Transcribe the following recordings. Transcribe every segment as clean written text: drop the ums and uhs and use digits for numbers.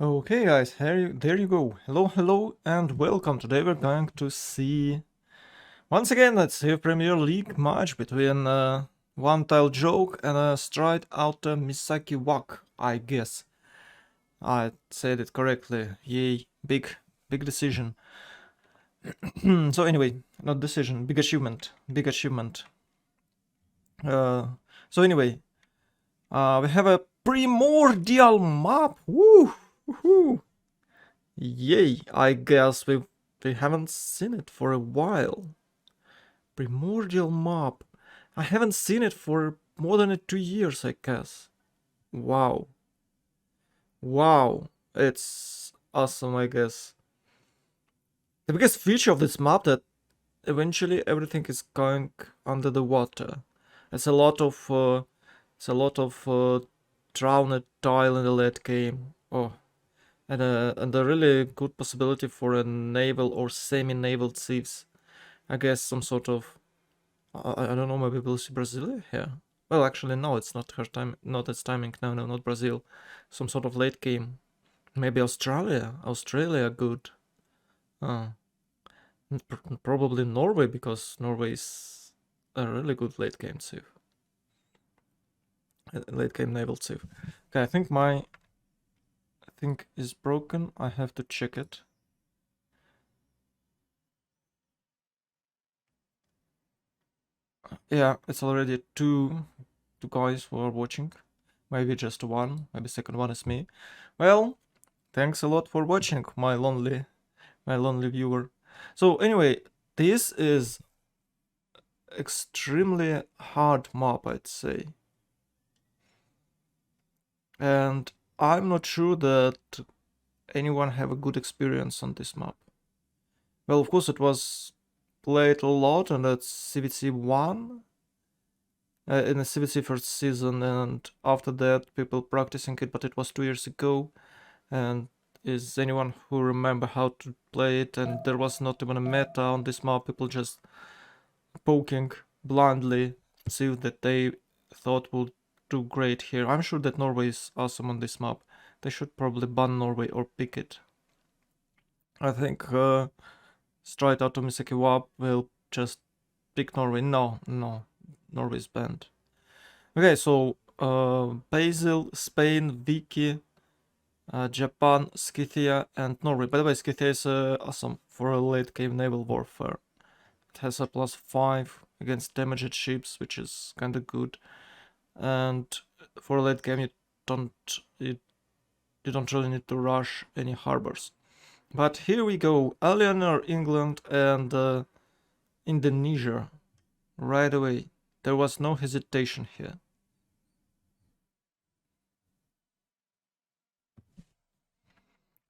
Okay, guys, there you go. Hello, hello, and welcome. Today we're going to see once again. Let's see a Premier League match between One Tile Joke and a Stride Outer Misaki Wak. I guess I said it correctly. Yay! Big decision. So anyway, not decision. Big achievement. Big achievement. Uh, so anyway, we have a primordial map. Woo! Woohoo! Yay! I guess we haven't seen it for a while. Primordial map. I haven't seen it for more than 2 years, I guess. Wow. Wow. It's awesome, I guess. The biggest feature of this map that eventually everything is going under the water. It's a lot of drowned tile in the late game. Oh, and a really good possibility for a naval or semi-naval thieves. I guess some sort of I don't know, maybe we'll see Brazil here. Well, actually, no, it's not her time, not its timing. No, no, not Brazil. Some sort of late game. Maybe Australia. Australia, good. Uh, Probably Norway, because Norway is a really good late game save. Late game naval save. Okay, I think my thing is broken. I have to check it. Yeah, it's already two guys who are watching. Maybe just one. Maybe second one is me. Well, thanks a lot for watching, my lonely viewer. So anyway, this is extremely hard map, I'd say. And I'm not sure that anyone have a good experience on this map. Well, of course it was played a lot and that's CVC 1 in the CVC first season, and after that people practicing it, but it was 2 years ago. And is anyone who remember how to play it? And there was not even a meta on this map. People just poking blindly, see that they thought would do great here. I'm sure that Norway is awesome on this map. They should probably ban Norway or pick it. I think Straight Out to Misaki Wap will just pick Norway. No, Norway's banned. Okay, so Basil, Spain, Vicky, Japan, Scythia, and Norway. By the way, Scythia is awesome for a late game naval warfare. It has a +5 against damaged ships, which is kinda good. And for a late game, you don't really need to rush any harbors. But here we go, Eleanor, England, and Indonesia. Right away, there was no hesitation here.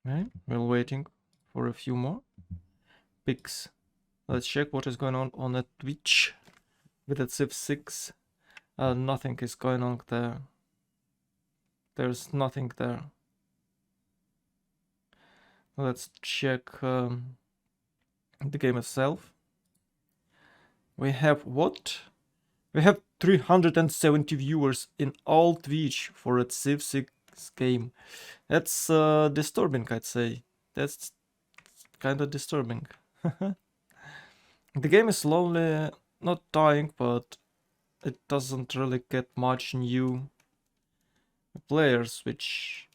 Okay, we're waiting for a few more picks. Let's check what is going on at Twitch with the Civ 6. Nothing is going on there. There's nothing there. Let's check the game itself. We have what? We have 370 viewers in all Twitch for a Civ 6 game. That's disturbing, I'd say. That's kind of disturbing. The game is slowly not dying, but it doesn't really get much new players, which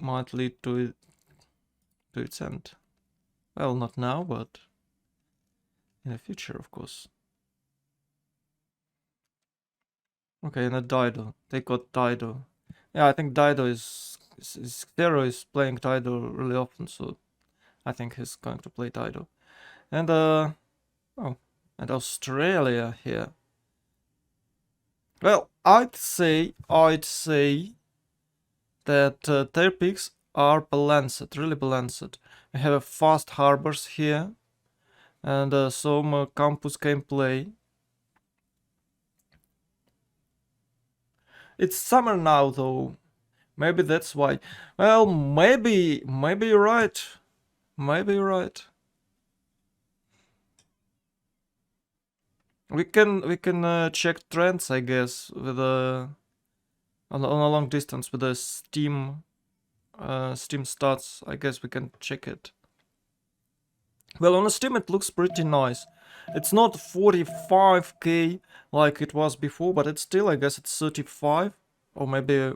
might lead to its end. Well, not now, but in the future, of course. Okay, and a Dido. They got Dido. Yeah, I think Dido is Zero is playing Dido really often, so I think he's going to play Dido. And and Australia here. Well, I'd say that their picks are balanced, really balanced. We have a fast harbors here, and some campus gameplay. It's summer now, though. Maybe that's why. Well, maybe you're right. Maybe you're right. We can check trends, I guess, with on a long distance with the Steam Steam stats. I guess we can check it. Well, on Steam it looks pretty nice. It's not 45k like it was before, but it's still, I guess it's 35 or maybe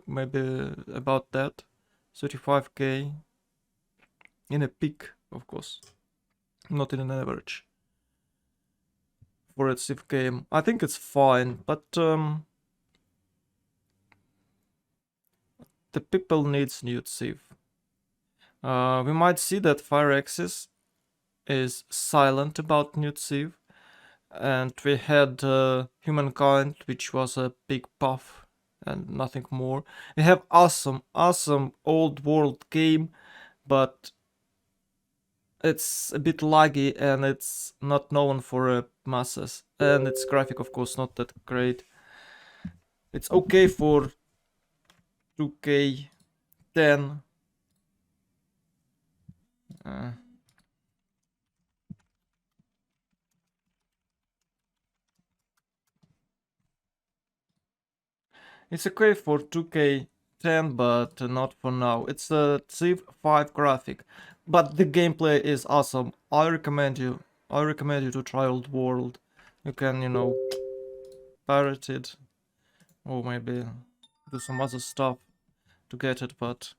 about that. 35k in a peak, of course, not in an average. For a Civ game, I think it's fine, but the people needs new Civ. We might see that Firaxis is silent about new Civ, and we had Humankind, which was a big puff and nothing more. We have awesome old world game, but it's a bit laggy and it's not known for masses, and its graphic, of course, not that great. It's okay for 2K10. It's okay for 2K10, but not for now. It's a Civ 5 graphic, but the gameplay is awesome. I recommend you to try Old World. You can, pirate it, or maybe do some other stuff to get it, but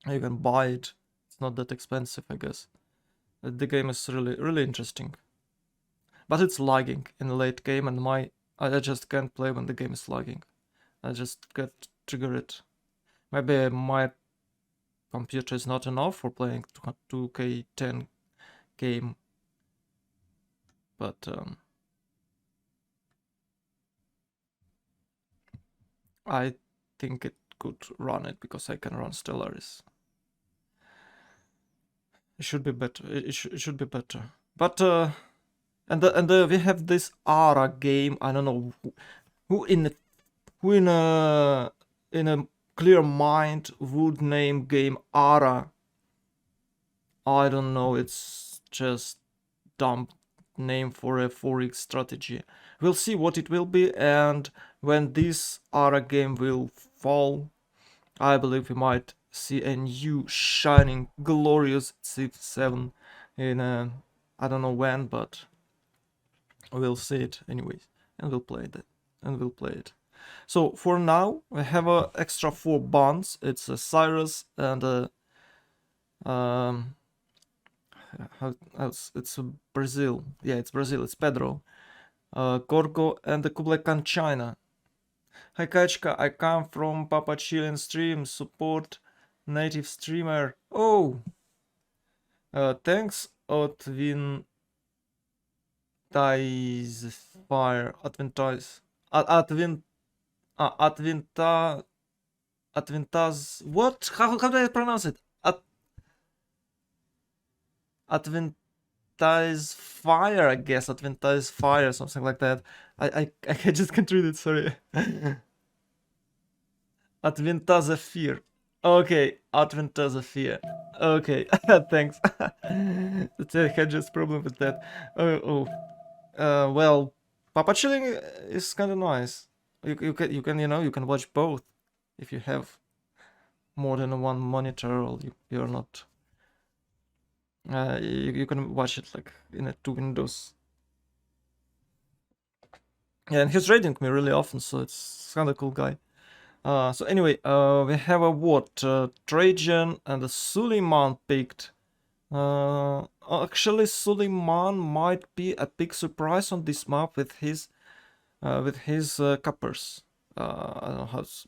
you can buy it. It's not that expensive, I guess. The game is really interesting, but it's lagging in the late game, and I just can't play when the game is lagging. I just get triggered. Maybe my computer is not enough for playing 2K10 game, but I think it could run it because I can run Stellaris. It should be better. It should be better. But and we have this Ara game. I don't know who in a clear mind would name game Ara. I don't know. It's just dumb name for a 4x strategy. We'll see what it will be, and when this Ara game will fall, I believe we might see a new shining glorious Civ 7 in I don't know when, but we'll see it anyways, and we'll play it. So for now we have a extra 4 bonds. It's a Cyrus and a it's Brazil. Yeah, it's Brazil. It's Pedro, Gorgo, and the Kublai Khan China. Hi Kachka, I come from Papa Chilin stream. Support native streamer. Oh, thanks. Adventize fire. Adventize. Advent. Adventaz. What? How do I pronounce it? Adventize fire, I guess. Adventize fire, something like that. I just can't read it. Sorry. Adventaz fear. Okay, Adventaz fear. Okay, thanks. I had just problem with that. Well, Papa Chilling is kind of nice. You can you can watch both if you have more than one monitor, or you're not. You can watch it like in 2 windows. Yeah, and he's raiding me really often, so it's kind of cool guy. So anyway, we have a what? Trajan and a Suleiman picked. Actually, Suleiman might be a big surprise on this map with his cappers. I don't know how it's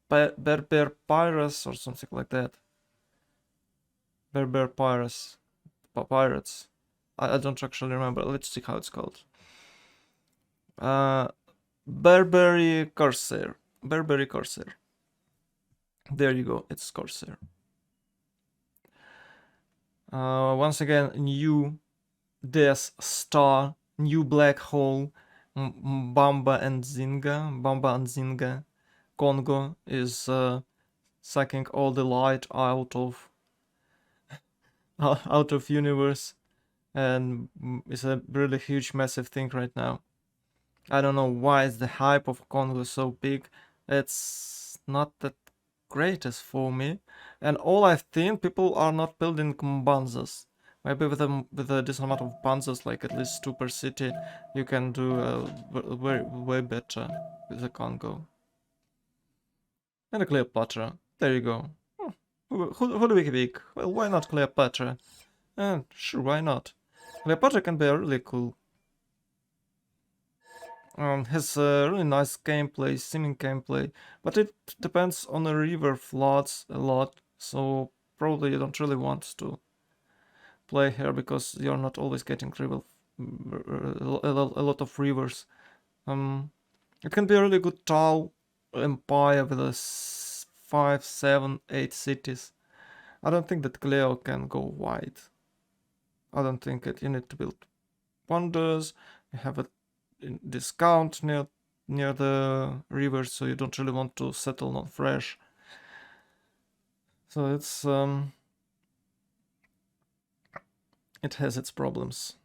Berber Pirates or something like that. Berber Pirates. Pirates. I don't actually remember. Let's see how it's called. Berberi Corsair. Berberi Corsair. There you go. It's Corsair. Once again, new Death Star, new black hole, Bamba and Zinga. Congo is sucking all the light out of universe, and it's a really huge, massive thing right now. I don't know why is the hype of Congo so big. It's not that greatest for me, and all I think people are not building banzas. Maybe with a decent amount of banzas, like at least 2 per city, you can do way better with the Congo. And a Cleopatra. There you go. Who do we pick? Well, why not Cleopatra? And sure, why not? Cleopatra can be really cool. Has a really nice gameplay, seeming gameplay, but it depends on the river floods a lot, so probably you don't really want to play here because you're not always getting river, a lot of rivers. It can be a really good tall empire with a 5, 7, 8 cities. I don't think that Cleo can go wide. I don't think it. You need to build wonders. You have a discount near the river, so you don't really want to settle on fresh. So it has its problems.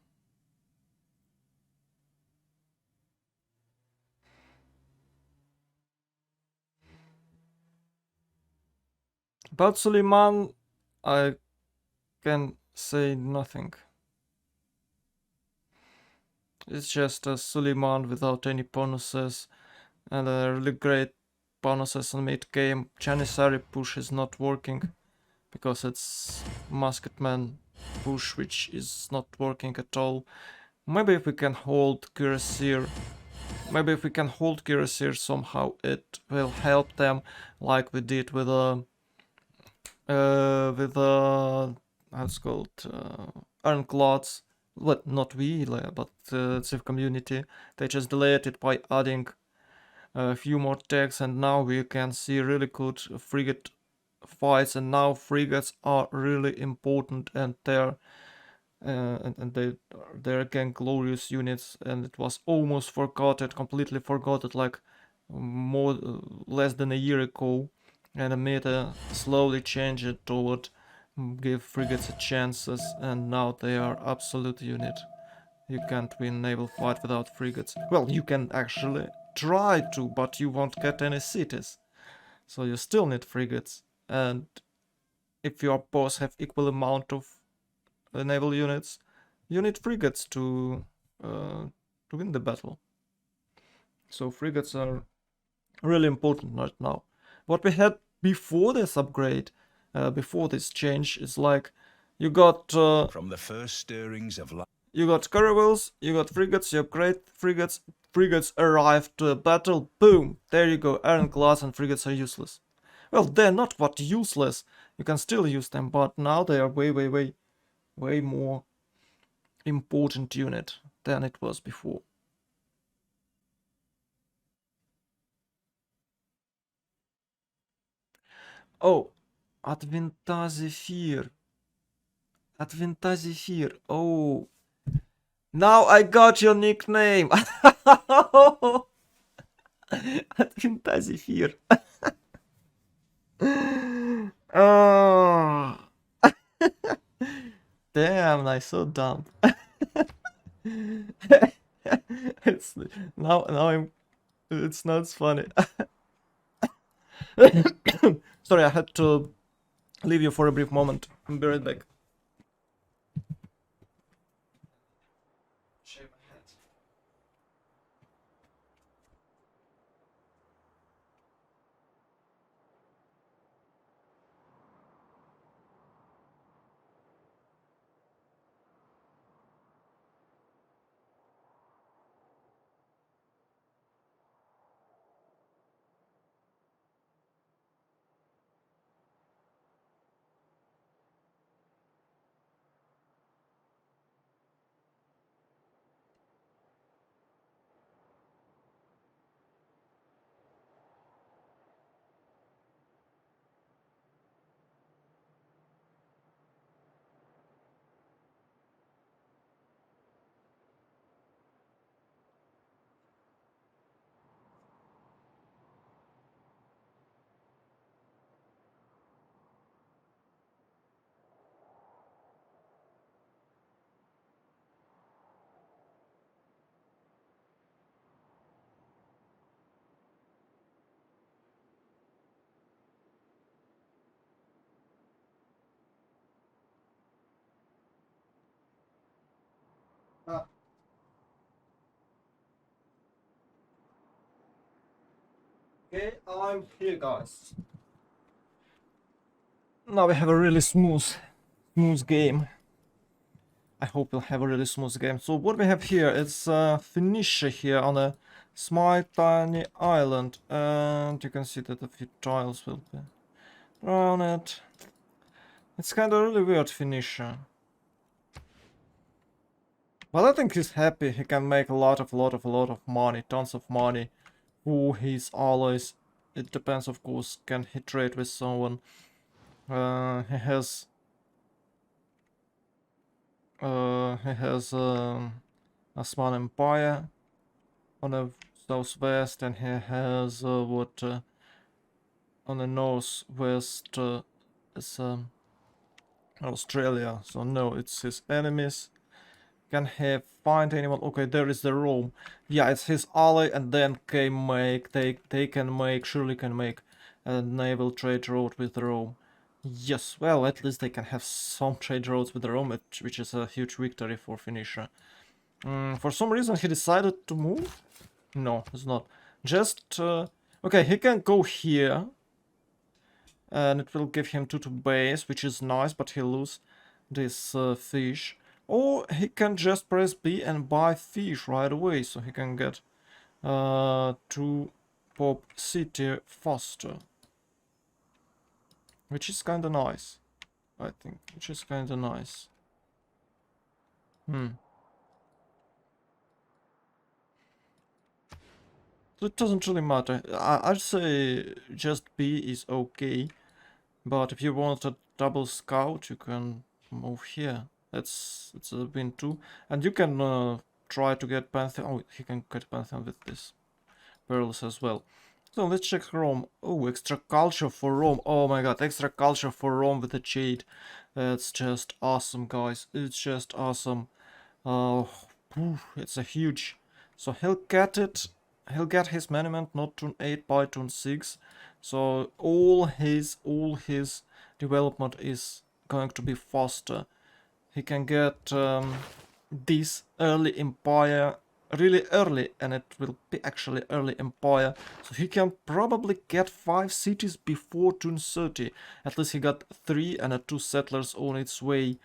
About Suleiman, I can say nothing. It's just a Suleiman without any bonuses and a really great bonuses on mid game. Janissary push is not working because it's Musketman push which is not working at all. Maybe if we can hold Cuirassier, somehow it will help them, like we did with how it's called, Ironclads. Well, not we, but Civ community. They just delayed it by adding a few more tags, and now we can see really good frigate fights. And now frigates are really important, and they're again glorious units. And it was almost forgotten, completely forgotten, like less than a year ago. And the meta slowly changed toward give frigates a chances, and now they are absolute unit. You can't win naval fight without frigates. Well, you can actually try to, but you won't get any cities. So you still need frigates. And if your boss have equal amount of naval units, you need frigates to win the battle. So frigates are really important right now. What we had before this upgrade, before this change, is like you got from the first stirrings of life. You got caravels, you got frigates, you upgrade frigates. Frigates arrive to a battle. Boom! There you go. Ironclads and frigates are useless. Well, they're not what useless. You can still use them, but now they are way more important unit than it was before. Oh, Adventazifir. Adventazifir. Oh, now I got your nickname. Adventazifir. Oh. Damn, I'm so dumb. it's now I'm it's not funny. Sorry, I had to leave you for a brief moment. I'll be right back. Shave my head. Okay, I'm here, guys. Now we have a really smooth game. I hope we'll have a really smooth game. So what we have here is a finisher here on a small tiny island, and you can see that a few tiles will be around it. It's kind of really weird finisher. But I think he's happy. He can make a lot of money, tons of money for his allies. It depends, of course. Can he trade with someone? He has Osman Empire on the southwest, and he has on the northwest is Australia. So no, it's his enemies. Can he find anyone? Okay, there is the Rome. Yeah, it's his ally, and then they can make, surely can make a naval trade road with Rome. Yes, well, at least they can have some trade roads with Rome, which is a huge victory for Phoenicia. For some reason he decided to move? No, it's not. Just, okay, he can go here. And it will give him 2 to base, which is nice, but he'll lose this fish. Or he can just press B and buy fish right away, so he can get to pop city faster. Which is kinda nice, I think. Which is kinda nice. So it doesn't really matter. I'd say just B is okay. But if you want a double scout, you can move here. It's a win too. And you can try to get Pantheon. Oh, he can get Pantheon with this pearls as well. So let's check Rome. Oh, extra culture for Rome. Oh my god, extra culture for Rome with the jade. That's just awesome, guys. It's just awesome. It's a huge. So he'll get it. He'll get his monument not turn 8 by turn 6. So all his development is going to be faster. He can get this early empire really early, and it will be actually early empire. So he can probably get 5 cities before turn 30. At least he got 3 and 2 settlers on its way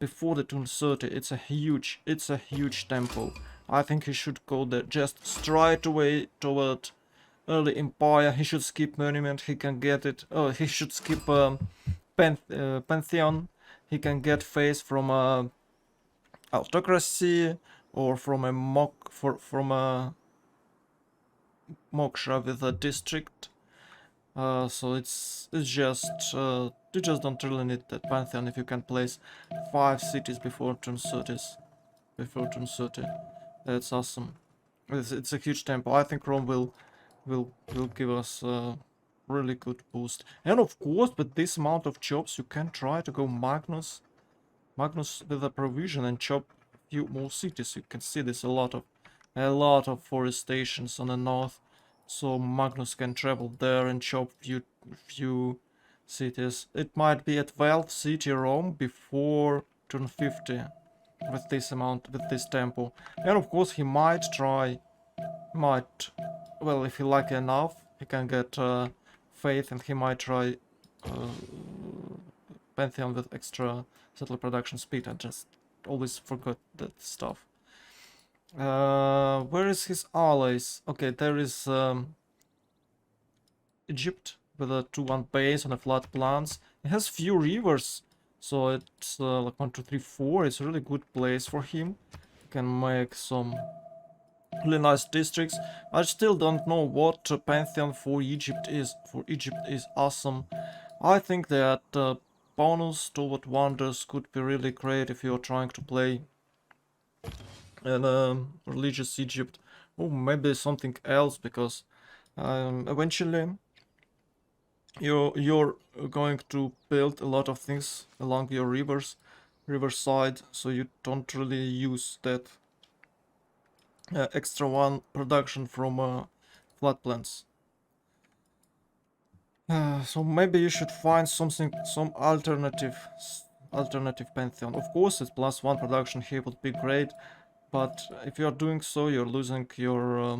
before the turn 30. It's a huge tempo. I think he should go there just straight away toward early empire. He should skip monument. He can get it. Oh, he should skip pantheon. He can get face from autocracy or from a moksha with a district. So it's just you just don't really need that pantheon if you can place 5 cities before turn 30. That's awesome. It's a huge tempo. I think Rome will give us a really good boost. And of course, with this amount of jobs, you can try to go Magnus with a provision and chop a few more cities. You can see there's a lot of forestations on the north, so Magnus can travel there and chop few cities. It might be a 12 city Rome before turn 50 with this tempo. And of course he might try, well, if he lucky enough, he can get faith, and he might try Pantheon with extra settler production speed. I just always forgot that stuff. Where is his allies? Okay, there is Egypt with a 2-1 base on a flat plans. It has few rivers, so it's like 1, 2, 3, 4. It's a really good place for him. He can make some really nice districts. I still don't know what Pantheon for Egypt is. For Egypt is awesome. I think that bonus toward wonders could be really great if you're trying to play in religious Egypt. Or maybe something else, because eventually you're going to build a lot of things along your riverside, so you don't really use that extra 1 production from flatlands. So maybe you should find some alternative pantheon. Of course, it's +1 production here would be great, but if you're doing so, you're losing your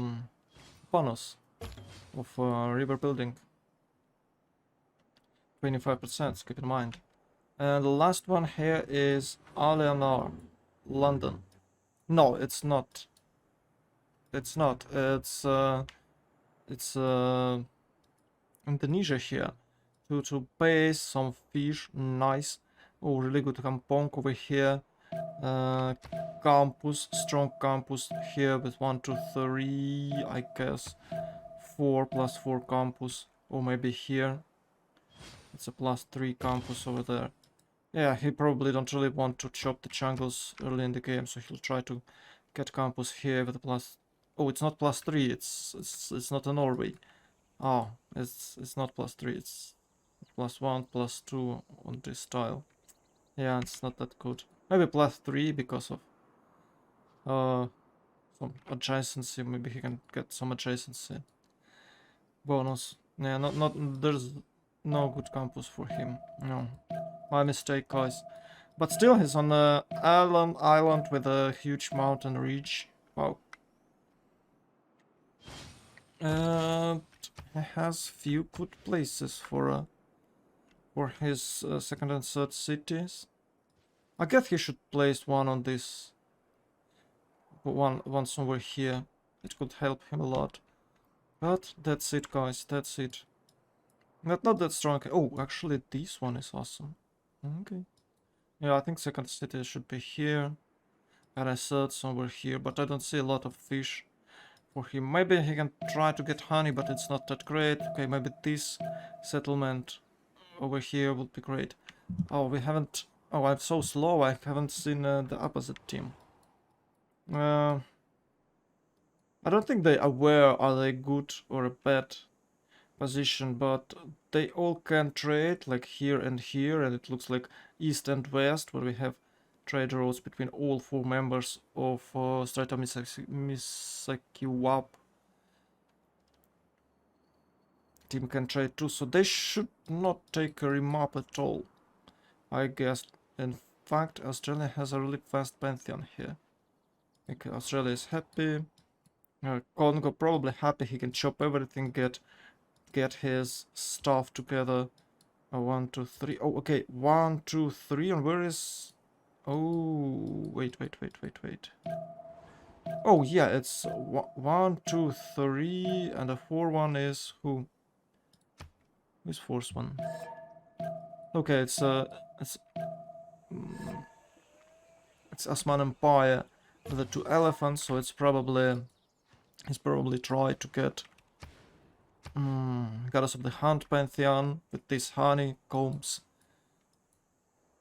bonus. of river building. 25%, keep in mind. And the last one here is Aleanor, London. No, it's not. It's not. It's Indonesia here. To pay some fish, nice. Oh, really good kampong over here. Campus, strong campus here with 1, 2, 3, I guess 4 plus 4 campus, or maybe here it's a plus 3 campus over there. Yeah, he probably don't really want to chop the jungles early in the game, so he'll try to get campus here with a plus. Oh, it's not plus 3. It's not a Norway. Oh, it's not plus 3. It's plus 1, plus 2 on this tile. Yeah, it's not that good. Maybe plus 3 because of some adjacency. Maybe he can get some adjacency bonus. Yeah, not there's no good campus for him. No, my mistake, guys. But still, he's on a island with a huge mountain ridge. Wow. And he has few good places for his second and third cities. I guess he should place one on this. One somewhere here. It could help him a lot. But that's it, guys. That's it. Not that strong. Oh, actually, this one is awesome. Okay. Yeah, I think second city should be here. And I third somewhere here, but I don't see a lot of fish for him. Maybe he can try to get honey, but it's not that great. Okay, maybe this settlement over here would be great. Oh, we haven't... Oh, I'm so slow. I haven't seen the opposite team. I don't think they are aware are they good or a bad position, but they all can trade like here, and it looks like east and west, where we have trade routes between all 4 members of Strata Misakiwap. Team can trade too, so they should not take a remap at all, I guess. In fact, Australia has a really fast pantheon here. Okay, Australia is happy. Congo probably happy. He can chop everything, get his stuff together. 1, 2, 3. Oh, okay. 1, 2, 3. And where is... Oh, wait. Oh, yeah, it's 1, 2, 3. And the 4 one is who? Who's 4th one? Okay, it's Osman Empire with the 2 elephants, so it's probably... He's probably tried to get Goddess of the Hunt Pantheon with these honeycombs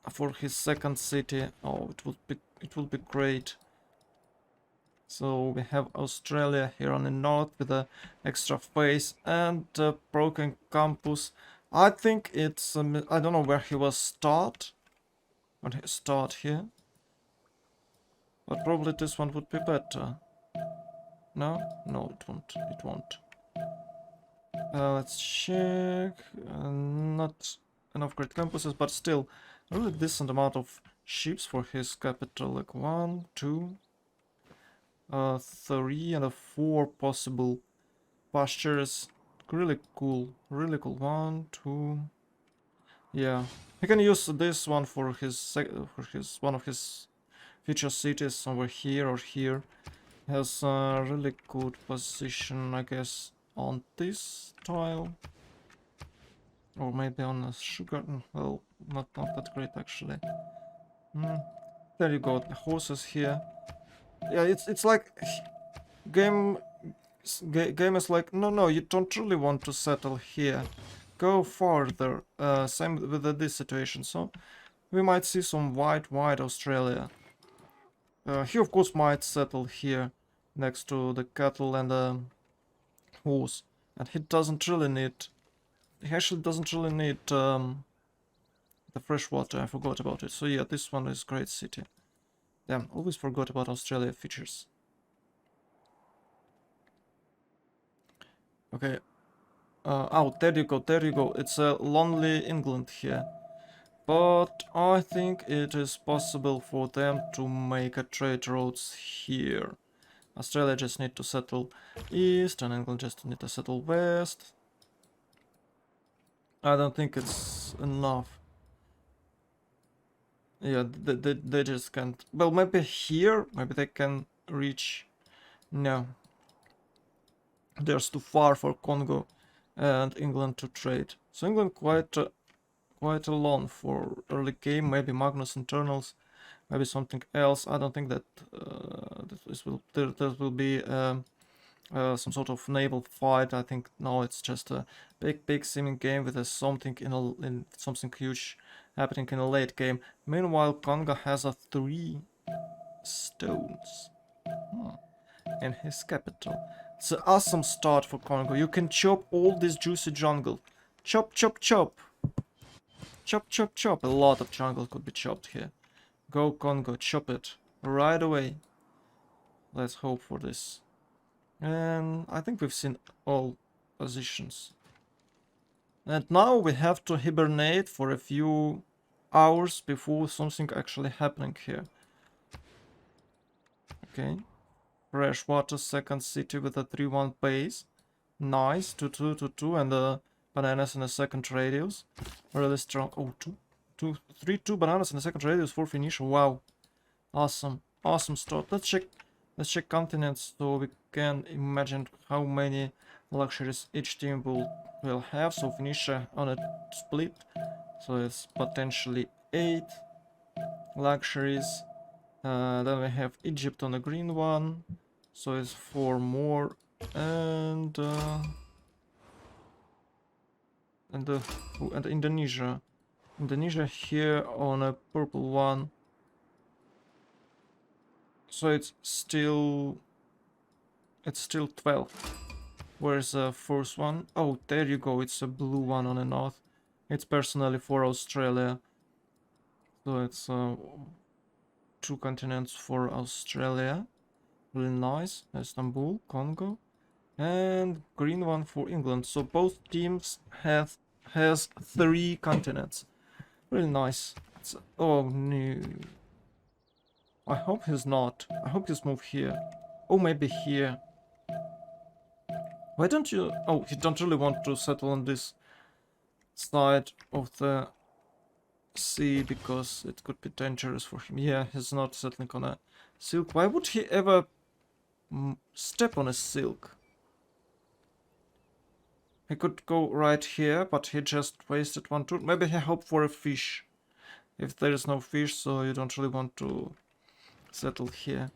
for his second city. Oh, it will be great. So we have Australia here on the north with an extra face and a broken campus. I think it's I don't know where he was start. When he start here, but probably this one would be better. No, it won't. It won't. Let's check. Not enough great campuses, but still a really decent amount of ships for his capital. Like 1, 2, 3, and 4 possible pastures. Really cool. Really cool. 1, 2. Yeah, he can use this one for his one of his future cities somewhere here or here. Has a really good position, I guess, on this tile, or maybe on a sugar. Well, not that great actually. There you go, the horses here. Yeah, it's like game is like, no, you don't really want to settle here. Go farther. Same with this situation. So we might see some white Australia. He of course might settle here next to the cattle and the horse, and he doesn't really need. He actually doesn't really need the fresh water. I forgot about it. So yeah, this one is great city. Damn, always forgot about Australia features. Okay. Oh, there you go. It's a lonely England here. But I think it is possible for them to make a trade routes here. Australia just need to settle east, and England just need to settle west. I don't think it's enough. Yeah, they just can't. Well, maybe here, maybe they can reach. No, there's too far for Congo and England to trade. So England quite alone for early game. Maybe Magnus internals, maybe something else. I don't think that there will be some sort of naval fight. I think no, it's just a big seeming game with something in something huge happening in a late game. Meanwhile, Congo has a 3 stones in his capital. It's an awesome start for Congo. You can chop all this juicy jungle. Chop, chop, chop. Chop, chop, chop. A lot of jungle could be chopped here. Go Congo, chop it right away. Let's hope for this. And I think we've seen all positions. And now we have to hibernate for a few hours before something actually happening here. Okay. Freshwater, second city with a 3-1 base. Nice. 2-2, 2-2, and bananas in the second radius. Really strong. Oh, 3-2 bananas in the second radius for finish. Wow. Awesome. Awesome start. Let's check continents so we can imagine how many luxuries each team will have. So finish on a split. So it's potentially 8 luxuries. Then we have Egypt on a green one. So it's 4 more. And Indonesia. Indonesia here on a purple one. So it's still 12. Where's the first one? Oh, there you go. It's a blue one on the north. It's personally for Australia. So it's 2 continents for Australia. Really nice. Istanbul, Congo, and green one for England. So both teams has 3 continents. Really nice. Oh no. I hope he's not. I hope he's moved here. Oh, maybe here. Why don't you... Oh, he don't really want to settle on this side of the sea because it could be dangerous for him. Yeah, he's not settling on a silk. Why would he ever step on a silk? He could go right here, but he just wasted 1 turn. Maybe he hoped for a fish. If there is no fish, so you don't really want to settle here.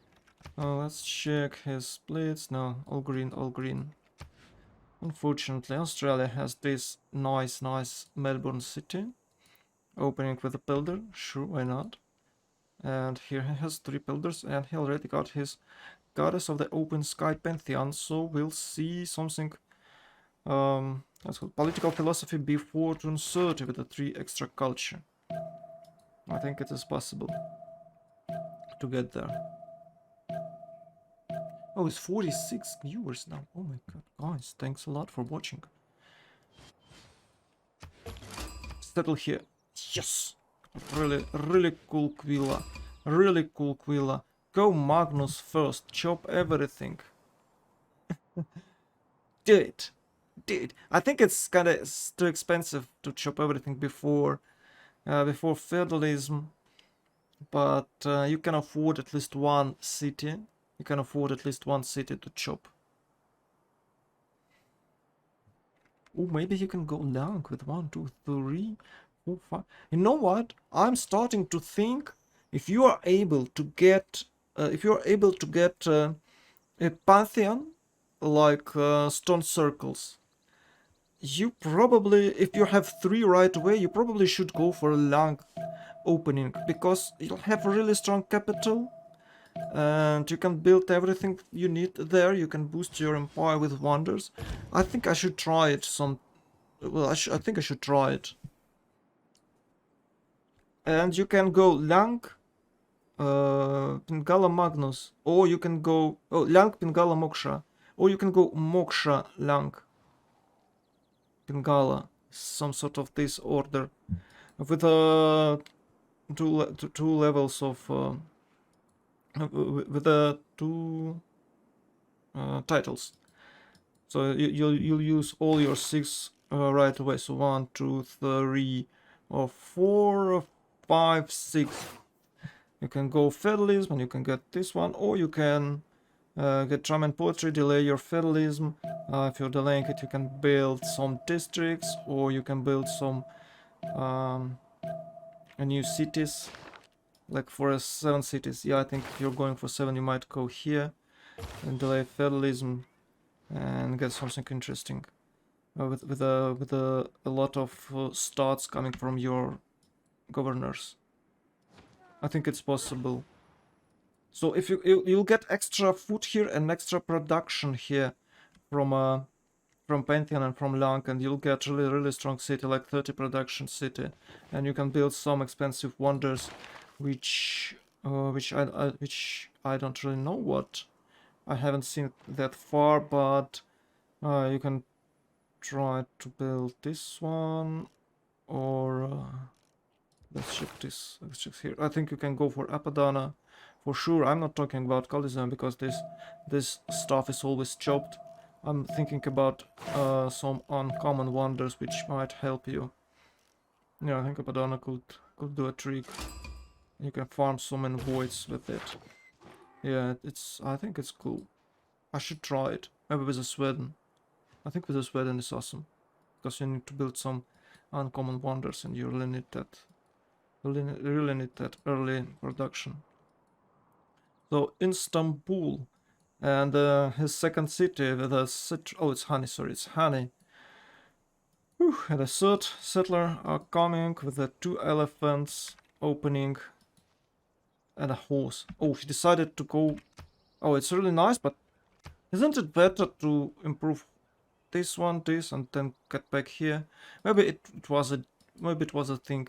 Let's check his splits. No, all green, all green. Unfortunately, Australia has this nice Melbourne city. Opening with a builder. Sure, why not? And here he has 3 builders, and he already got his Goddess of the Open Sky Pantheon. So we'll see something... that's called political philosophy before turn 30 with a 3 extra culture. I think it is possible to get there. Oh, it's 46 viewers now. Oh my god, guys, thanks a lot for watching. Settle here. Yes! Really cool Quilla. Really cool Quilla. Go Magnus first. Chop everything. Do it. Do it. I think it's kinda too expensive to chop everything before feudalism. But you can afford at least 1 city. You can afford at least 1 city to chop. Oh, maybe you can go long with 1, 2, 3, 4, 5. You know what? I'm starting to think if you are able to get a pantheon like stone circles, you probably, if you have 3 right away, you probably should go for a long opening because you'll have a really strong capital. And you can build everything you need there. You can boost your empire with wonders. I think I should try it Well, I think I should try it. And you can go Lang, Pingala Magnus. Or you can go... Oh, Lang, Pingala, Moksha. Or you can go Moksha, Lang, Pingala. Some sort of this order. With two levels of... with a 2 titles. So you'll use all your 6 right away. So 1, 2, 3, or 4, or 5, 6. You can go feudalism and you can get this one, or you can get drama and poetry, delay your feudalism. If you're delaying it, you can build some districts, or you can build some new cities, like for 7 cities. Yeah, I think if you're going for 7, you might go here and delay feudalism and get something interesting with a lot of starts coming from your governors. I think it's possible. So if you'll get extra food here and extra production here from Pantheon and from Lang, and you'll get really strong city, like 30 production city, and you can build some expensive wonders, which I don't really know what. I haven't seen that far, but you can try to build this one, or let's check this. Let's check here. I think you can go for Apadana for sure. I'm not talking about Coliseum because this stuff is always chopped. I'm thinking about some uncommon wonders which might help you. Yeah, I think Apadana could do a trick. You can farm so many voids with it. Yeah, I think it's cool. I should try it. Maybe with a Sweden. I think with a Sweden is awesome. Because you need to build some uncommon wonders and you really need that. Really need that early production. So Istanbul and his second city with a it's Honey, sorry, it's Honey. Whew, and a third settler are coming with the 2 elephants opening and a horse. Oh, he decided to go. Oh, it's really nice, but isn't it better to improve this one, this, and then get back here? Maybe it was a thing.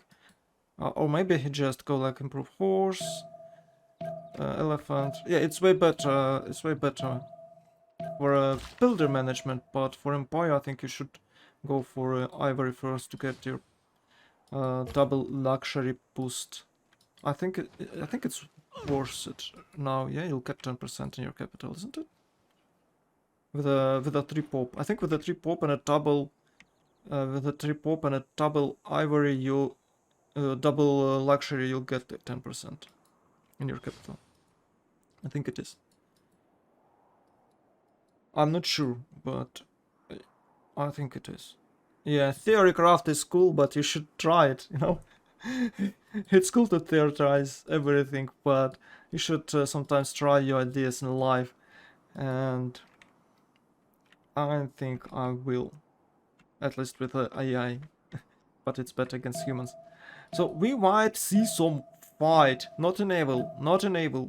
Or maybe he just go like improve horse, elephant. Yeah, it's way better. It's way better for builder management. But for empire, I think you should go for ivory first to get your double luxury boost. I think it's worth it now. Yeah, you'll get 10% in your capital, isn't it? With a 3 pop. I think with a 3 pop and a double, ivory, you double luxury, you'll get 10% in your capital. I think it is. I'm not sure, but I think it is. Yeah, theorycraft is cool, but you should try it, you know? It's cool to theorize everything, but you should sometimes try your ideas in life. And I think I will. At least with AI. But it's better against humans. So we might see some fight. Not enable,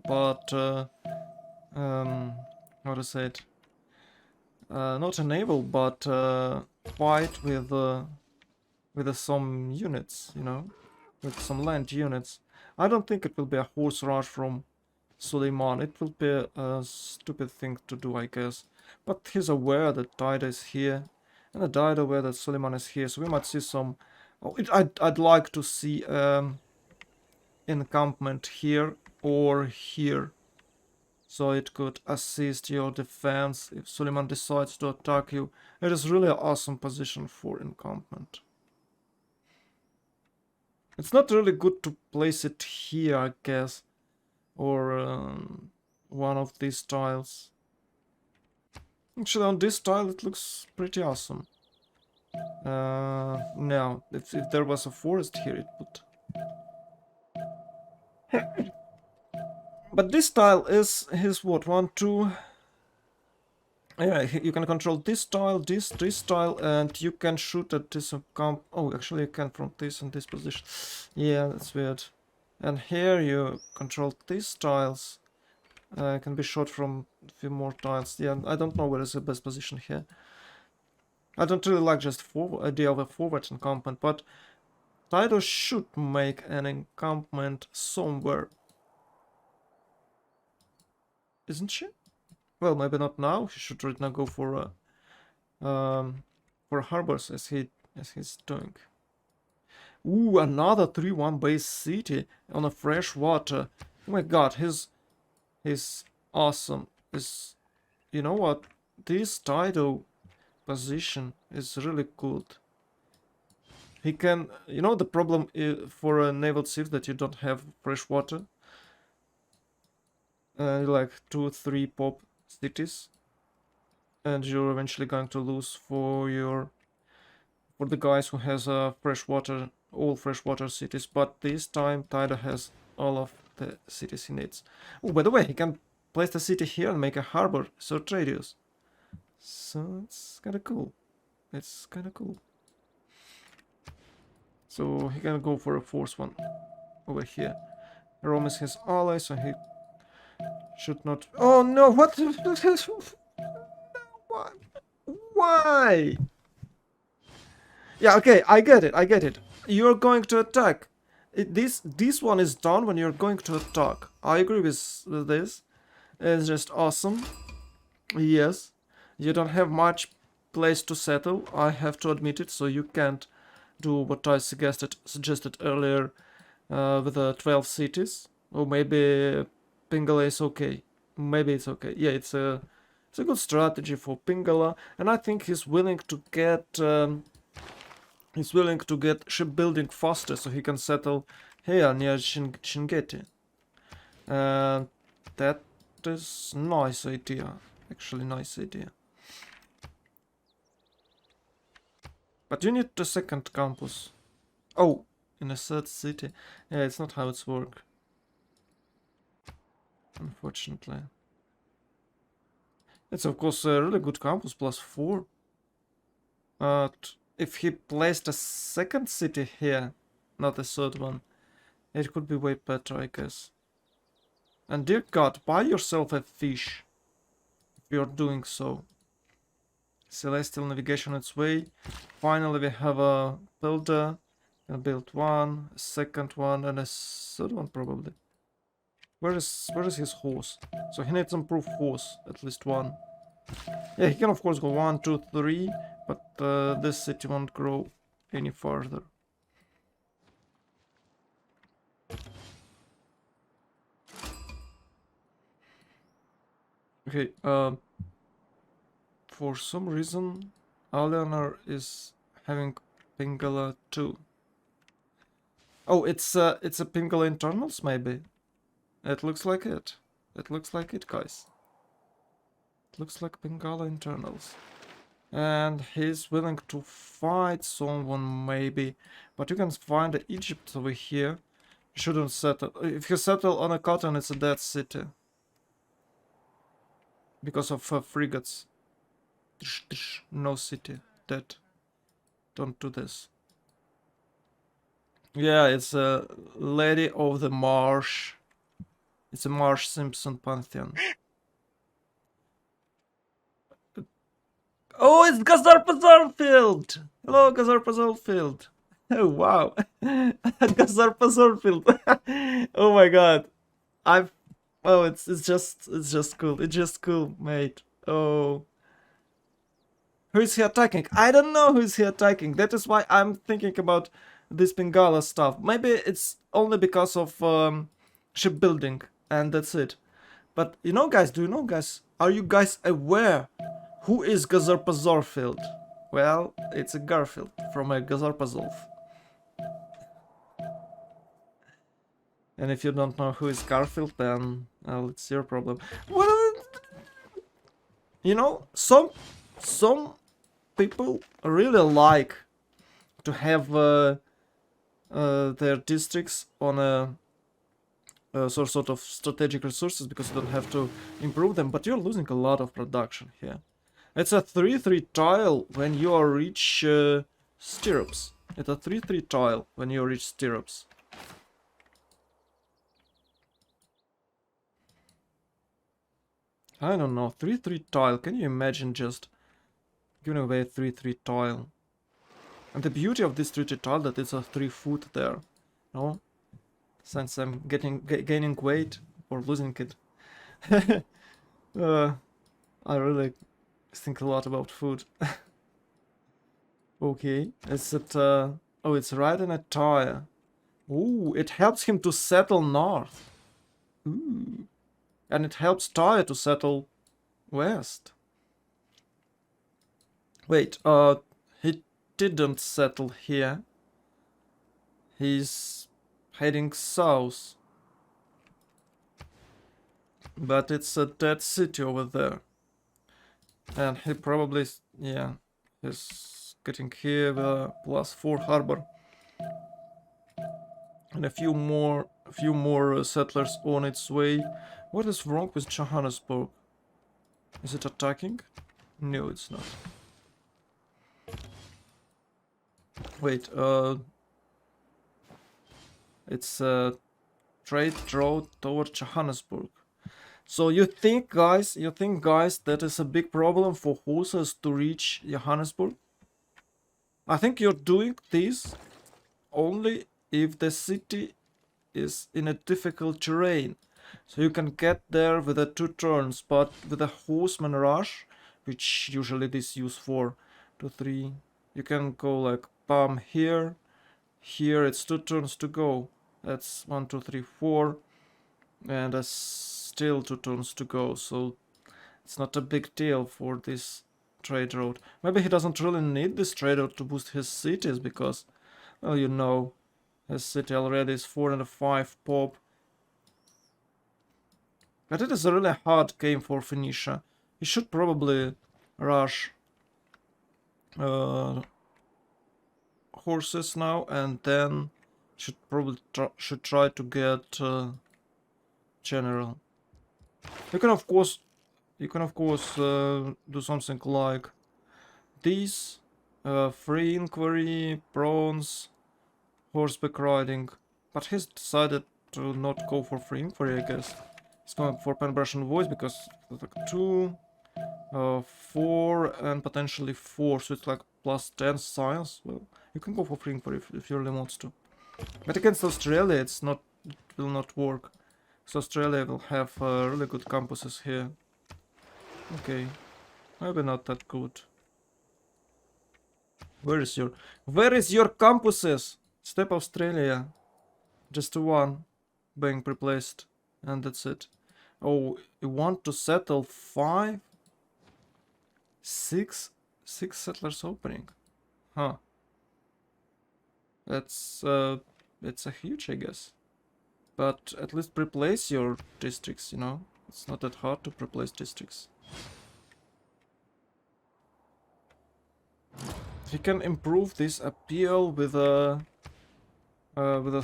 but how to say it? Not enable, but fight with some units, you know, with some land units. I don't think it will be a horse rush from Suleiman. It will be a stupid thing to do, I guess. But he's aware that Daida is here, and the Daida aware that Suleiman is here, so we might see some. Oh, I'd like to see encampment here or here, so it could assist your defense if Suleiman decides to attack you. It is really an awesome position for encampment. It's not really good to place it here, I guess, or one of these tiles. Actually, on this tile it looks pretty awesome. Now, if there was a forest here, it would. But this tile is his what? 1, 2. Yeah, you can control this tile, this tile, and you can shoot at this camp. Oh, actually, you can from this and this position. Yeah, that's weird. And here you control these tiles. Can be shot from a few more tiles. Yeah, I don't know where is the best position here. I don't really like just idea of a forward encampment, but Dido should make an encampment somewhere. Isn't she? Well, maybe not now. He should right now go for harbors as he's doing. Ooh, another 3-1 base city on a fresh water. Oh my god, he's awesome. You know what? this tidal position is really good. He can, you know, the problem for a naval shift that you don't have fresh water. Like 2-3 pop cities, and you're eventually going to lose for the guys who has freshwater, all freshwater cities. But this time Tida has all of the cities he needs. Oh, by the way, he can place the city here and make a harbor, so radius. So it's kind of cool. It's kind of cool. So he can go for a fourth one over here. Rome is his ally, so he should not. Oh no! What? Why? Why? Yeah, okay, I get it, I get it. You're going to attack. This one is done when you're going to attack. I agree with this. It's just awesome. Yes, you don't have much place to settle. I have to admit it. So you can't do what I suggested earlier with the 12 cities. Or maybe Pingala is okay. Maybe it's okay. Yeah, it's a good strategy for Pingala, and I think he's willing to get. He's willing to get shipbuilding faster so he can settle here near Shingeti. And that is nice idea. Actually nice idea. But you need the second campus. Oh, in a third city. Yeah, it's not how it's work. Unfortunately. It's of course a really good campus, +4. But if he placed a second city here, not a third one, it could be way better, I guess. And dear God, buy yourself a fish if you're doing so. Celestial navigation on its way. Finally, we have a builder. Gonna build one, a second one, and a third one probably. Where is his horse? So he needs improved horse, at least one. Yeah, he can of course go 1, 2, 3, but this city won't grow any further. Okay, for some reason, Alianar is having Pingala too. Oh, it's a Pingala internals maybe. It looks like it. It looks like it, guys. It looks like Pingala internals. And he's willing to fight someone maybe. But you can find Egypt over here. You shouldn't settle. If you settle on a cotton, it's a dead city. Because of frigates. No city. Dead. Don't do this. Yeah, it's a Lady of the Marsh. It's a Marsh Simpson Pantheon. Oh, it's Gazar Pazarfield! Hello, Gazar Pazarfield. Oh, wow. Gazar Pazarfield. Oh my god. Oh, it's just cool. It's just cool, mate. Oh. Who is he attacking? I don't know who is he attacking. That is why I'm thinking about this Pingala stuff. Maybe it's only because of shipbuilding, and that's it. But you know, guys, do you know, guys? Are you guys aware who is Gazarpazorfield? Well, it's a Garfield from a Gazarpazolf. And if you don't know who is Garfield, then well, it's your problem. Well, you know, some people really like to have their districts on a sort of strategic resources because you don't have to improve them, but you're losing a lot of production here. It's a 3-3 tile when you reach stirrups. It's a 3-3 tile when you reach stirrups. I don't know, 3-3 tile. Can you imagine just giving away a 3-3 tile? And the beauty of this 3-3 tile that it's a 3 foot there. No? Since I'm gaining weight or losing it. I really think a lot about food. Okay, is it oh, it's right in a tire. Ooh, it helps him to settle north. Ooh. And it helps Tyre to settle west. Wait, he didn't settle here. He's heading south. But it's a dead city over there. And he probably, yeah, he's getting here with a +4 harbor. And a few more settlers on its way. What is wrong with Johannesburg? Is it attacking? No, it's not. Wait, it's a trade road toward Johannesburg. So you think, guys, that is a big problem for horses to reach Johannesburg? I think you're doing this only if the city is in a difficult terrain. So you can get there with the 2 turns, but with a horseman rush, which usually this use 4 to 3, you can go like bam here, here it's 2 turns to go. That's 1, 2, 3, 4, and that's still 2 turns to go. So it's not a big deal for this trade road. Maybe he doesn't really need this trade road to boost his cities because, well, you know, his city already is 4 and a 5 pop. But it is a really hard game for Phoenicia. He should probably rush horses now, and then should probably try to get general. You can of course do something like these: free inquiry, bronze, horseback riding. But he's decided to not go for free inquiry, I guess. He's going for pen brush and voice because like 2, 4, and potentially 4, so it's like +10 science. Well, you can go for free inquiry if you really want to. But against Australia, it will not work. So Australia will have really good campuses here. Okay, maybe not that good. Where is your campuses? Step Australia. Just 1 being replaced, and that's it. Oh, you want to settle 5? 6 settlers opening. Huh. That's it's a huge, I guess. But at least replace your districts, you know? It's not that hard to replace districts. He can improve this appeal with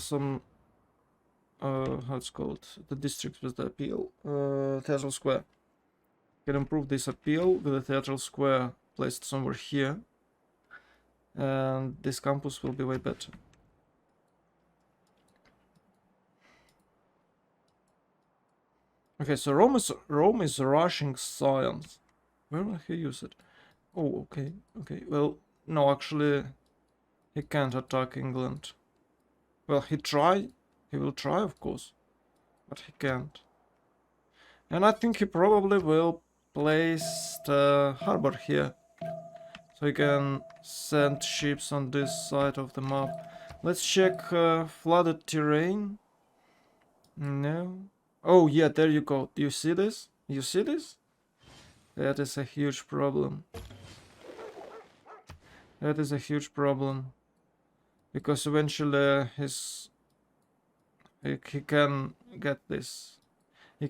some how it's called, the districts with the appeal, theatral square. Can improve this appeal with a theatral square placed somewhere here, and this campus will be way better. Okay, so Rome is rushing science. Where will he use it? Oh, okay, well, no, actually he can't attack England. Well, he will try, of course, but he can't. And I think he probably will place the harbor here, so he can send ships on this side of the map. Let's check flooded terrain. No. Oh yeah, there you go. Do you see this? You see this? That is a huge problem. That is a huge problem. Because eventually he can get this. He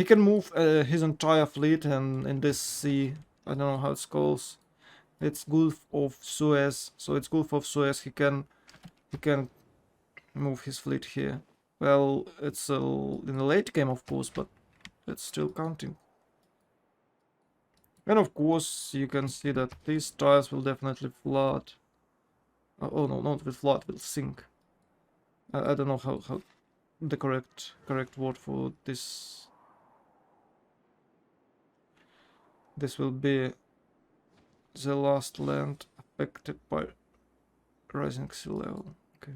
can move his entire fleet and in this sea. I don't know how it's called. It's Gulf of Suez. So it's Gulf of Suez. He can move his fleet here. Well, it's in the late game, of course, but it's still counting. And of course, you can see that these tiles will definitely flood. Oh no, not will flood, will sink. I don't know how the correct word for this. This will be the last land affected by rising sea level. Okay.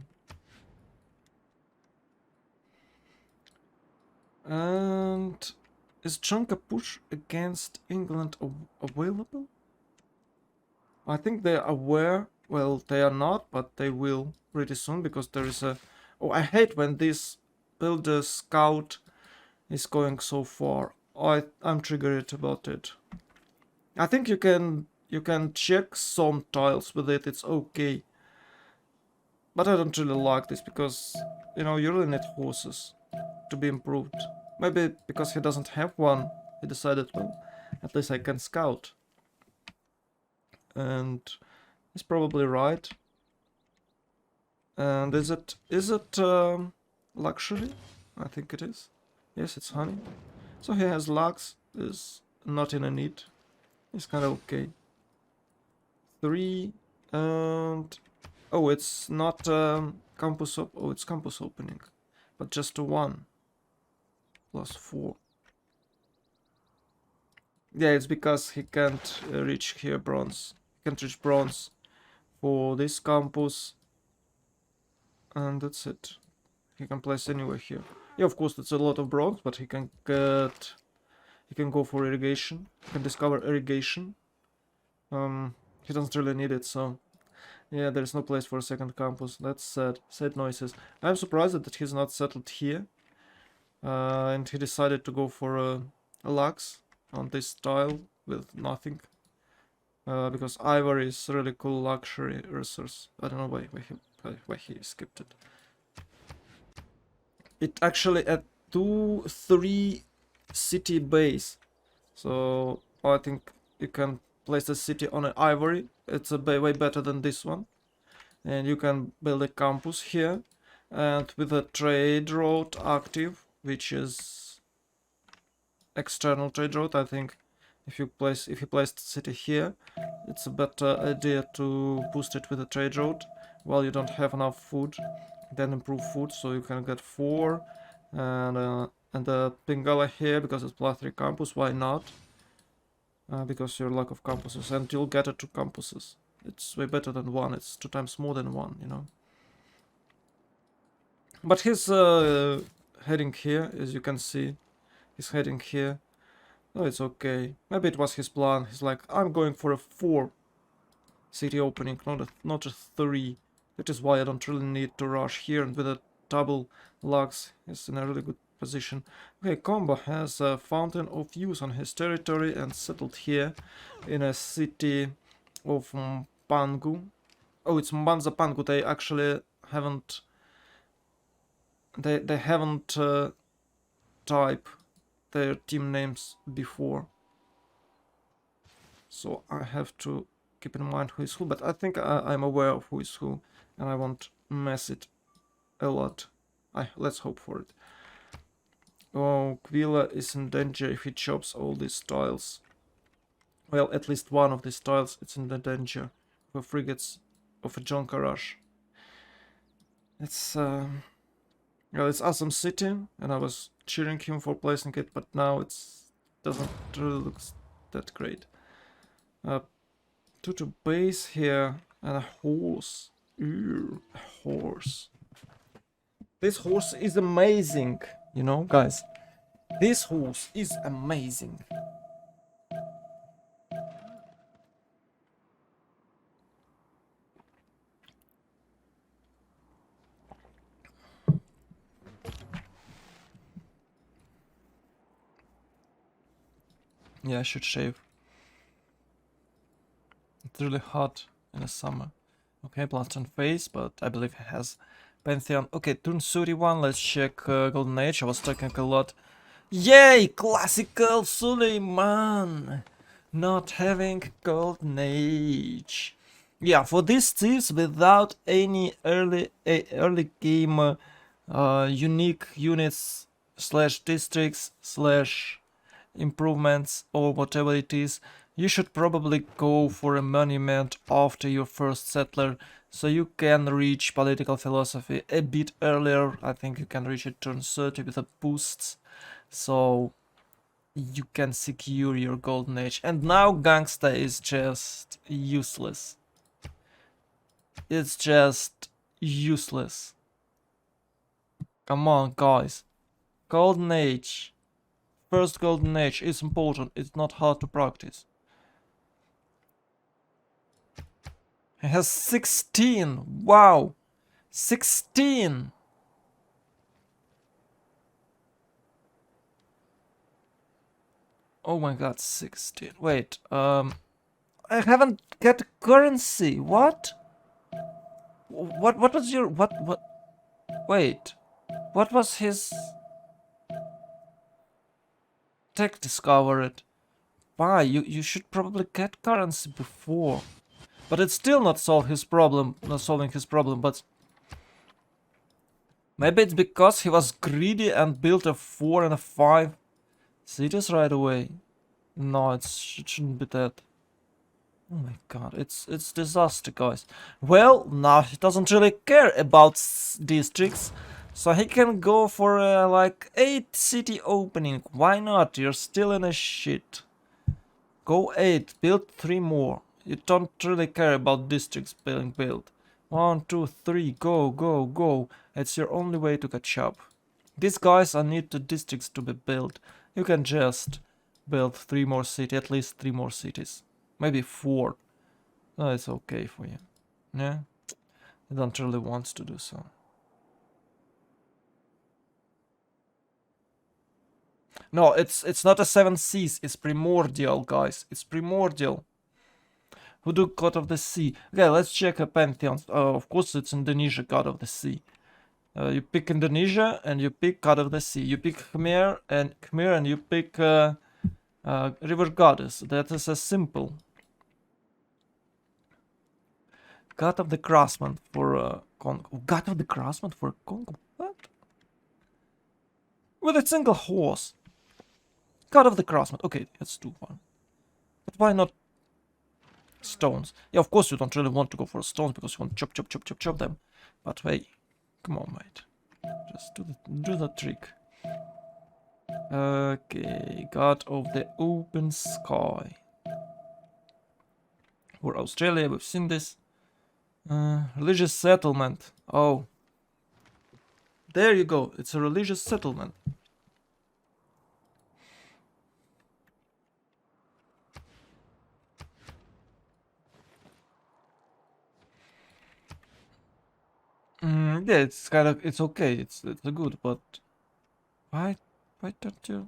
And is chunk a push against England available? I think they're aware. Well, they are not, but they will pretty soon because there is a... Oh, I hate when this builder scout is going so far. I'm triggered about it. I think you can check some tiles with it, it's okay. But I don't really like this because, you know, you really need horses to be improved. Maybe because he doesn't have one, he decided, well, at least I can scout. And he's probably right. And is it luxury? I think it is. Yes, it's honey. So he has lux, is not in a need. It's kind of okay. 3 and oh, it's not campus oh, it's campus opening, but just a 1 plus 4. Yeah, it's because he can't reach here bronze. He can't reach bronze for this campus, and that's it. He can place anywhere here. Yeah, of course, it's a lot of bronze, but he can get. He can go for irrigation. He can discover irrigation. He doesn't really need it, so yeah, there's no place for a second campus. That's sad. Sad noises. I'm surprised that he's not settled here. And he decided to go for a lux on this tile with nothing. Because ivory is really cool luxury resource. I don't know why he skipped it. It actually at 2-3 city base. So I think you can place a city on an ivory. It's a way better than this one. And you can build a campus here. And with a trade road active, which is external trade road, I think if you place the city here, it's a better idea to boost it with a trade road while you don't have enough food. Then improve food, so you can get 4 and the Pingala here because it's +3 campus. Why not? Because you're lack of campuses, and you'll get it 2 campuses. It's way better than 1. It's 2 times more than 1, you know. But he's heading here, as you can see. He's heading here. Oh, it's okay. Maybe it was his plan. He's like, I'm going for a 4 city opening, not a 3. That is why I don't really need to rush here, and with a double lux, he's in a really good position. Okay, Combo has a Fountain of Youth on his territory and settled here in a city of Mpangu. Oh, it's Mbanza Pangu. They actually haven't... They haven't typed their team names before. So I have to keep in mind who is who, but I think I'm aware of who is who, and I won't mess it a lot. Let's hope for it. Oh, Quilla is in danger if he chops all these tiles. Well, at least one of these tiles it's in the danger for frigates of a Jonka rush. It's well, it's awesome city, and I was cheering him for placing it, but now it's doesn't really look that great. 2 to base here and a horse. Ew, a horse. This horse is amazing, you know, guys. This horse is amazing. Yeah, I should shave. It's really hot in the summer. Okay, Blaston face, but I believe he has Pantheon. Okay, turn 31, let's check Golden Age. I was talking a lot. Yay! Classical Suleiman! Not having Golden Age. Yeah, for these tips, without any early game unique units slash districts slash improvements or whatever it is, you should probably go for a monument after your first settler, so you can reach political philosophy a bit earlier. I think you can reach it turn 30 with a boost, so you can secure your golden age. And now Gangsta is just useless. It's just useless. Come on, guys. Golden age. First golden age is important. It's not hard to practice. He has 16. Wow. 16. Oh my god, 16. Wait, I haven't get currency. What? What was your what? Wait, what was his tech discovered? Why? You should probably get currency before. But it's still not solve his problem, not solving his problem, but maybe it's because he was greedy and built a 4 and a 5 cities right away. No, it shouldn't be that. Oh my god, it's disaster, guys. Well, now he doesn't really care about districts, so he can go for like 8 city opening. Why not? You're still in a shit. Go 8, build 3 more. You don't really care about districts being built. 1, 2, 3, go, go, go. It's your only way to catch up. These guys need the districts to be built. You can just build 3 more cities, at least 3 more cities. Maybe 4. It's okay for you. Yeah? You don't really want to do so. No, it's not a 7 seas, it's primordial, guys. It's primordial. Who do God of the Sea? Okay, let's check a pantheon. Of course, it's Indonesia, God of the Sea. You pick Indonesia and you pick God of the Sea. You pick Khmer and you pick River Goddess. That is as simple. God of the Craftsman for Congo. God of the Craftsman for Congo. What? With a single horse. God of the Craftsman. Okay, let's do one. But why not stones? Yeah, of course you don't really want to go for stones because you want to chop them. But hey, come on, mate. Just do the trick. Okay, God of the Open Sky. For Australia, we've seen this. Religious settlement. Oh. There you go. It's a religious settlement. Yeah, it's kind of, it's okay. It's good, but why don't you?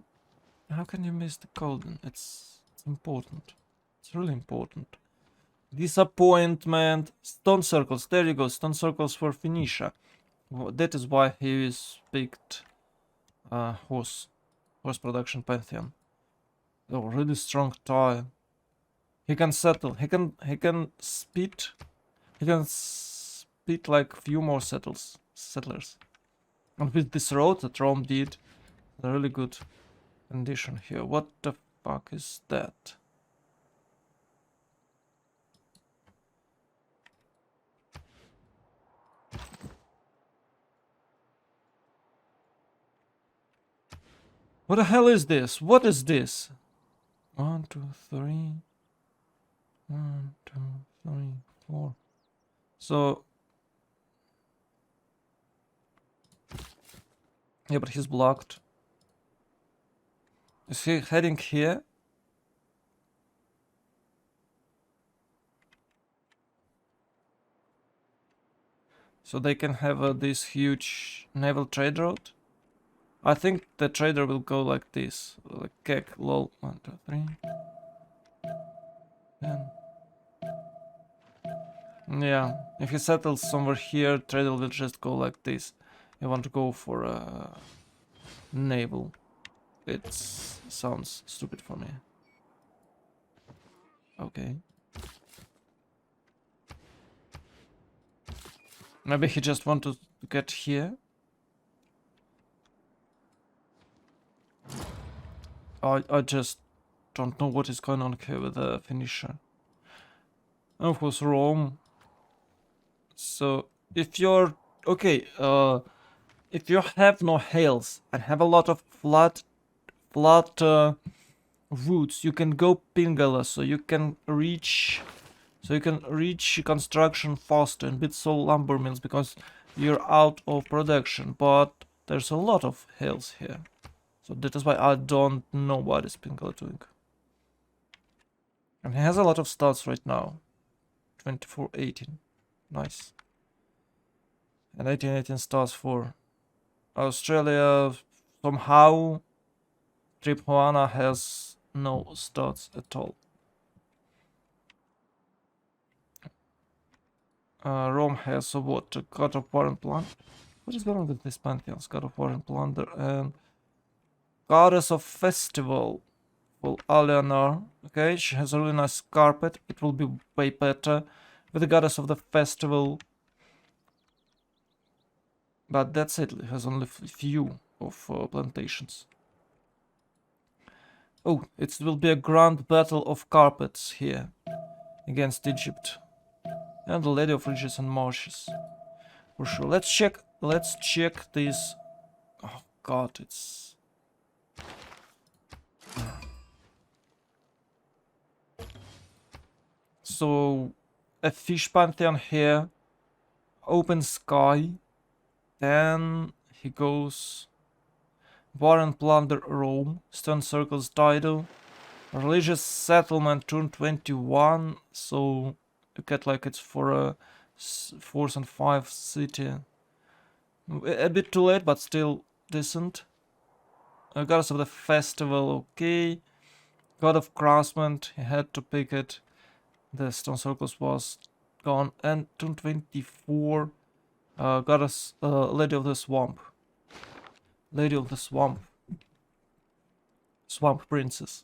How can you miss the golden? It's important. It's really important. Disappointment. Stone circles. There you go. Stone circles for Phoenicia. That is why he is picked horse production pantheon. Oh, really strong tile. He can settle. He can speed. He can speed like few more settlers. And with this road that Rome did, a really good condition here. What the fuck is that? What the hell is this? What is this? 1, 2, 3. 1, 2, 3, 4. So yeah, but he's blocked. Is he heading here? So they can have this huge naval trade route? I think the trader will go like this. Like kek, lol. 1, 2, 3. 10. Yeah, if he settles somewhere here, trader will just go like this. You want to go for a naval. It sounds stupid for me. Okay. Maybe he just wanted to get here. I just don't know what is going on here with the finisher. And of course Rome. So if you're okay, if you have no hails and have a lot of flat routes, you can go Pingala, so you can reach construction faster and build soul lumber mills because you're out of production. But there's a lot of hills here, so that is why I don't know what is Pingala doing. And he has a lot of stats right now. 2418, nice. And 1818 stars for Australia. Somehow Trip Hoana has no stats at all. Rome has a what? A God of War and Plunder. What is going on with these pantheons? God of War and Plunder and Goddess of Festival. Well, Eleanor. Okay, she has a really nice carpet. It will be way better with the Goddess of the Festival. But that's it. It has only few of plantations. Oh, it will be a grand battle of carpets here against Egypt and the Lady of Ridges and Marshes. For sure. Let's check this. Oh god, it's... So, a fish pantheon here, open sky, then he goes War and Plunder Rome, Stone Circles Dido, Religious Settlement turn 21, so you get like it's for a 4th and 5th city. A bit too late, but still decent. Goddess of the Festival, okay. God of Craftsmen, he had to pick it. The Stone Circles was gone. And turn 24, Goddess, Lady of the Swamp. Lady of the Swamp. Swamp Princess.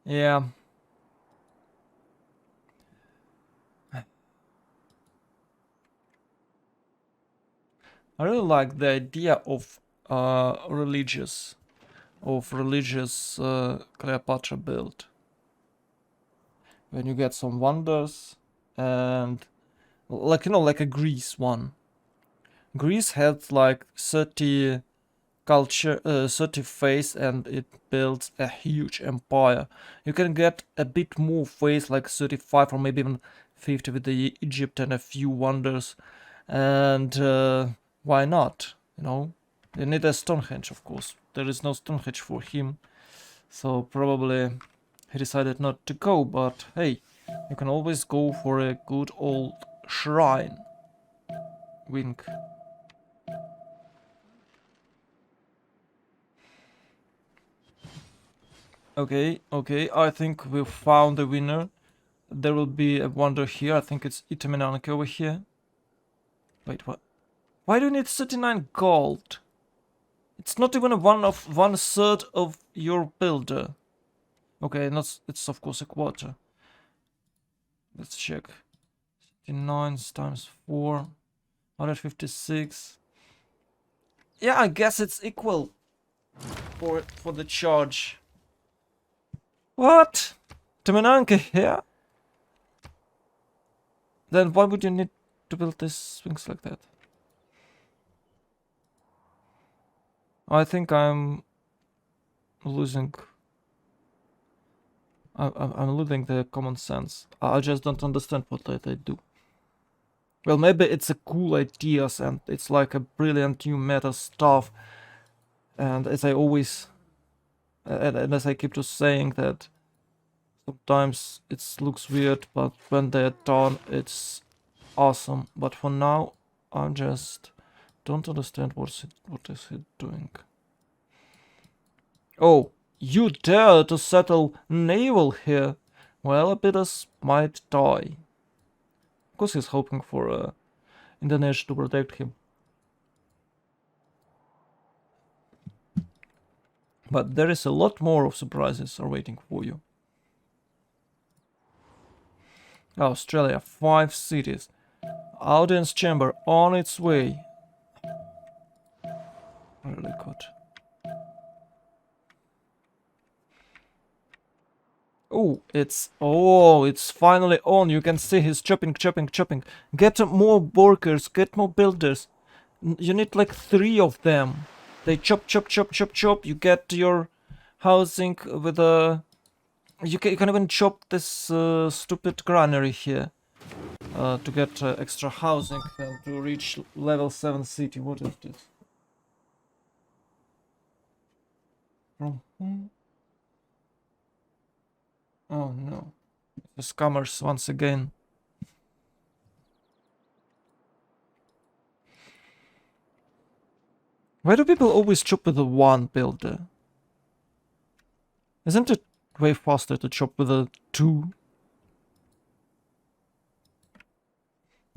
Yeah. I really like the idea of religious Cleopatra build. When you get some wonders and like like a Greece one. Greece had like 30 culture, 30 phase, and it builds a huge empire. You can get a bit more phase like 35 or maybe even 50 with the Egypt and a few wonders. And why not? You need a Stonehenge, of course. There is no Stonehenge for him, so probably he decided not to go. But hey, you can always go for a good old shrine. Wink. Okay, I think we found the winner. There will be a wonder here. I think it's Itaminanke over here. Wait, what? Why do you need 39 gold? It's not even one third of your builder. Okay, it's of course a quarter. Let's check. 39 times 4. 156. Yeah, I guess it's equal for the charge. What? Itaminanke here? Then why would you need to build these swings like that? I think I'm losing. I'm losing the common sense. I just don't understand what they do. Well, maybe it's a cool ideas and it's like a brilliant new meta stuff. And as I always, and as I keep just saying that sometimes it looks weird, but when they're done, it's awesome. But for now, I just don't understand what is he doing. Oh, you dare to settle naval here? Well, Abydos might die. Of course, he's hoping for Indonesia to protect him. But there is a lot more of surprises are waiting for you. Australia, 5 cities. Audience chamber on its way. Really good. Oh, it's finally on. You can see he's chopping. Get more workers, get more builders. You need like 3 of them. They chop. You get your housing with a... You can even chop this stupid granary here to get extra housing and to reach level 7 city. What is this? Oh no. The scammers once again. Why do people always chop with the one builder? Isn't it way faster to chop with a 2?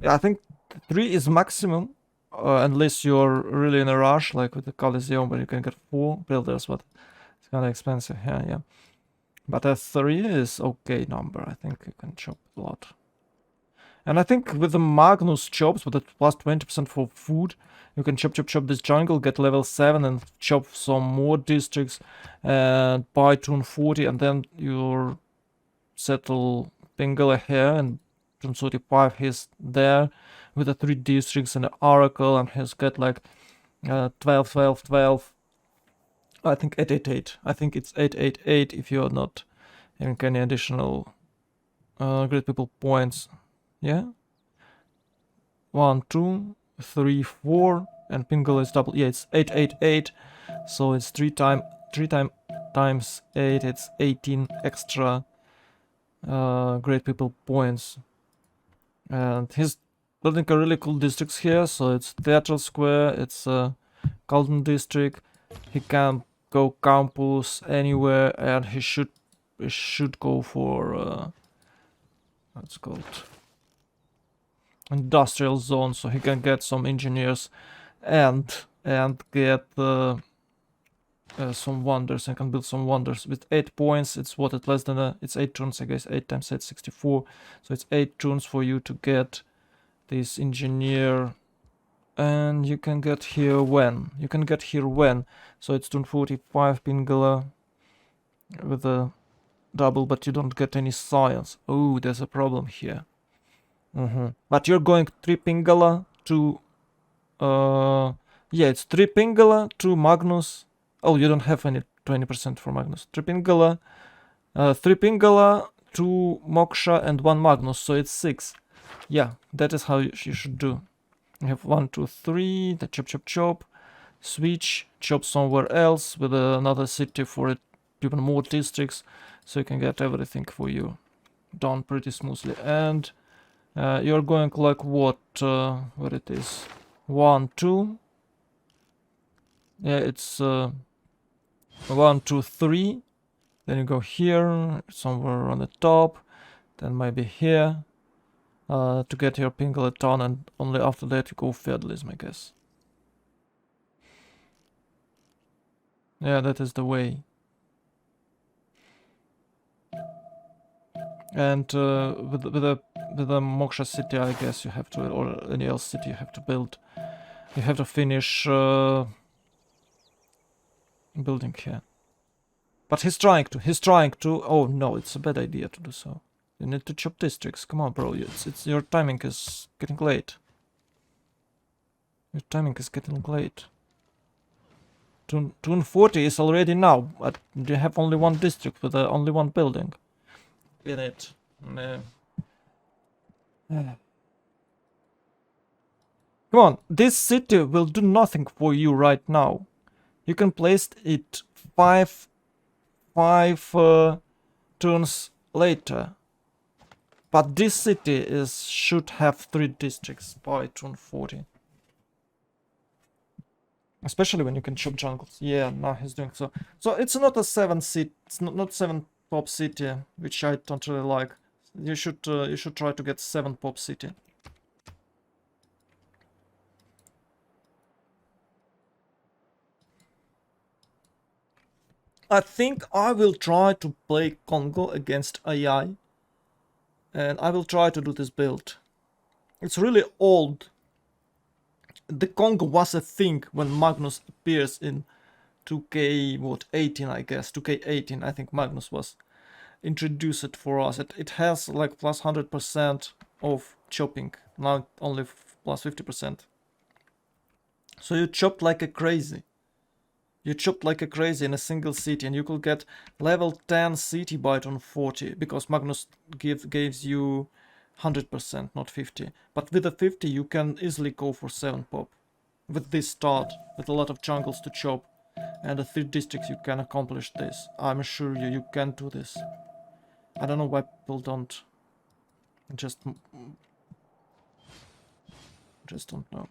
Yeah, I think 3 is maximum. Unless you're really in a rush, like with the Coliseum, where you can get 4 builders, but it's kind of expensive. Yeah. But a 3 is okay number. I think you can chop a lot. And I think with the Magnus chops, with the plus 20% for food, you can chop this jungle, get level 7, and chop some more districts, and buy turn 40, and then you settle Pingala here, and turn 35 he's there with the 3 districts and the Oracle, and he's got like 12, 12, 12. I think 888. I think it's 888 if you're not having any additional great people points. Yeah? 1, 2, 3, 4, and Pingle is double. Yeah, it's 888. So it's 3 times 8. It's 18 extra great people points. And he's building a really cool districts here. So it's Theatral Square. It's Golden District. He can go campus anywhere, and he should go for what's called industrial zone, so he can get some engineers and get some wonders. I can build some wonders with 8 points. It's what, it less than it's 8 turns, I guess. 8 times 8, 64. So it's 8 turns for you to get this engineer. And you can get here when? You can get here when? So it's turn 45 Pingala with a double, but you don't get any science. Oh, there's a problem here. But you're going 3 Pingala to... yeah, it's 3 Pingala to Magnus. Oh, you don't have any 20% for Magnus. 3 Pingala, 3 Pingala, 2 Moksha, and 1 Magnus, so it's 6. Yeah, that is how you should do. You have 1, 2, 3, the chop, switch, chop somewhere else with another city for it, even more districts, so you can get everything for you done pretty smoothly. And you're going like what, where it is, 1, 2, yeah, it's 1, 2, 3, then you go here, somewhere on the top, then maybe here, to get your Pinglet town, and only after that you go feudalism, I guess. Yeah, that is the way. And with the Moksha city, I guess you have to, or any else city you have to build. You have to finish building here. But he's trying to. Oh no, it's a bad idea to do so. You need to chop districts. Come on, bro. It's your timing is getting late. Your timing is getting late. Turn 40 is already now, but you have only 1 district with only 1 building in it. Come on, this city will do nothing for you right now. You can place it 5 turns later. But this city should have 3 districts by turn 40. Especially when you can chop jungles. Yeah, now he's doing so. So it's not a 7 city. It's not 7 pop city, which I don't really like. You should try to get 7 pop city. I think I will try to play Congo against AI. And I will try to do this build. It's really old. The Congo was a thing when Magnus appears in 2K, what, 18, I guess. 2K18, I think Magnus was introduced for us. It has like plus 100% of chopping. Now only plus 50%. So you chopped like a crazy. You chopped like a crazy in a single city, and you could get level 10 city by turn 40, because Magnus gives you 100%, not 50. But with the 50 you can easily go for 7 pop. With this start, with a lot of jungles to chop, and the 3 districts you can accomplish this. I'm sure you can do this. I don't know why people don't. Just don't know.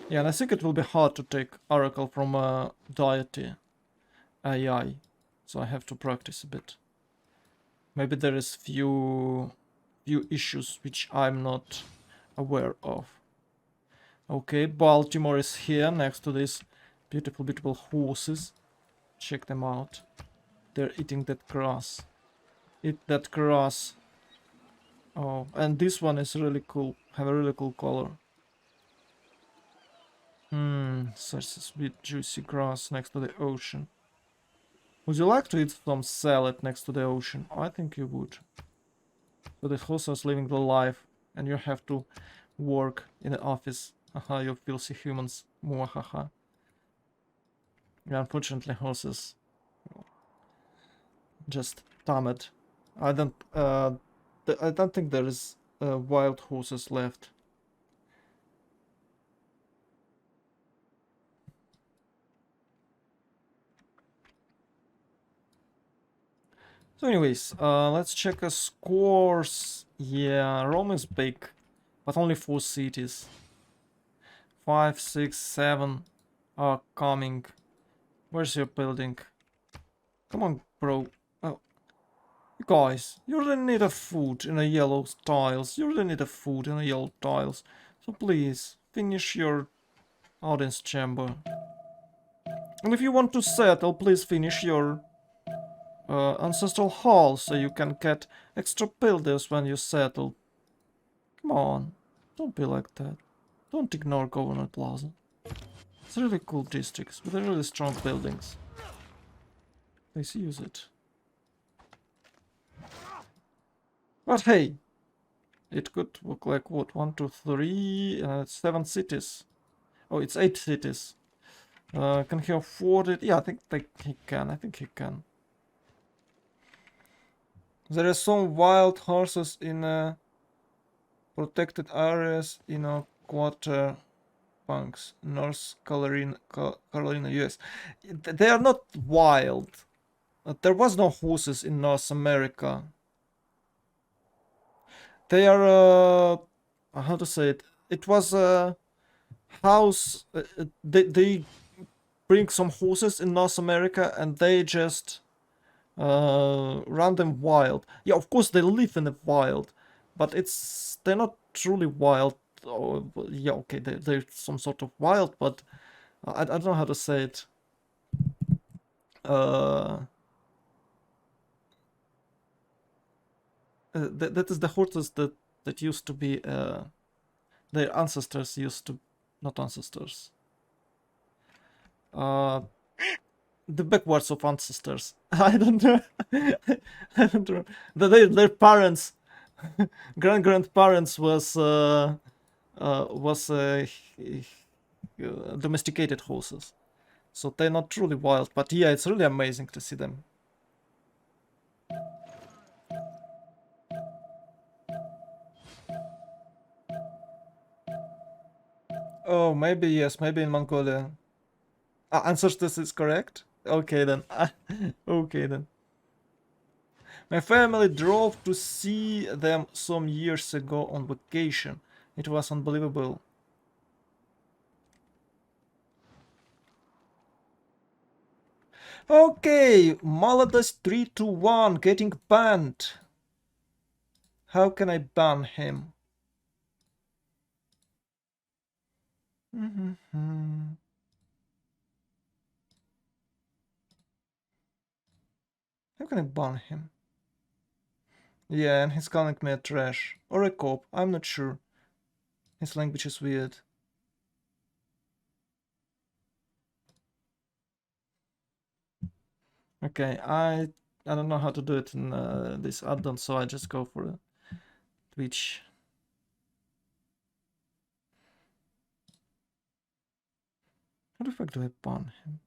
Yeah, and I think it will be hard to take Oracle from a deity AI, so I have to practice a bit. Maybe there is few issues which I'm not aware of. Okay, Baltimore is here next to these beautiful horses. Check them out. They're eating that grass. Eat that grass. Oh, and this one is really cool. Have a really cool color. Such a sweet juicy grass next to the ocean. Would you like to eat some salad next to the ocean? I think you would. So the horse is living the life, and you have to work in the office. Haha, you filthy humans. Muahaha. Yeah, unfortunately, horses just tamed. I don't. I don't think there is wild horses left. So, anyways, let's check the scores. Yeah, Rome is big, but only 4 cities. 5, 6, 7 are coming. Where's your building? Come on, bro. Oh, you guys, you really need a food in the yellow tiles. You really need a food in the yellow tiles. So please, finish your audience chamber. And if you want to settle, please finish your ancestral hall so you can get extra builders when you settle. Come on, don't be like that. Don't ignore Governor Plaza. It's really cool districts with really strong buildings. Please use it. But hey, it could look like what? 1, 2, 3, 7 cities. Oh, it's 8 cities. Can he afford it? Yeah, I think he can. I think he can. There are some wild horses in protected areas in a quarter punks, North Carolina, US. They are not wild. There was no horses in North America. They are, how to say it? It was a house. They bring some horses in North America and they just run them wild. Yeah, of course they live in the wild, but they're not truly wild. Oh, yeah, okay, they're some sort of wild, but I don't know how to say it. Uh, that is the horses that used to be their ancestors used to, not ancestors. Uh, the backwards of ancestors. I don't know. I don't know. Their parents, grandparents was domesticated horses. So they're not truly wild, but yeah, it's really amazing to see them. Oh, maybe yes, maybe in Mongolia. Ancestors is correct? Okay then. Okay then. My family drove to see them some years ago on vacation. It was unbelievable. Okay, Maladas 321 getting banned. How can I ban him? How can I ban him? Yeah, and he's calling me a trash. Or a cop, I'm not sure. His language is weird. Okay, I don't know how to do it in this add-on, so I just go for Twitch. How the fuck do I ban him?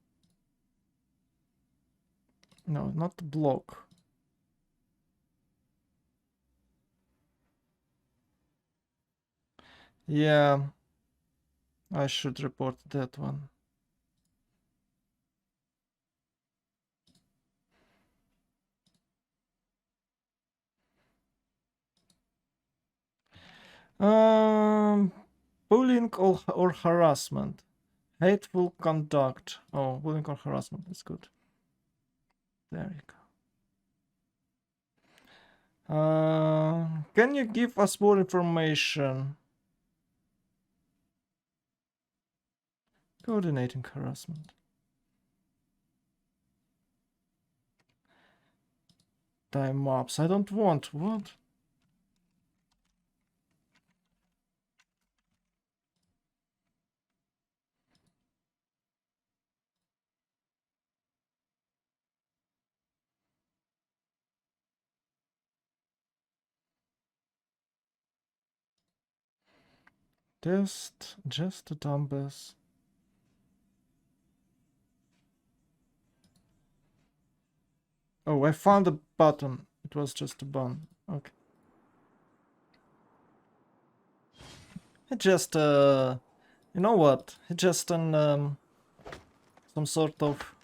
No, not block. Yeah, I should report that one. Um, Bullying or harassment. Hateful conduct. Oh, bullying or harassment. That's good. There you go. Can you give us more information? Coordinating harassment. Time maps. I don't want. What? Just a dumbbells. Oh, I found the button. It was just a button. Okay. It just you know what? It just an some sort of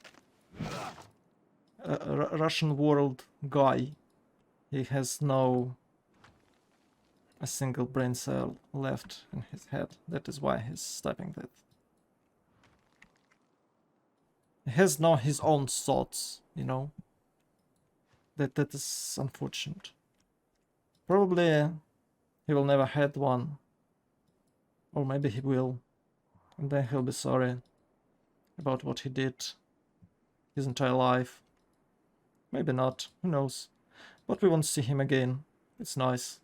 Russian world guy. He has no a single brain cell left in his head. That is why he's typing that. He has no his own thoughts, you know. That is unfortunate. Probably he will never had one. Or maybe he will. And then he'll be sorry about what he did his entire life. Maybe not, who knows. But we won't see him again. It's nice.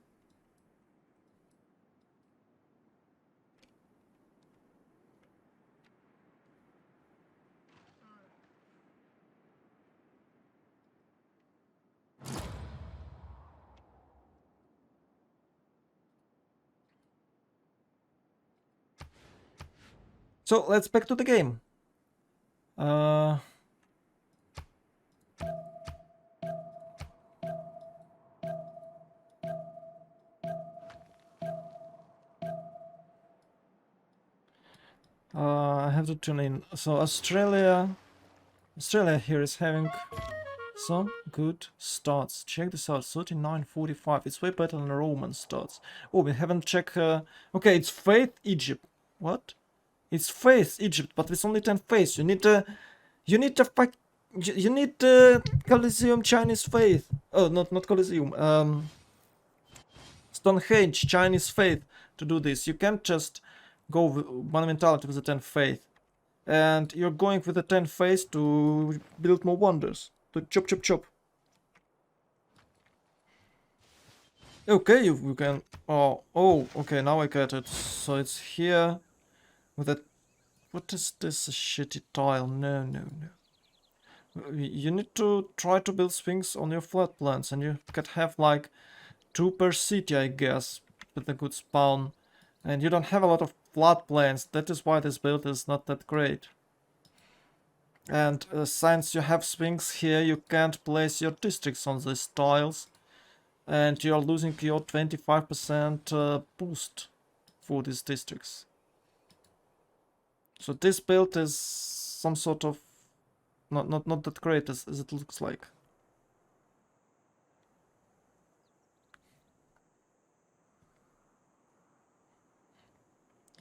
So let's back to the game. I have to tune in. So Australia here is having some good starts. Check this out, 39-45. It's way better than Roman starts. Oh, we haven't checked. Okay, it's Faith Egypt. What? It's Faith Egypt, but it's only 10 Faith. You need you need Colosseum Chinese Faith. Oh, not Colosseum. Stonehenge Chinese Faith to do this. You can't just go with monumentality with the 10 Faith. And you're going with the 10 Faith to build more wonders. To chop chop chop. Okay, you can. Oh, okay, now I get it. So it's here with that. What is this shitty tile? No. You need to try to build swings on your flat plans, and you could have like 2 per city, I guess, with a good spawn. And you don't have a lot of flat plans. That is why this build is not that great. And since you have swings here, you can't place your districts on these tiles. And you're losing your 25% boost for these districts. So this build is some sort of not that great as it looks like.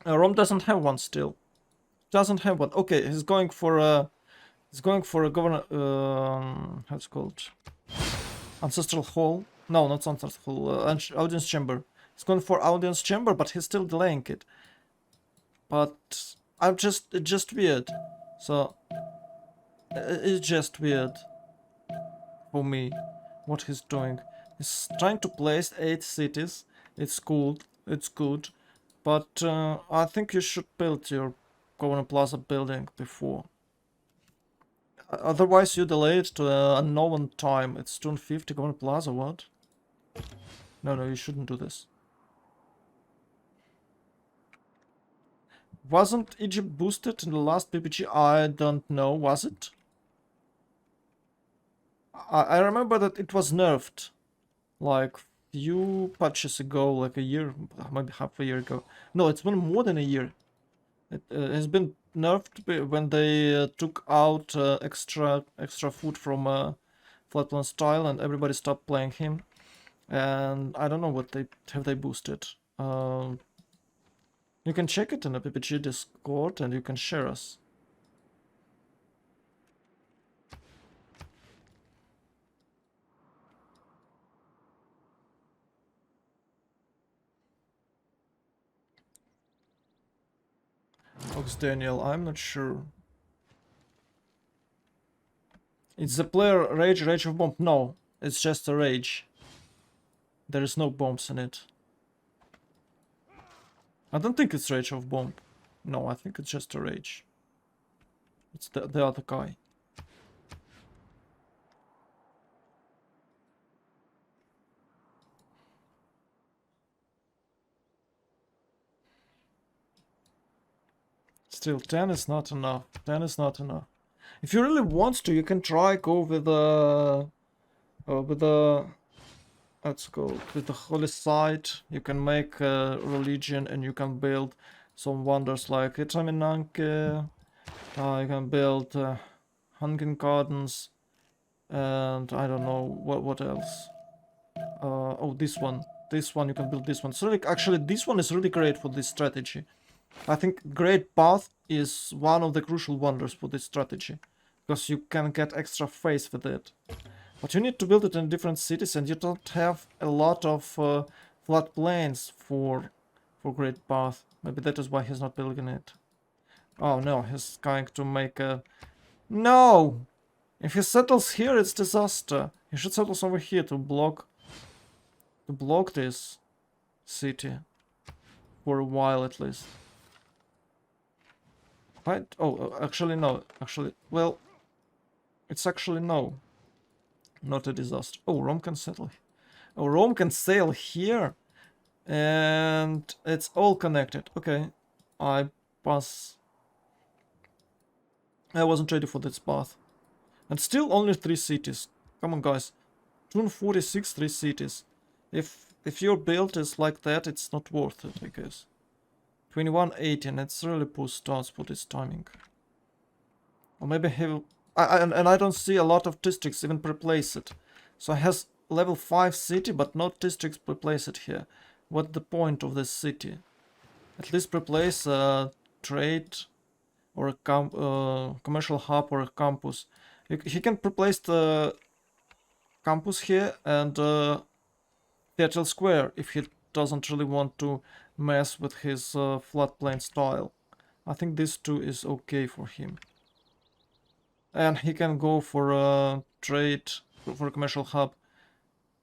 Rome doesn't have one still. Doesn't have one. Okay, he's going for a governor. How's it called? Ancestral Hall. No, not Ancestral Hall. Audience Chamber. He's going for Audience Chamber, but he's still delaying it. But it's just weird. So it's just weird for me what he's doing. He's trying to place 8 cities. It's cool. It's good. But I think you should build your Governor Plaza building before. Otherwise you delay it to an unknown time. It's June 50 Governor Plaza, what? No, you shouldn't do this. Wasn't Egypt boosted in the last PPG? I don't know, was it? I remember that it was nerfed. Like few patches ago, like a year, maybe half a year ago. No, it's been more than a year. It has been nerfed when they took out extra food from Flatland style, and everybody stopped playing him. And I don't know what they boosted. You You can check it in the PPG Discord and you can share us. Ox Daniel, I'm not sure. It's the player rage of bomb. No, it's just a rage. There is no bombs in it. I don't think it's rage of bomb. No, I think it's just a rage. It's the other guy. Still, 10 is not enough. 10 is not enough. If you really want to, you can try go with the let's go with the holy site. You can make a religion and you can build some wonders like Itaminanke. You can build Hunging Gardens, and I don't know what else. Oh, this one you can build this one. So like, actually this one is really great for this strategy. I think Great Path is one of the crucial wonders for this strategy, because you can get extra phase with it. But you need to build it in different cities, and you don't have a lot of flat plains for Great Path. Maybe that is why he's not building it. Oh no, he's going to make a... No! If he settles here, it's disaster. He should settle over here to block this city for a while at least. Right? Oh, actually no. Actually, well, it's actually no. Not a disaster. Oh, Rome can settle. Oh, Rome can sail here. And it's all connected. Okay. I pass. I wasn't ready for this path. And still only 3 cities. Come on, guys. June 46, 3 cities. If your build is like that, it's not worth it, I guess. 2118, it's really poor starts for this timing. Or maybe he... and I don't see a lot of districts even replace it. So he has level 5 city, but no districts replace it here. What's the point of this city? At least replace a trade or a commercial hub or a campus. He can replace the campus here and Theatrical Square if he doesn't really want to mess with his floodplain style. I think this too is okay for him. And he can go for a trade, for a commercial hub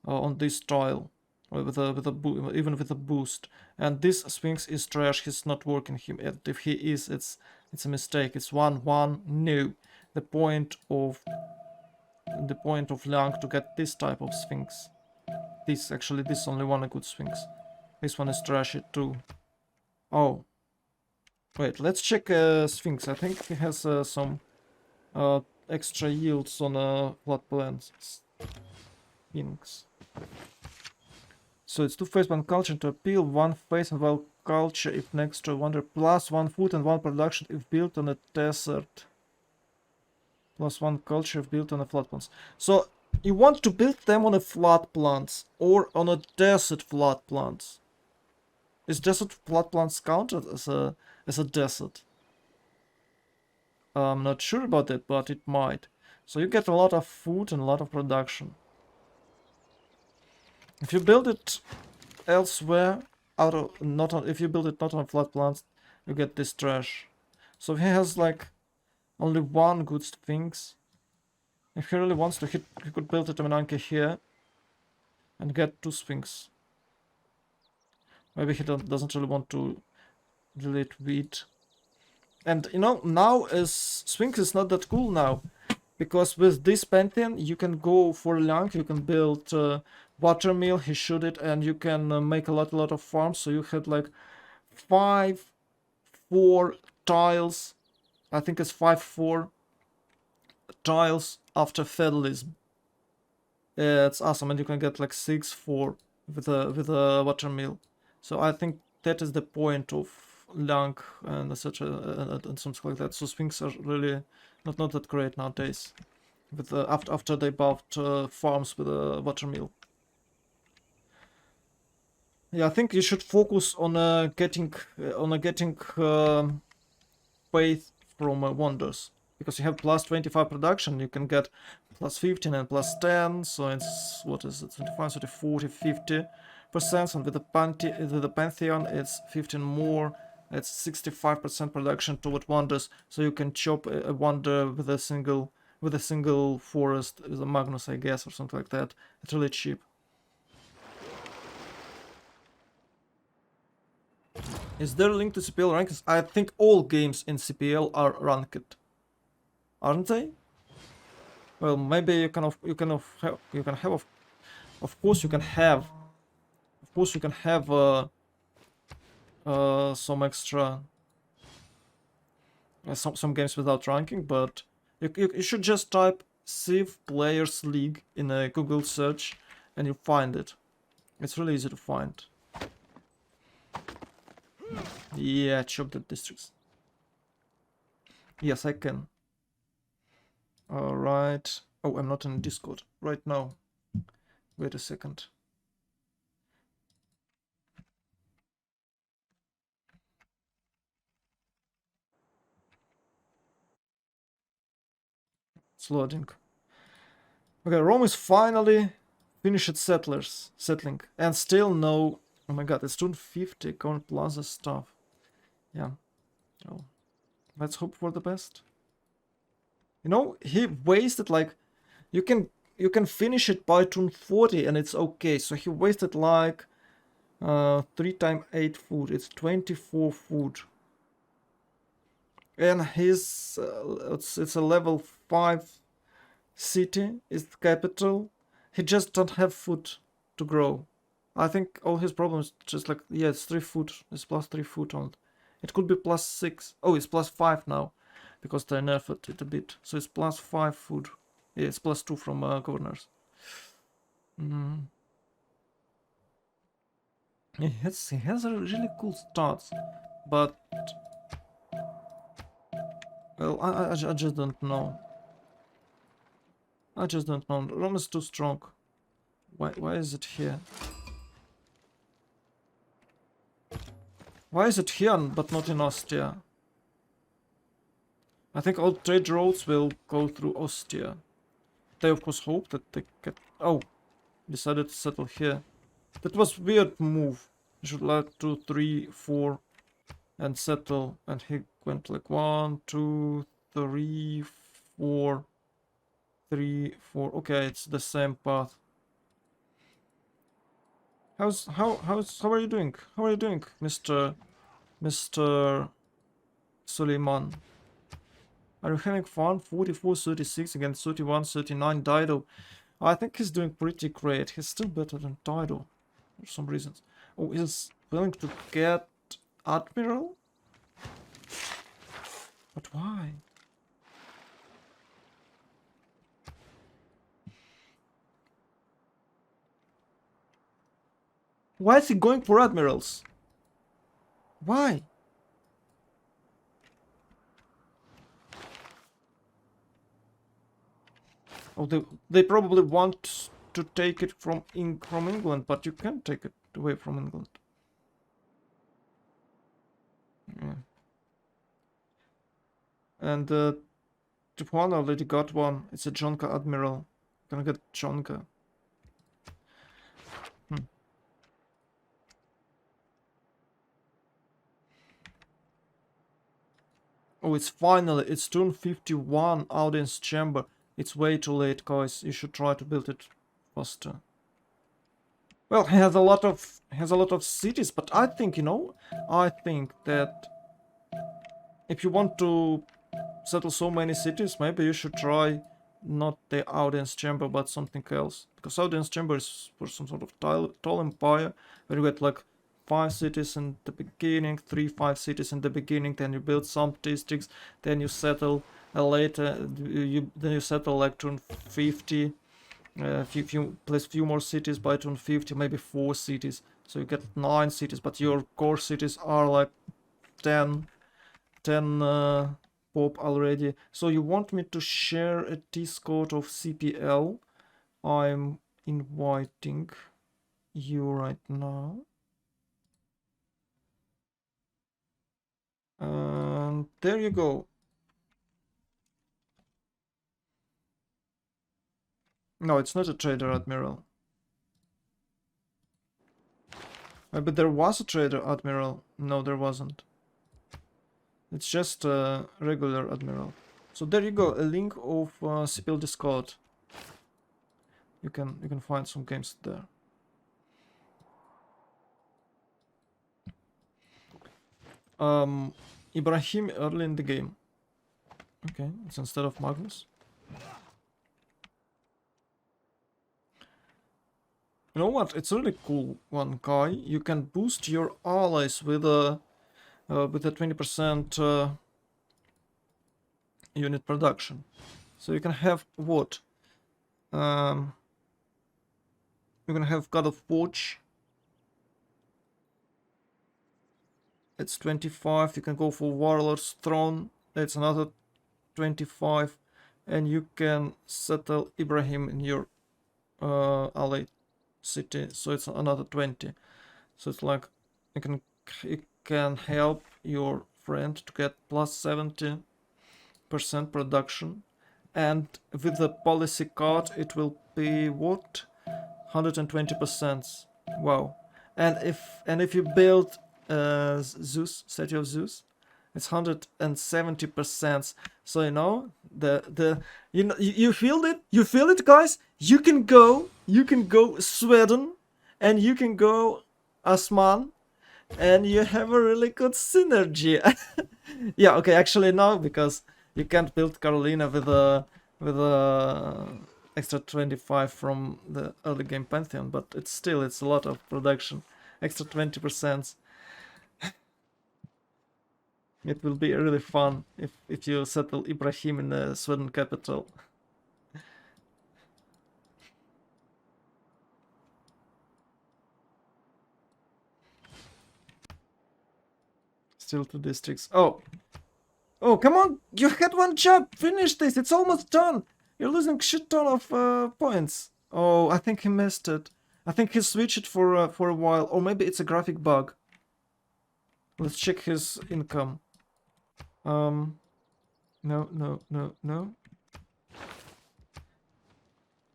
on this style, even with a boost. And this Sphinx is trash. He's not working him. And if he is, it's a mistake. It's 1-1. No, the point of Lang to get this type of Sphinx. This only one a good Sphinx. This one is trashy too. Oh, wait. Let's check Sphinx. I think he has some extra yields on floodplains. Sphinx. So it's 2 phase, 1 culture to appeal, 1 phase and 1 culture if next to a wonder, plus 1 food and 1 production if built on a desert. Plus 1 culture if built on a floodplains. So you want to build them on a floodplains or on a desert floodplains. Is desert floodplains counted as a desert? I'm not sure about that, but it might. So you get a lot of food and a lot of production. If you build it elsewhere, if you build it not on floodplains, you get this trash. So he has like only 1 good Sphinx. If he really wants to, he could build it in Anke here and get 2 Sphinx. Maybe he doesn't really want to delete wheat. And you know, now Sphinx is not that cool now. Because with this Pantheon, you can go for Lang, you can build watermill, he shoot it, and you can make a lot of farms. So you had like 5-4 tiles. I think it's 5-4 tiles after feudalism. It's awesome, and you can get like 6-4 with a watermill. So I think that is the point of Lang and etc. and something like that. So Sphinx are really not that great nowadays. With after they buffed farms with a watermill. Yeah, I think you should focus on getting faith from wonders, because you have plus 25 production, you can get plus 15 and plus 10, so it's, what is it, 25, 30, 40, 50%, and with the Pantheon it's 15 more, it's 65% production toward wonders, so you can chop a wonder with a single forest, with a Magnus, I guess, or something like that. It's really cheap. Is there a link to CPL rankings? I think all games in CPL are ranked, aren't they? Well, maybe you can have of course you can have some extra some games without ranking, but you should just type Civ Players League in a Google search and you find it. It's really easy to find. Yeah, chop the districts. Yes, I can. Alright. Oh, I'm not in Discord right now. Wait a second. It's loading. Okay, Rome is finally finished settling, and still no. Oh my god, it's 250 current plaza stuff. Yeah. Oh, let's hope for the best. You know, he wasted like you can finish it by turn 40 and it's okay. So he wasted like 3 times 8 food. It's 24 food. And his it's a level 5 city, is the capital. He just don't have food to grow. I think all his problems just like, yeah, it's 3 food. It's plus 3 food on. It could be plus 6. Oh, it's plus 5 now because they nerfed it a bit. So it's plus 5 food. Yeah, it's plus 2 from governors. Mm. He has a really cool stats, but well, I just don't know. I just don't know. Rome is too strong. Why is it here? Why is it here but not in Ostia? I think all trade roads will go through Ostia. They of course hope that they get... Oh, decided to settle here. That was weird move. You should like 2, 3, 4 and settle. And he went like 1, 2, 3, 4, 3, 4. Okay, it's the same path. How are you doing? How are you doing, Mr. Suleiman? Are you having fun? 44, 36 against 31, 39 Dido. I think he's doing pretty great. He's still better than Dido for some reasons. Oh, he's willing to get Admiral? But why? Why is he going for Admirals? Why? Oh, they probably want to take it from England, but you can't take it away from England. Yeah. And Tijuana already got one. It's a Jonka Admiral. Gonna get Jonka. Oh, it's turn 51 audience chamber. It's way too late, guys. You should try to build it faster. Well, he has a lot of cities, but I think, I think that if you want to settle so many cities, maybe you should try not the audience chamber, but something else. Because audience chamber is for some sort of tall empire, where you get like 5 cities in the beginning, 5 cities in the beginning, then you build some districts, then you settle later, then you settle like turn 50, place few more cities by turn 50, maybe 4 cities, so you get 9 cities, but your core cities are like 10 pop already. So you want me to share a Discord of CPL? I'm inviting you right now. And there you go. No, it's not a trader admiral. Maybe there was a trader admiral. No, there wasn't. It's just a regular admiral. So there you go, a link of CPL Discord. You can find some games there. Ibrahim early in the game. Okay, it's instead of Magnus. You know what? It's a really cool one, Kai. You can boost your allies with a 20% unit production. So you can have what? You can have God of Watch. It's 25. You can go for Warlord's Throne. It's another 25. And you can settle Ibrahim in your ally city. So it's another 20. So it's like you can help your friend to get plus 70% production. And with the policy card, it will be what? 120%. Wow. And if you build Zeus, statue of Zeus, it's 170%. So you know you feel it? You feel it, guys? You can go Sweden, and you can go Osman, and you have a really good synergy. Yeah, okay, actually no, because you can't build Carolina with a extra 25 from the early game Pantheon, but it's a lot of production. Extra 20%. It will be really fun if you settle Ibrahim in the Sweden capital. Still 2 districts. Oh, come on! You had one job! Finish this! It's almost done! You're losing shit ton of points. Oh, I think he missed it. I think he switched it for a while. Or maybe it's a graphic bug. Let's check his income. No.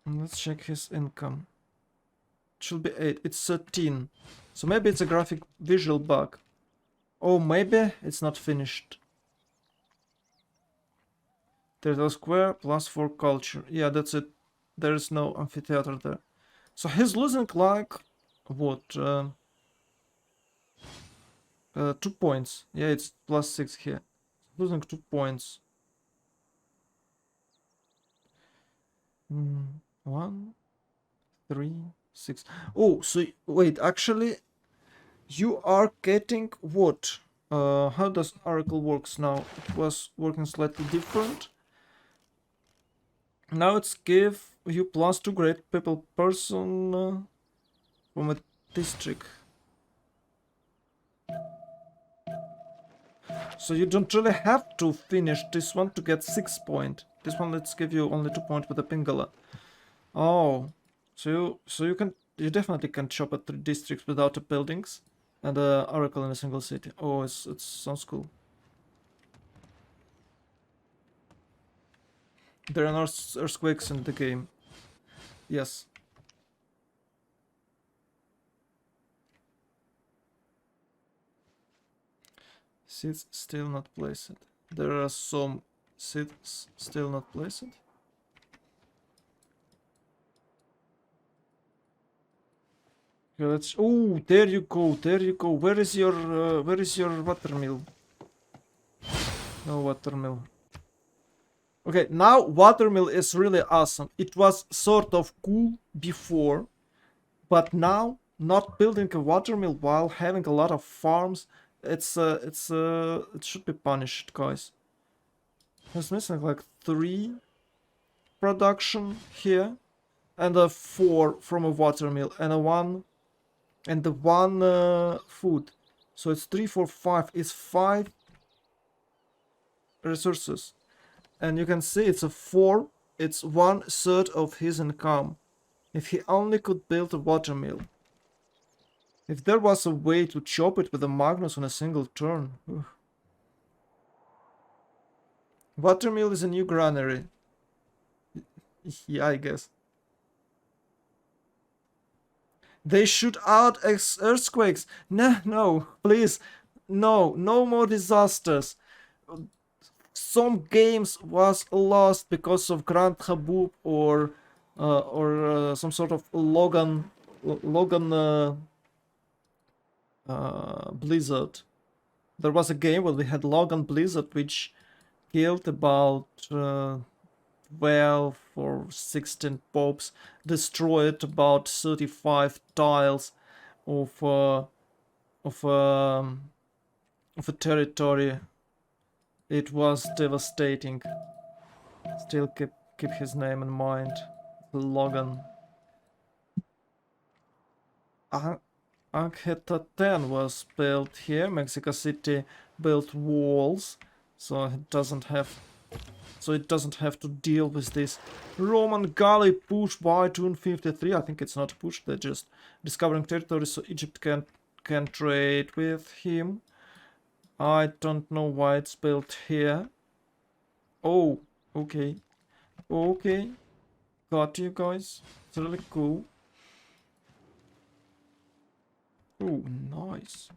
Let's check his income. It should be 8. It's 13. So maybe it's a graphic visual bug. Oh, maybe it's not finished. There's a square plus 4 culture. Yeah, that's it. There is no amphitheater there. So he's losing like what? 2 points. Yeah, it's plus 6 here. Losing 2 points. 1, 3, 6. Oh, so wait, actually, you are getting what? How does Oracle works now? It was working slightly different. Now it's give you plus 2 great people person from a district. So you don't really have to finish this one to get 6 point. This one let's give you only 2 points with a Pingala. Oh, so you definitely can chop at 3 districts without the buildings and Oracle in a single city. Oh, it sounds cool. There are no earthquakes in the game. Yes. Seeds still not placed. There are some seeds still not placed. Okay, let's. Oh, there you go. There you go. Where is your watermill? No watermill. Okay, now watermill is really awesome. It was sort of cool before, but now not building a watermill while having a lot of farms, it should be punished, guys. It's missing like 3 production here, and a 4 from a watermill, and a 1 and the 1 food. So it's 3, 4, 5. It's 5 resources. And you can see it's a 4. It's 1/3 of his income. If he only could build a watermill. If there was a way to chop it with a Magnus on a single turn. Watermill is a new granary. Yeah, I guess. They shoot out earthquakes. No, please. No more disasters. Some games was lost because of Grand Haboob or some sort of Logan Blizzard. There was a game where we had Logan Blizzard which killed about 12 or 16 popes, destroyed about 35 tiles of of um, of a territory. It was devastating. Still keep his name in mind. Logan. Ankheta 10 was built here. Mexico City built walls, so it doesn't have to deal with this. Roman Galley push by 253. I think it's not a push, they're just discovering territory so Egypt can trade with him. I don't know why it's built here. Oh, okay. Okay. Got you guys. It's really cool. Oh, nice.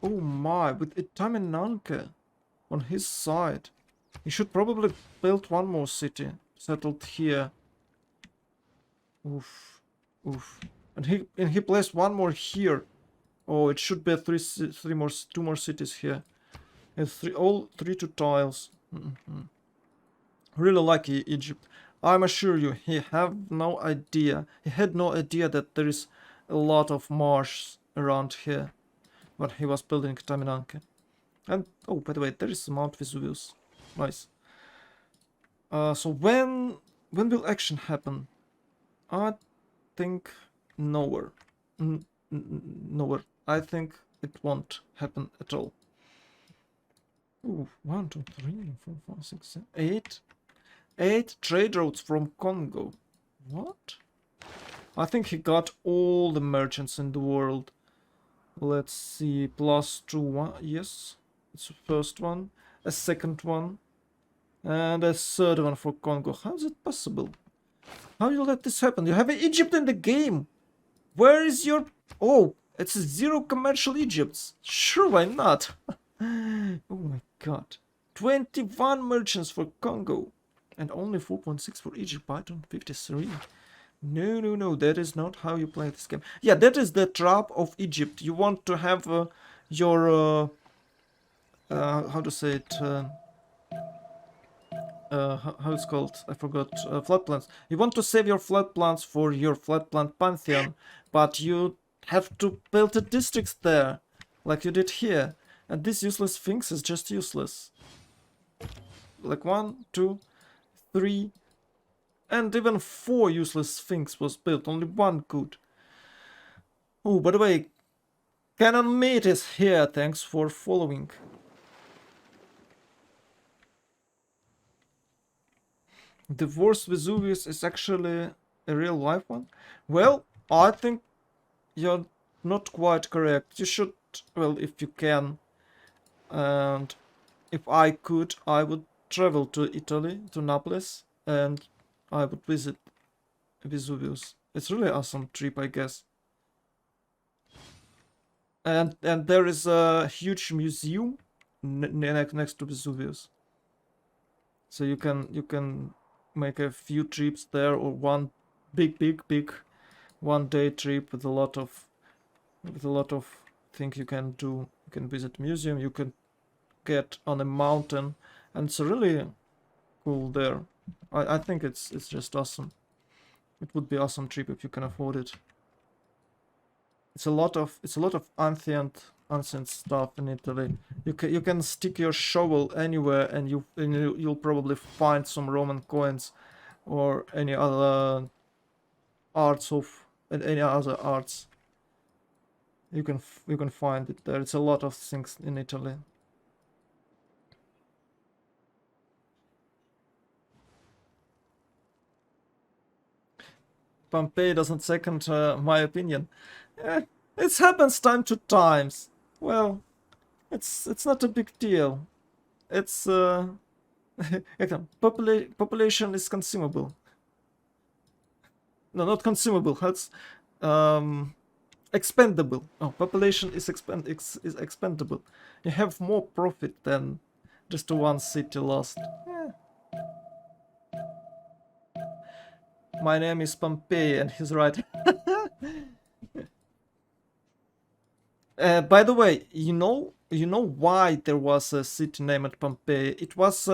Oh my, with Itaminanke on his side. He should probably build one more city settled here. Oof. Oof. And he placed one more here. Oh, it should be two more cities here. And all three to tiles. Really lucky Egypt. I'm assure you, he had no idea that there is a lot of marsh around here when he was building Taminanke. And oh, by the way, there is Mount Vesuvius. Nice. So when will action happen? I think nowhere. Nowhere. I think it won't happen at all. Ooh, 1, 2, 3, 4, 5, 6, 7, 8. 8 trade routes from Congo. What? I think he got all the merchants in the world. Let's see. +2, 1. Yes. It's the first one. A second one. And a third one for Congo. How is it possible? How do you let this happen? You have Egypt in the game. Where is your... Oh, it's 0 commercial Egypts. Sure, why not? Oh my god. 21 merchants for Congo. And only 4.6 for Egypt by 53. No, that is not how you play this game. Yeah, that is the trap of Egypt. You want to have your... how to say it... how it's called? I forgot. Flood plants. You want to save your flood plants for your flood plant pantheon, but you have to build a district there, like you did here. And this useless sphinx is just useless. Like 1, 2, 3, and even 4 useless sphinx was built. Only 1 good. Oh, by the way, Canon Mate is here. Thanks for following. The worst Vesuvius is actually a real life one? Well, I think you're not quite correct. You should, well, if you can, and if I could, I would travel to Italy, to Naples, and I would visit Vesuvius. It's really awesome trip, I guess. And there is a huge museum next to Vesuvius, so you can make a few trips there, or one big 1-day trip with a lot of things you can do. You can visit museum, you can get on a mountain, and it's really cool there. I think it's just awesome. It would be awesome trip if you can afford it. It's a lot of ancient stuff in Italy. You can stick your shovel anywhere, and you'll probably find some Roman coins or any other arts any other arts. You can find it there. It's a lot of things in Italy. Pompeii doesn't second my opinion. It happens time to times. Well, it's not a big deal. It's Population is consumable. No, not consumable. That's expendable. Oh, population is expendable. You have more profit than just one city lost. My name is Pompeii, and he's right. By the way, you know why there was a city named Pompeii? It was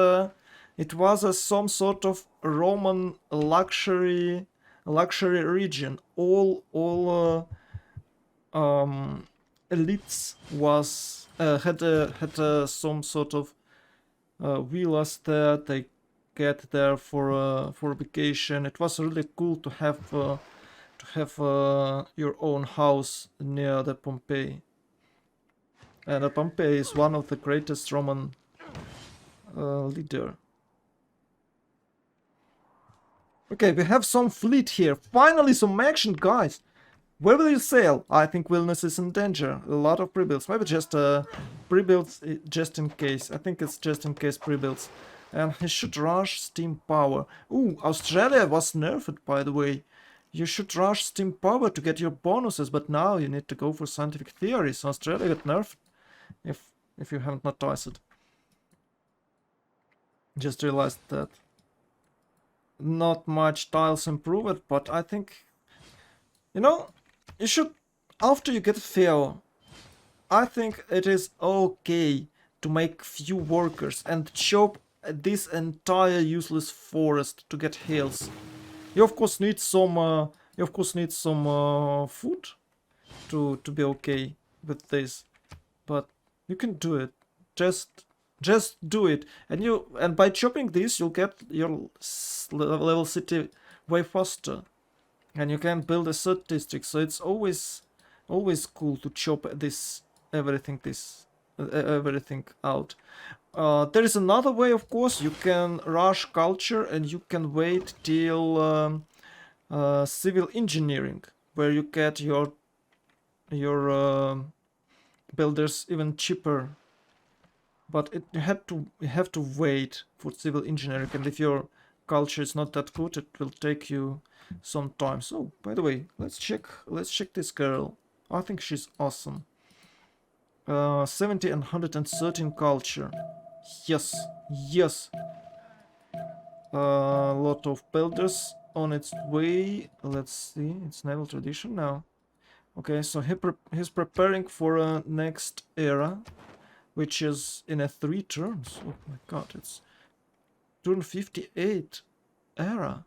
some sort of Roman luxury region. All elites was had some sort of villas there. They get there for vacation. It was really cool to have your own house near the Pompeii. And Pompey is one of the greatest Roman leader. Okay, we have some fleet here. Finally, some action, guys. Where will you sail? I think Vilnius is in danger. A lot of pre-builds. Maybe just pre-builds just in case. I think it's just in case pre-builds. And he should rush steam power. Ooh, Australia was nerfed, by the way. You should rush steam power to get your bonuses, but now you need to go for scientific theory. So Australia got nerfed. If you haven't noticed it. Just realized that. Not much tiles improved, but I think, you know, you should, after you get Theo, I think it is okay to make few workers and chop this entire useless forest to get hills. You of course need some food to be okay with this, but you can do it. Just do it, and by chopping this, you'll get your level city way faster, and you can build a third district. So it's always cool to chop everything out. There is another way, of course. You can rush culture, and you can wait till civil engineering, where you get your builders even cheaper. But you have to wait for civil engineering, and if your culture is not that good, it will take you some time. So, by the way, let's check this girl. I think she's awesome. 70 and 113 culture. Yes. Lot of builders on its way. Let's see, it's naval tradition now. Okay, so he's preparing for a next era, which is in a 3 turns. Oh my god, it's turn 58 era.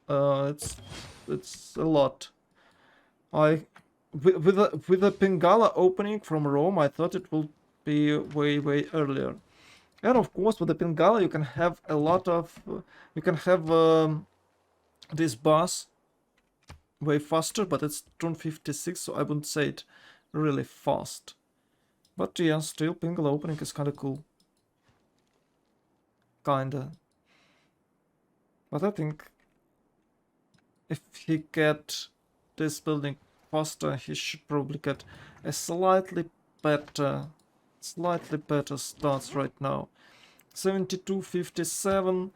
It's a lot. With the Pingala opening from Rome, I thought it would be way earlier. And of course, with the Pingala, you can have a lot of this boss way faster, but it's turn 56, so I wouldn't say it really fast. But yeah, still Pingala opening is kinda cool. Kinda. But I think if he get this building faster, he should probably get a slightly better starts right now. 72, 57,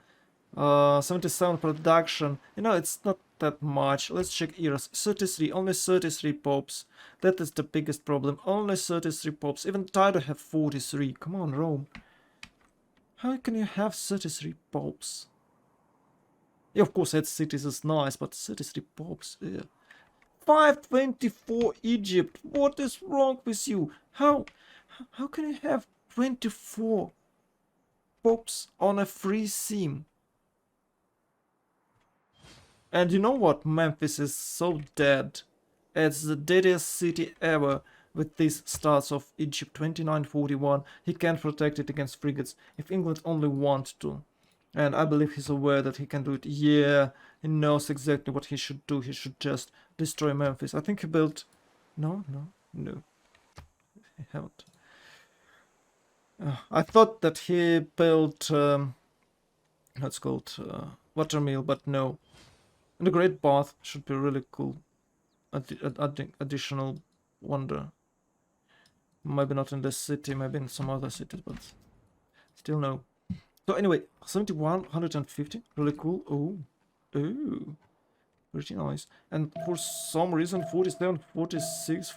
77 production. You know, it's not that much. Let's check eras. 33, only 33 popes. That is the biggest problem. Only 33 popes. Even Tido have 43. Come on, Rome. How can you have 33 popes? Yeah, of course, that cities is nice, but 33 popes. Yeah. 524 Egypt. What is wrong with you? How can you have 24 popes on a free theme? And you know what? Memphis is so dead. It's the deadest city ever with these stats of Egypt. 2941. He can't protect it against frigates if England only wants to. And I believe he's aware that he can do it. Yeah, he knows exactly what he should do. He should just destroy Memphis. I think he built... No. He haven't. I thought that he built... what's called... watermill, but no. And the Great Bath should be really cool. Additional wonder. Maybe not in this city, maybe in some other cities, but still no. So anyway, 71, 150, really cool. Oh, oh, pretty nice. And for some reason, 47, 46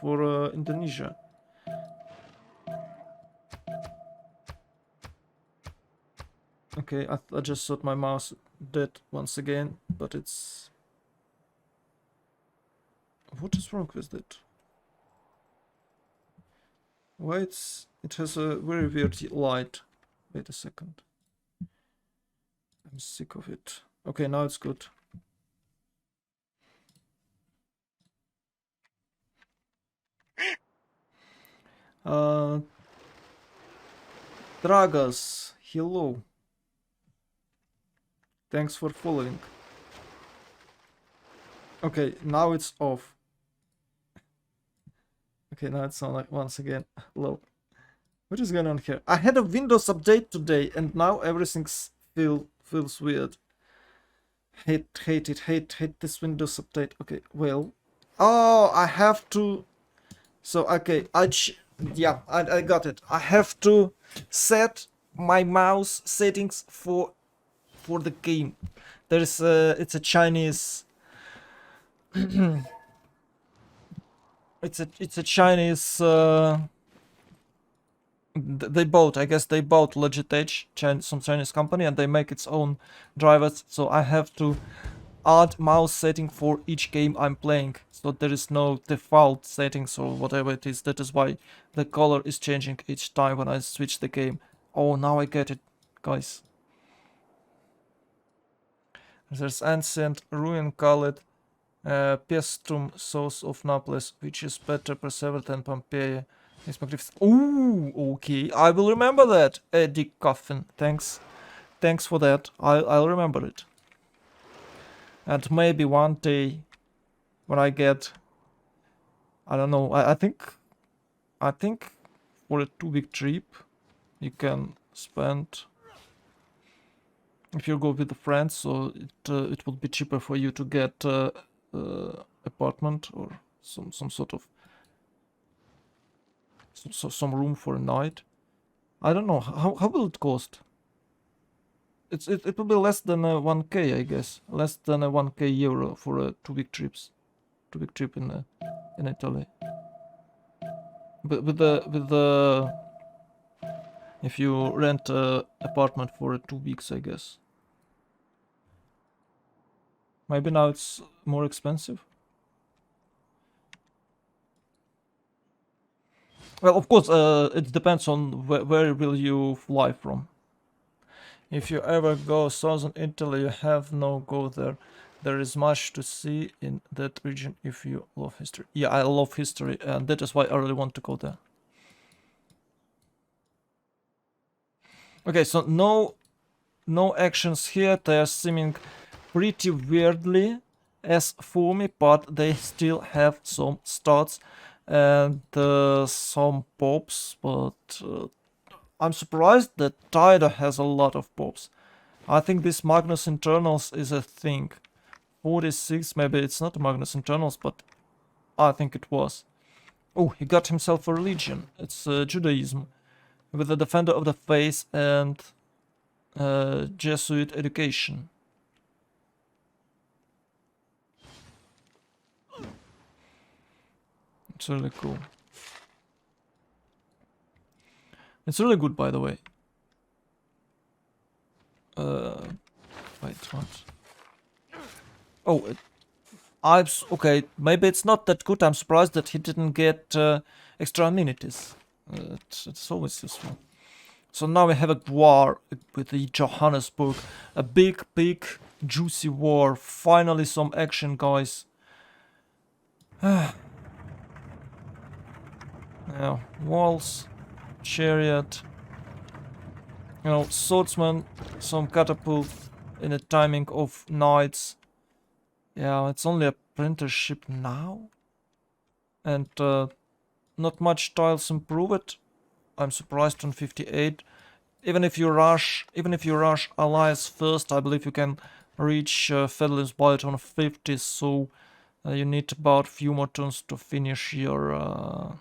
for Indonesia. Okay, I just thought my mouse dead once again, but it's... What is wrong with it? Why it has a very weird light. Wait a second. I'm sick of it. Okay, now it's good. Uh, Dragas, hello. Thanks for following. Okay, now it's off. Okay, now it's on like once again. Low. What is going on here? I had a Windows update today, and now everything's feels weird. Hate it, hate this Windows update. Okay, well, oh, I have to. So okay, yeah, I got it. I have to set my mouse settings for the game. There's it's a Chinese. it's a Chinese. They bought, I guess they bought Logitech, some Chinese company, and they make its own drivers. So I have to add mouse setting for each game I'm playing. So there is no default settings or whatever it is. That is why the color is changing each time when I switch the game. Oh, now I get it, guys. There's Ancient, Ruin Colored, Pestum, Source of Naples, which is better persevered than Pompeii. It's magnificent. Ooh, okay. I will remember that, Eddie Coffin. Thanks for that. I'll remember it. And maybe one day when I get, I don't know, I think for a 2-week trip you can spend, if you go with a friend, so it would be cheaper for you to get apartment or some sort of some room for a night. I don't know how will it cost. It will be less than 1k, I guess, less than 1k euro for a 2-week trip in Italy. But with the if you rent a apartment for 2 weeks, I guess. Maybe now it's more expensive. Well, of course, it depends on where will you fly from. If you ever go southern Italy, you have no go there. There is much to see in that region if you love history. Yeah, I love history, and that is why I really want to go there. Okay, so no actions here. They are seeming pretty weirdly as for me, but they still have some stats and some pops, but I'm surprised that Tida has a lot of pops. I think this Magnus Internals is a thing. 46, maybe it's not Magnus Internals, but I think it was. Oh, he got himself a religion. It's Judaism, with the Defender of the Faith and Jesuit education. It's really cool. It's really good, by the way. Wait, what? Oh, okay, maybe it's not that good. I'm surprised that he didn't get extra amenities. It's always useful. So now we have a war with the Johannesburg. A big, juicy war. Finally some action, guys. Yeah, walls, chariot. You know, swordsman, some catapult in the timing of knights. Yeah, it's only a printer ship now. And not much tiles improved. I'm surprised on 58. Even if you rush allies first, I believe you can reach Federalist Bullet on 50, so you need about a few more turns to finish your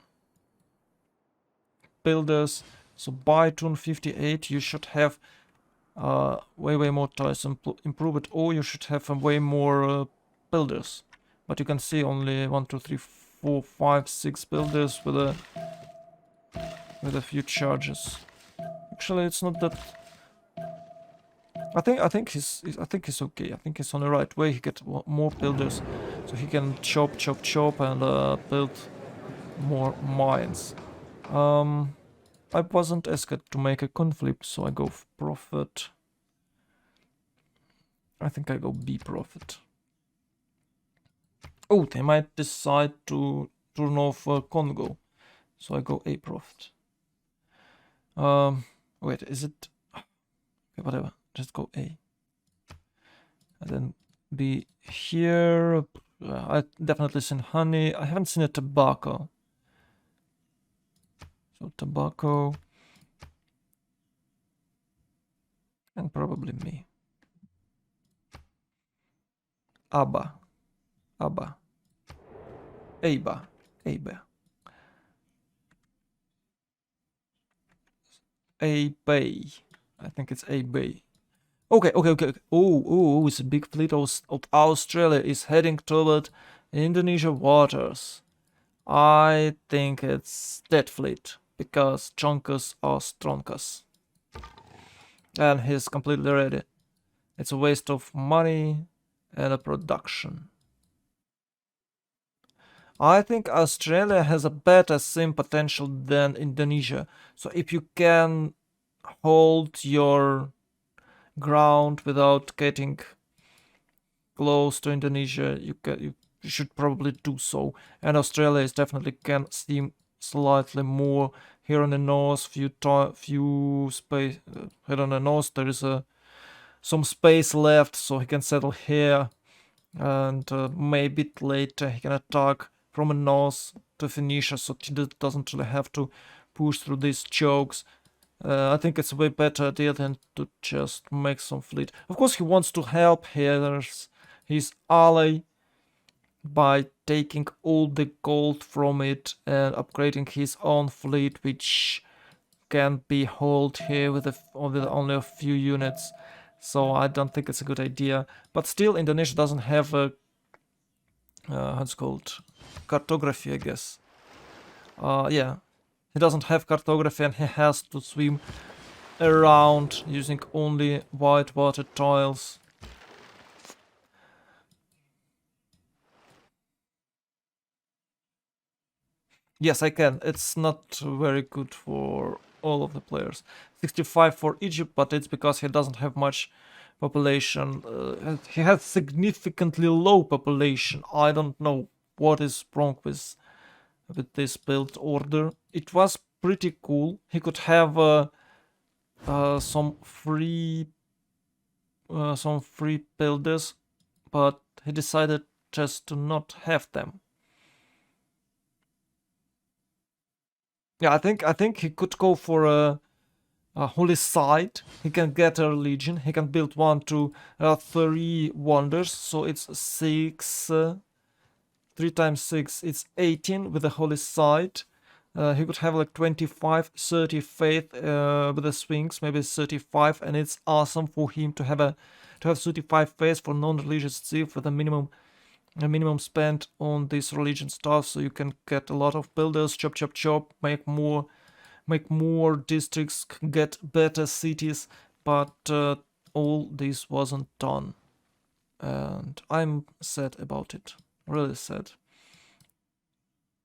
builders. So by turn 58 you should have way more tiles improve it, or you should have way more builders. But you can see only 1, 2, 3, 4, 5, 6 builders with a few charges. Actually, it's not that. I think he's okay. I think he's on the right way. He get more builders, so he can chop, and build more mines. I wasn't as good to make a conflict, so I go profit. I think I go B profit. Oh, they might decide to turn off Congo, so I go A profit. Wait, is it? Okay, whatever. Just go A. And then B here. I definitely seen honey. I haven't seen a tobacco. So tobacco. And probably me. Abba. Aba. Aba. Aba. A-Bay. I think it's A-Bay. Okay. Oh, it's a big fleet of Australia is heading toward Indonesia waters. I think it's that fleet, because Chunkus are Stronkus. And he's completely ready. It's a waste of money and a production. I think Australia has a better sim potential than Indonesia. So if you can hold your ground without getting close to Indonesia, you should probably do so. And Australia is definitely can seem slightly more here on the north. Few space here on the north. There is some space left, so he can settle here, and maybe later he can attack from the north to Phoenicia, so he doesn't really have to push through these chokes. I think it's a way better idea than to just make some fleet. Of course, he wants to help here. There's his ally by taking all the gold from it and upgrading his own fleet, which can be held here with only a few units. So I don't think it's a good idea. But still, Indonesia doesn't have a how it's called, cartography, I guess. Yeah, he doesn't have cartography, and he has to swim around using only white water tiles. Yes, I can. It's not very good for all of the players. 65 for Egypt, but it's because he doesn't have much population. He has significantly low population. I don't know what is wrong with this build order. It was pretty cool. He could have some free builders, but he decided just to not have them. Yeah, I think he could go for a holy site. He can get a legion. He can build 1 to 3 wonders. So it's 6. 3 times 6, it's 18 with a holy site. He could have like 25, 30 faith with the swings, maybe 35, and it's awesome for him to have 35 faith for non-religious thief with a minimum spend on this religion stuff, so you can get a lot of builders, chop, make more districts, get better cities, but all this wasn't done, and I'm sad about it, really sad.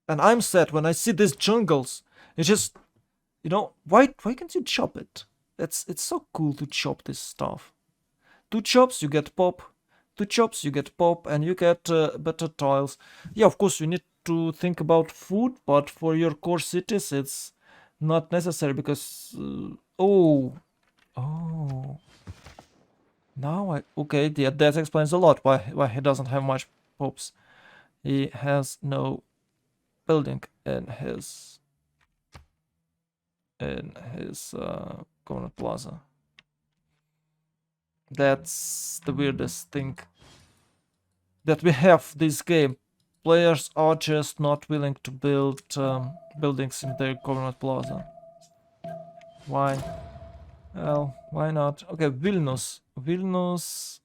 And I'm sad when I see these jungles. It's just, why can't you chop it? It's so cool to chop this stuff. 2 chops, you get pop. 2 chops, you get pop, and you get better tiles. Yeah, of course, you need to think about food, but for your core cities, it's not necessary because... oh. Now okay, yeah, that explains a lot why he doesn't have much pops. He has no building in his corner plaza. That's the weirdest thing that we have this game. Players are just not willing to build buildings in their government plaza. Why? Well, why not? Okay, Vilnius. Vilnius.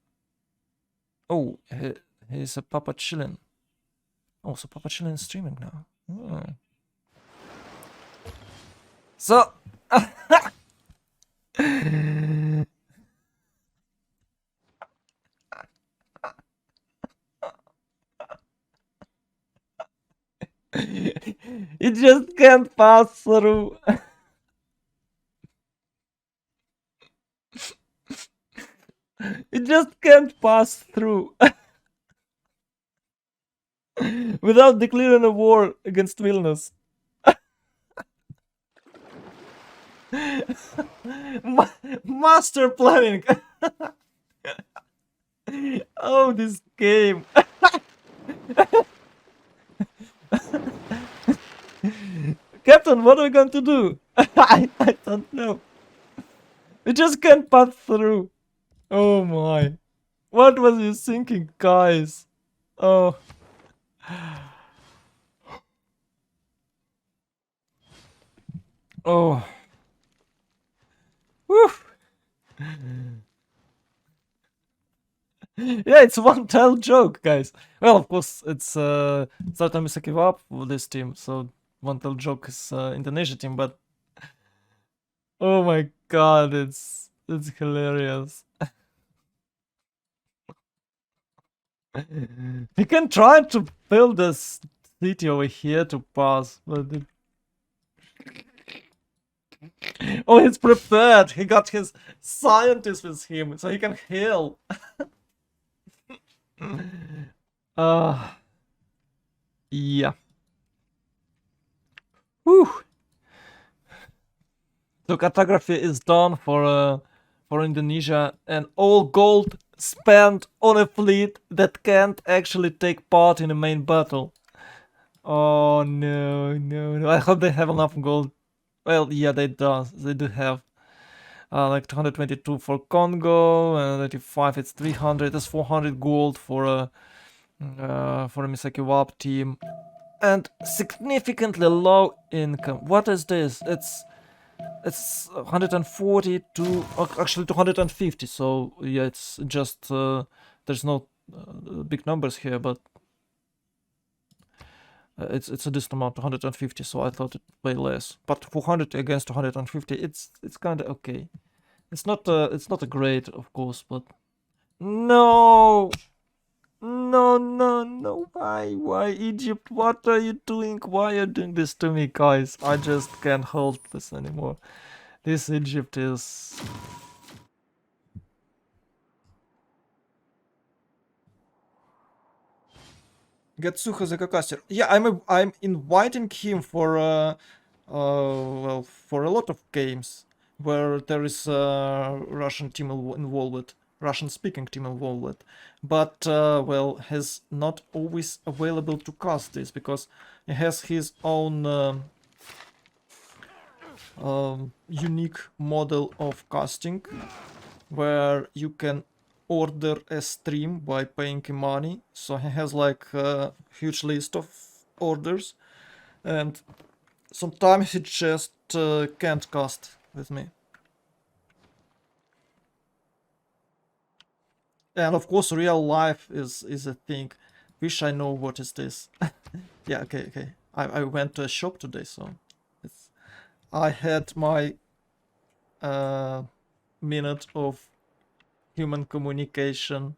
Oh, he's a Papa Chillin. Oh, so Papa Chillin is streaming now. Hmm. So. You just can't pass through. You just can't pass through without declaring a war against Vilnius. Master planning. Oh, this game. Captain, what are we going to do? I don't know. We just can't pass through. Oh my. What was you thinking, guys? Oh. Oh. Woo. Yeah, it's one tell joke, guys. Well, of course, it's Zlatan Misaki up for this team, so one tell joke is Indonesia team, but oh my god, it's hilarious. He can try to build a city over here to pass, but oh, he's prepared. He got his scientist with him, so he can heal. Yeah. Whew. So cartography is done for Indonesia, and all gold spent on a fleet that can't actually take part in the main battle. Oh no, no, no! I hope they have enough gold. Well, yeah, they do have. Like 222 for Congo, and 85 it's 300. That's 400 gold for a Misaki Wap team, and significantly low income. What is this? It's 140 to actually 250. So yeah, it's just there's no big numbers here, but it's a decent amount, 250. So I thought it way less, but 400 against 250, it's kind of okay. It's not a great, of course, but no, no, no, no. Why Egypt? What are you doing? Why are you doing this to me, guys? I just can't hold this anymore. This Egypt is. Getsuha the Cacaster. Yeah, I'm inviting him for well, for a lot of games where there is a Russian team involved, Russian speaking team involved, but well, has not always available to cast this because he has his own unique model of casting where you can order a stream by paying him money. So he has like a huge list of orders, and sometimes he just can't cast with me. And of course, real life is a thing. Wish I know what is this. Yeah, okay, okay. I went to a shop today, so it's. I had my minute of human communication.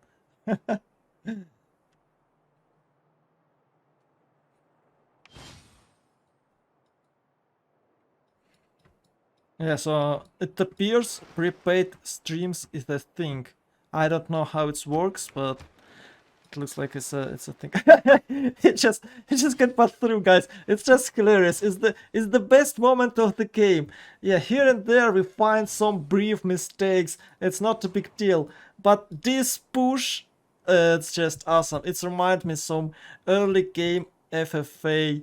Yeah, so it appears prepaid streams is a thing. I don't know how it works, but it looks like it's a thing. it just can't pass through, guys. It's just hilarious. It's the best moment of the game. Yeah, here and there we find some brief mistakes. It's not a big deal, but this push, it's just awesome. It reminds me some early game FFA,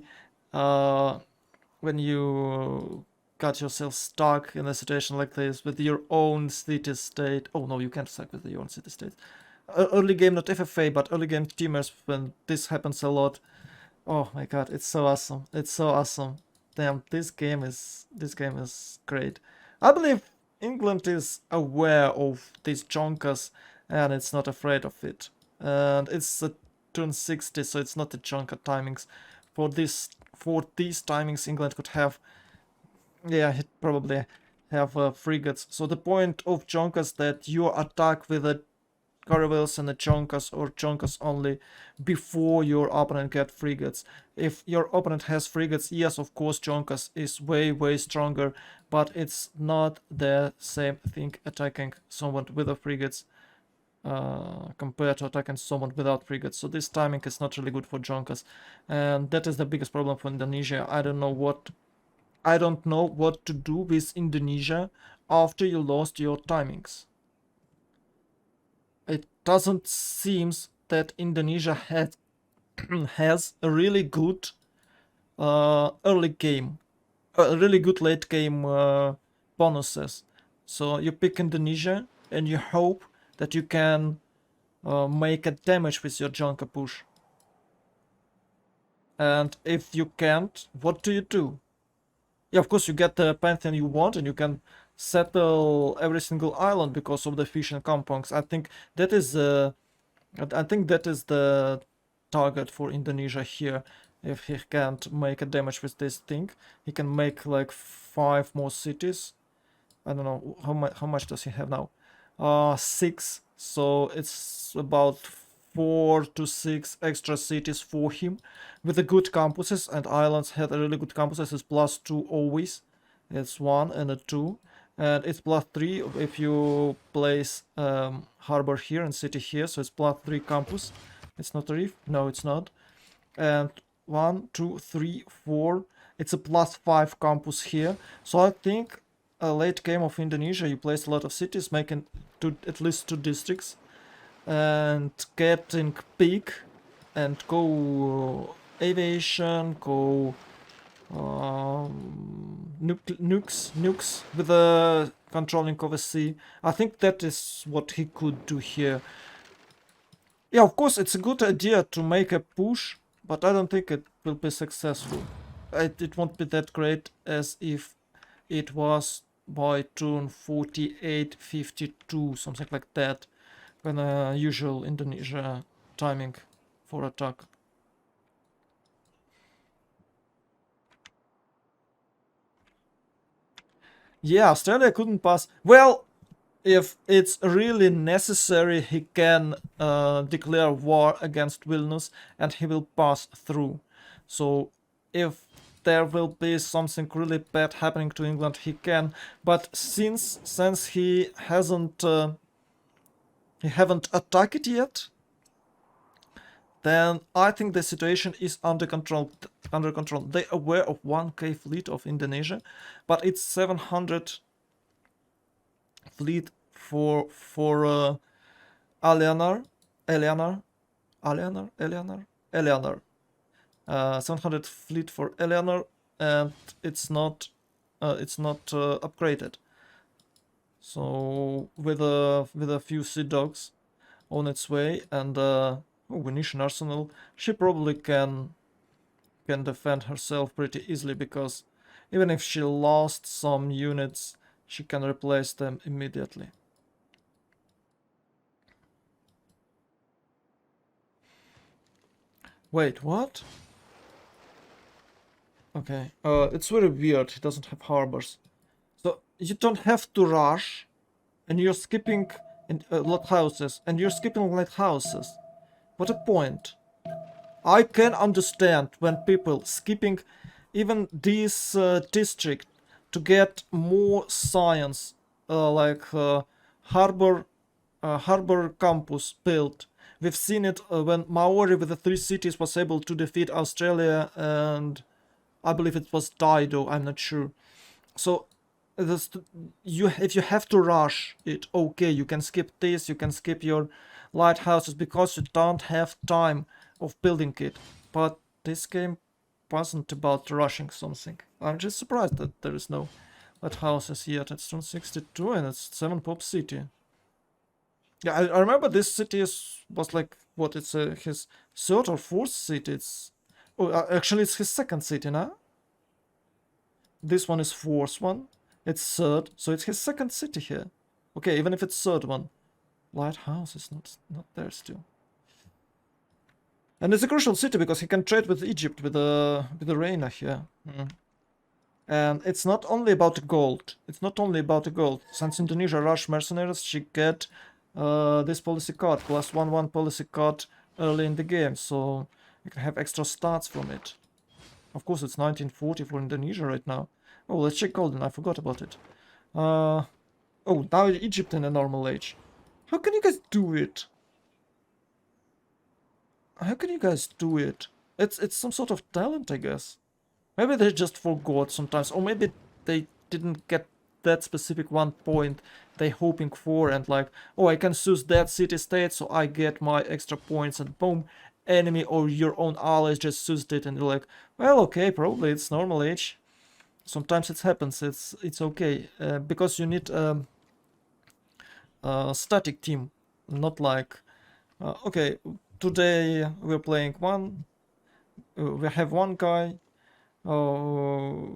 when you got yourself stuck in a situation like this with your own city state. Oh no, you can't stuck with your own city state. Early game, not FFA, but early game teamers, when this happens a lot. Oh my god, it's so awesome. It's so awesome. Damn, this game is great. I believe England is aware of these Jonkers and it's not afraid of it. And it's a turn 60, so it's not the Jonker timings. For these timings, England could have, yeah, he'd probably have frigates. So the point of Jonkers that you attack with a caravels and the Jonkas or Jonkas only before your opponent get frigates. If your opponent has frigates, yes, of course, Jonkas is way stronger, but it's not the same thing attacking someone with the frigates compared to attacking someone without frigates. So this timing is not really good for Jonkas, and that is the biggest problem for Indonesia. I don't know what to do with Indonesia after you lost your timings. It doesn't seem that Indonesia has a really good early game, a really good late game bonuses. So you pick Indonesia and you hope that you can make a damage with your Junker push. And if you can't, what do you do? Yeah, of course you get the Pantheon you want and you can settle every single island because of the fission compounds. I think that is the target for Indonesia here. If he can't make a damage with this thing, he can make like 5 more cities. I don't know how much does he have now. 6. So it's about 4 to 6 extra cities for him with the good campuses, and islands had a really good campuses. It's +2 always. It's 1 and a 2, and it's +3 if you place harbor here and city here. So it's +3 campus. It's not a reef. No, it's not. And 1, 2, 3, 4. It's a +5 campus here. So I think a late game of Indonesia, you place a lot of cities, making at least 2 districts, and getting big, and go aviation, go nukes with the controlling of a sea. I think that is what he could do here. Yeah, of course, it's a good idea to make a push, but I don't think it will be successful. It won't be that great as if it was by turn 48, 52, something like that, when usual Indonesia timing for attack. Yeah, Australia couldn't pass. Well, if it's really necessary, he can declare war against Vilnius and he will pass through. So if there will be something really bad happening to England, he can. But since he haven't attacked it yet, then I think the situation is under control. They are aware of 1k fleet of Indonesia, but it's 700 fleet for Eleanor. 700 fleet for Eleanor, and it's not upgraded. So with a few sea dogs on its way and Venetian arsenal, she probably can defend herself pretty easily, because even if she lost some units, she can replace them immediately. Wait, what? Okay, it's very weird. He doesn't have harbors. So you don't have to rush, and you're skipping lighthouses, and you're skipping lighthouses. What a point. I can understand when people skipping even this district to get more science, like harbor campus built. We've seen it when Maori with the 3 cities was able to defeat Australia, and I believe it was Dido, I'm not sure. So if you have to rush it, okay, you can skip this, you can skip your lighthouses because you don't have time of building it. But this game wasn't about rushing something. I'm just surprised that there is no lighthouses yet. It's turn 62 and it's 7 pop city. Yeah, I remember this city was like, what, it's his 3rd or 4th city. Actually it's his 2nd city now. This one is 4th one. It's third, so it's his second city here. Okay, even if it's third one. Lighthouse is not there still. And it's a crucial city because he can trade with Egypt with the Reina here. And it's not only about the gold. It's not only about the gold. Since Indonesia rush mercenaries, she get this policy card, +1/1 policy card early in the game, so you can have extra stats from it. Of course, it's 1940 for Indonesia right now. Oh, let's check golden. I forgot about it. Oh, now Egypt in a normal age. How can you guys do it? How can you guys do it? It's some sort of talent, I guess. Maybe they just forgot sometimes, or maybe they didn't get that specific 1 point they hoping for, and like, oh, I can choose that city-state, so I get my extra points, and boom, enemy or your own allies just choose it, and you're like, well, okay, probably it's normal age. Sometimes it happens. It's okay because you need a static team, not like, okay, today we're playing one. We have one guy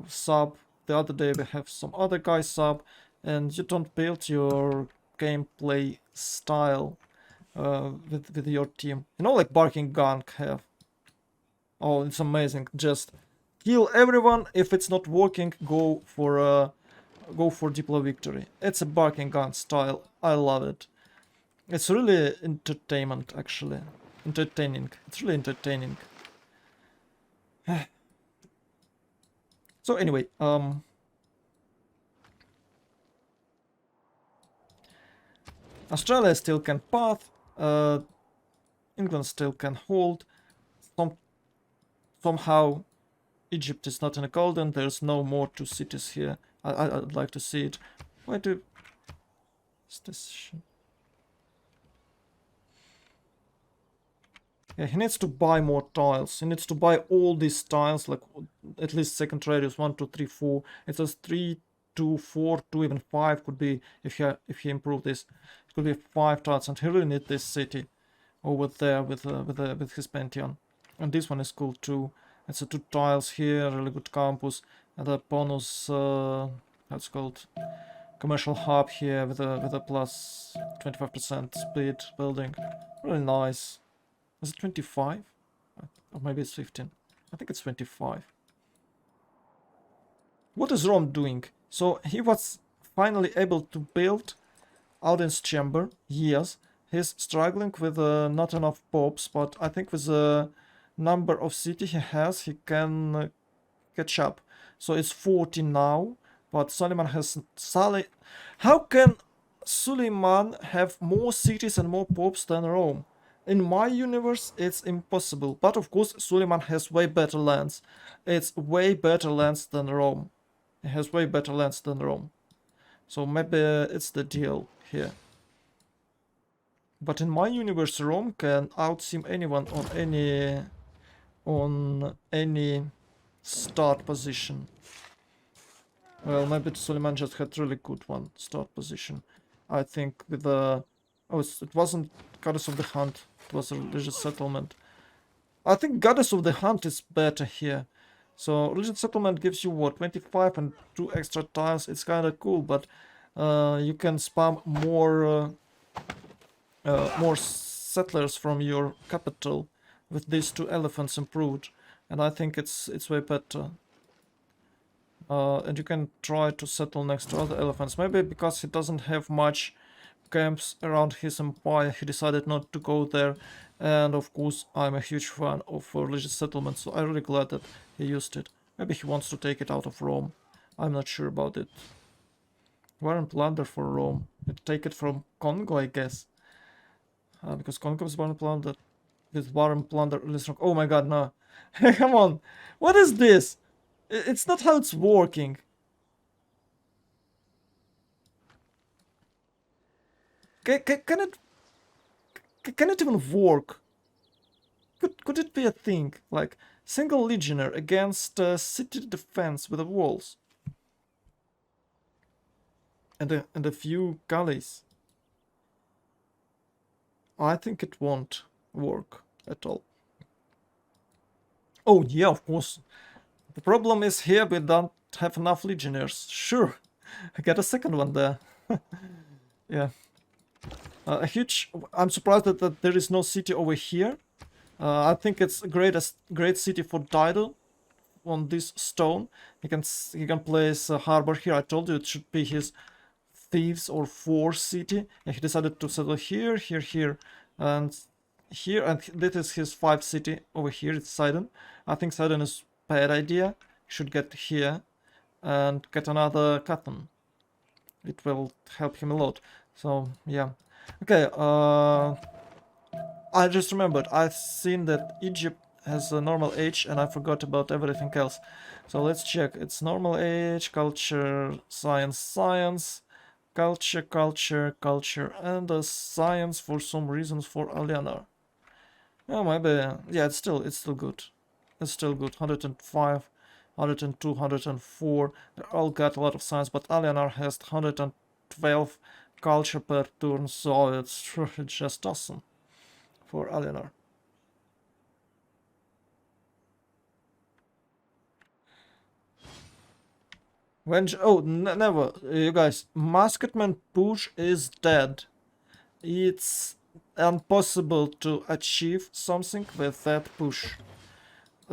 sub. The other day we have some other guy sub, and you don't build your gameplay style with your team. You know, like Barking Gun have. Oh, it's amazing. Just kill everyone. If it's not working, go for Diplo victory. It's a Barking Gun style. I love it. It's really entertainment, actually. Entertaining. It's really entertaining. So anyway, Australia still can path, England still can hold. Somehow Egypt is not in a golden, there's no more two cities here. I'd like to see it. Why do... Is this... Yeah, he needs to buy more tiles. He needs to buy all these tiles, like at least second radius 1, 2, 3, 4. It says 3, 2, 4, 2, even 5 could be if he improved this. It could be 5 tiles, and he really need this city over there with his Pantheon. And this one is cool too. It's a 2 tiles here, really good campus, and a bonus that's called commercial hub here with a plus 25% speed building. Really nice. Is it 25? Or maybe it's 15. I think it's 25. What is Rome doing? So he was finally able to build audience chamber. Yes, he's struggling with not enough popes, but I think with the number of city he has, he can catch up. So it's 40 now, but Suleiman has... How can Suleiman have more cities and more popes than Rome? In my universe, it's impossible. But of course, Suleiman has way better lands. It's way better lands than Rome. He has way better lands than Rome. So maybe it's the deal here. But in my universe, Rome can outseem anyone on any start position. Well, maybe Suleiman just had really good one start position. I think with the... Oh, it wasn't Goddess of the Hunt. It was a religious settlement. I think Goddess of the Hunt is better here. So religious settlement gives you what, 25 and 2 extra tiles. It's kind of cool, but you can spam more settlers from your capital with these 2 elephants improved, and I think it's way better. And you can try to settle next to other elephants. Maybe because he doesn't have much camps around his empire, he decided not to go there. And of course, I'm a huge fan of religious settlements, so I'm really glad that he used it. Maybe he wants to take it out of Rome. I'm not sure about it. War and plunder for Rome. You'd take it from Congo, I guess. Because Congo is war and plunder. With war and plunder really strong. Oh my god, no. Come on. What is this? It's not how it's working. Can it even work? Could it be a thing? Like, single legionnaire against city defense with the walls. And a few galleys. I think it won't work at all. Oh yeah, of course. The problem is here we don't have enough legionnaires. Sure. I got a second one there. Yeah. A huge... I'm surprised that there is no city over here. I think it's a great city for Dido on this stone. He can place a harbor here. I told you it should be his thieves or force city. And he decided to settle here, here, and here. And this is his 5 city over here. It's Sidon. I think Sidon is bad idea. He should get here and get another Cathan. It will help him a lot. So yeah. Okay. I just remembered, I've seen that Egypt has a normal age and I forgot about everything else. So let's check. It's normal age, culture, science, culture, and science for some reasons for Alianar. Oh, maybe, yeah, it's still good. It's still good. 105, 102, 104. They all got a lot of science, but Alianar has 112 culture per turn, so it's just awesome for Alianar. Never, you guys. Musketman push is dead. It's impossible to achieve something with that push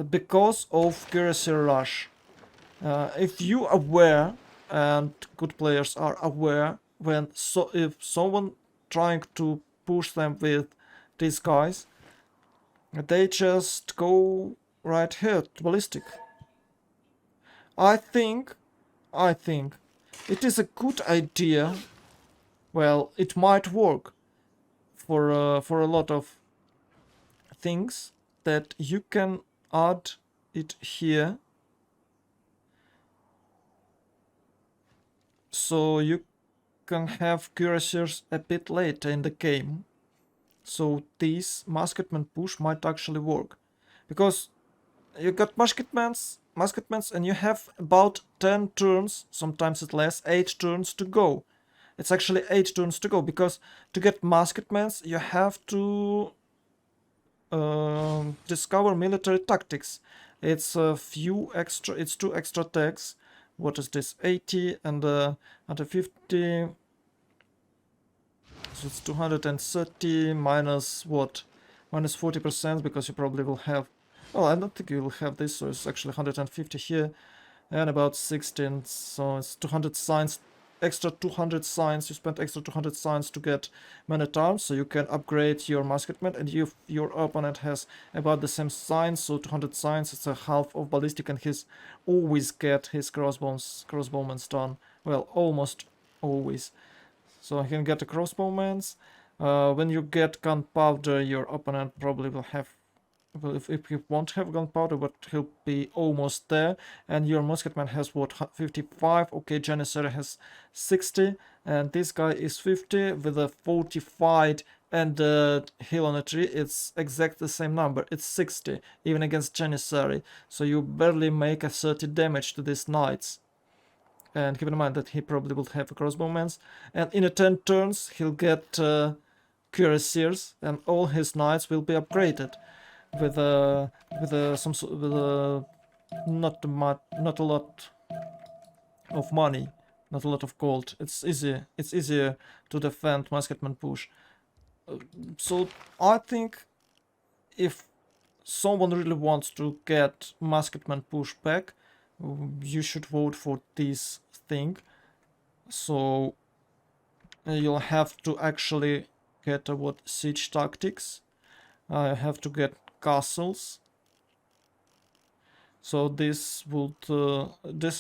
because of Cuirassier Rush. If you aware, and good players are aware, if someone trying to push them with these guys, they just go right here to ballistic. I think it is a good idea. Well, it might work for a lot of things that you can add it here, so you can have cuirassiers a bit later in the game. So this musketman push might actually work, because you got musketmans, and you have about 10 turns, sometimes it's less, 8 turns to go. It's actually 8 turns to go, because to get musketmans you have to discover military tactics. It's it's 2 extra tags. What is this? 80 and 150. So it's 230 minus what? Minus 40%, because you probably will have... Well, I don't think you will have this, so it's actually 150 here and about 16, so it's 200 signs, extra 200 signs. You spend extra 200 signs to get men-at-arms, so you can upgrade your musketman, and if your opponent has about the same signs, so 200 signs, it's a half of ballistic, and he's always get his crossbowmen done. Well, almost always. So he can get a crossbowman's. When you get gunpowder, your opponent probably will have... Well, if he won't have gunpowder, but he'll be almost there. And your musketman has what, 55? Okay, Janissary has 60, and this guy is 50 with a fortified and hill on a tree. It's exactly the same number. It's 60, even against Janissary. So you barely make a 30 damage to these knights. And keep in mind that he probably will have a crossbowman's. And in a 10 turns, he'll get cuirassiers, and all his knights will be upgraded with not a lot of money, not a lot of gold. It's easier to defend musketman push. So I think if someone really wants to get musketman push back, you should vote for this thing. So you'll have to actually get what, siege tactics. I have to get castles. So this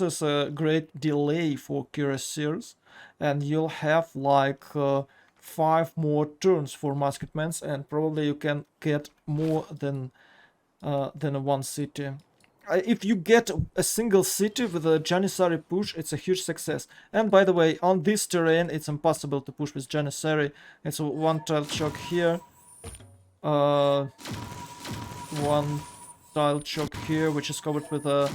is a great delay for cuirassiers, and you'll have like 5 more turns for musketmen, and probably you can get more than one city. If you get a single city with a Janissary push, it's a huge success. And by the way, on this terrain, it's impossible to push with Janissary. It's a 1 tile choke here. One tile choke here, which is covered with the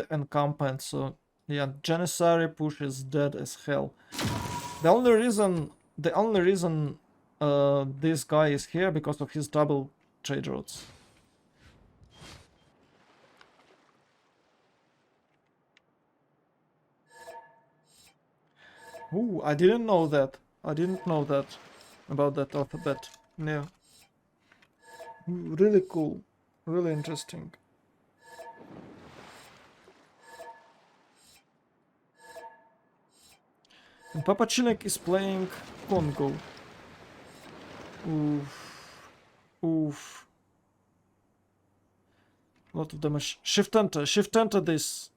encampment. So yeah, Janissary push is dead as hell. The only reason this guy is here because of his double trade routes. Ooh, I didn't know that. I didn't know that about that alphabet. Yeah. Really cool. Really interesting. And Papa Chilek is playing Congo. Oof. Oof. Lot of damage. Shift enter. Shift enter this.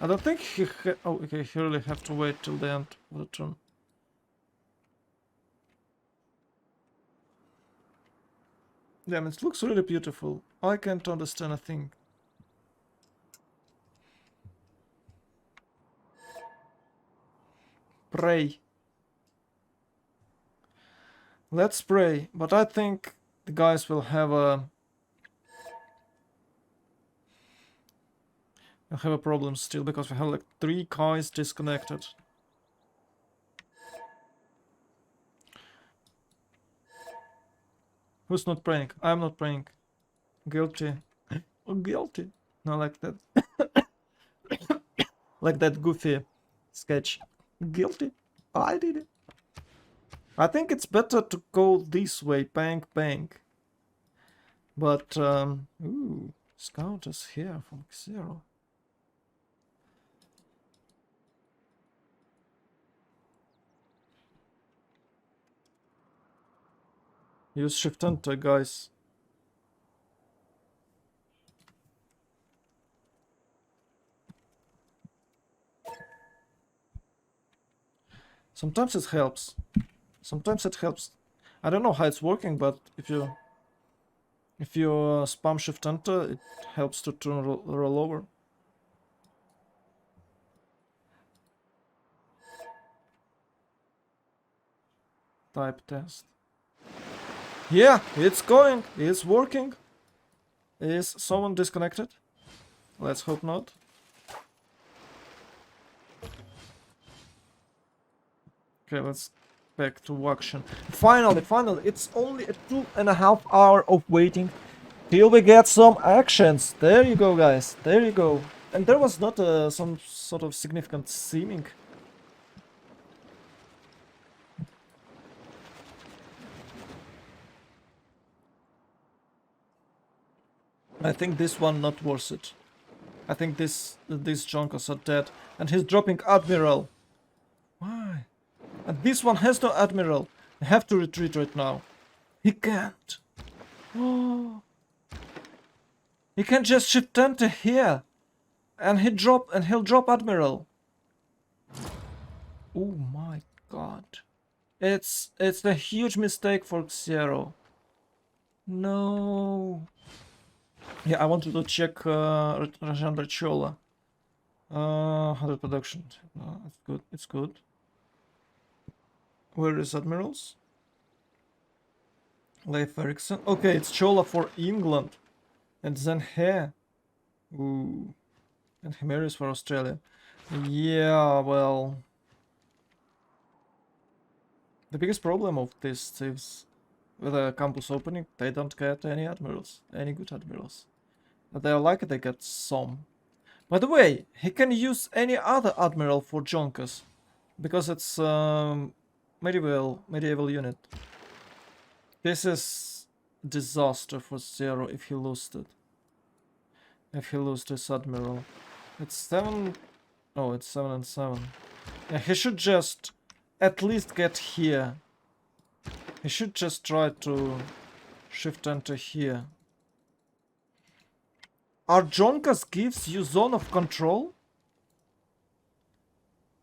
I don't think he oh, okay, he really have to wait till the end of the turn. Damn, it looks really beautiful. I can't understand a thing. Pray. Let's pray. But I think the guys will have a problem still because we have like 3 guys disconnected. Who's not praying? I'm not praying. Guilty. Oh, guilty. No, like that. Like that goofy sketch. Guilty. I did it. I think it's better to go this way. Bang, bang. But, ooh, Scout is here from Xero. Use Shift Enter, guys. Sometimes it helps. Sometimes it helps. I don't know how it's working, but if you spam Shift Enter, it helps to turn roll over. Type test. Yeah, it's going. It's working. Is someone disconnected? Let's hope not. Okay, let's back to action. Finally, it's only a 2.5 hour of waiting till we get some actions. There you go, guys. There you go. And there was not some sort of significant seeming. I think this one not worth it. I think these junkers are dead. And he's dropping Admiral. Why? And this one has no Admiral. I have to retreat right now. He can't. Oh. He can just shift enter here. And he'll drop Admiral. Oh my god. It's a huge mistake for Xero. No. Yeah, I wanted to check Rajan Chola. 100 production. No, it's good. It's good. Where is Admirals? Leif Erikson. Okay, it's Chola for England. And then here. Ooh. And Himeris for Australia. Yeah, well. The biggest problem of this is with a campus opening, they don't get any admirals. Any good admirals. But they're lucky they get some. By the way, he can use any other admiral for Jonkers. Because it's medieval unit. This is disaster for Zero if he loses it. If he loses this admiral. It's 7... Oh, it's 7 and 7. Yeah, he should just at least get here. He should just try to shift enter here. Are Jonkas gives you zone of control?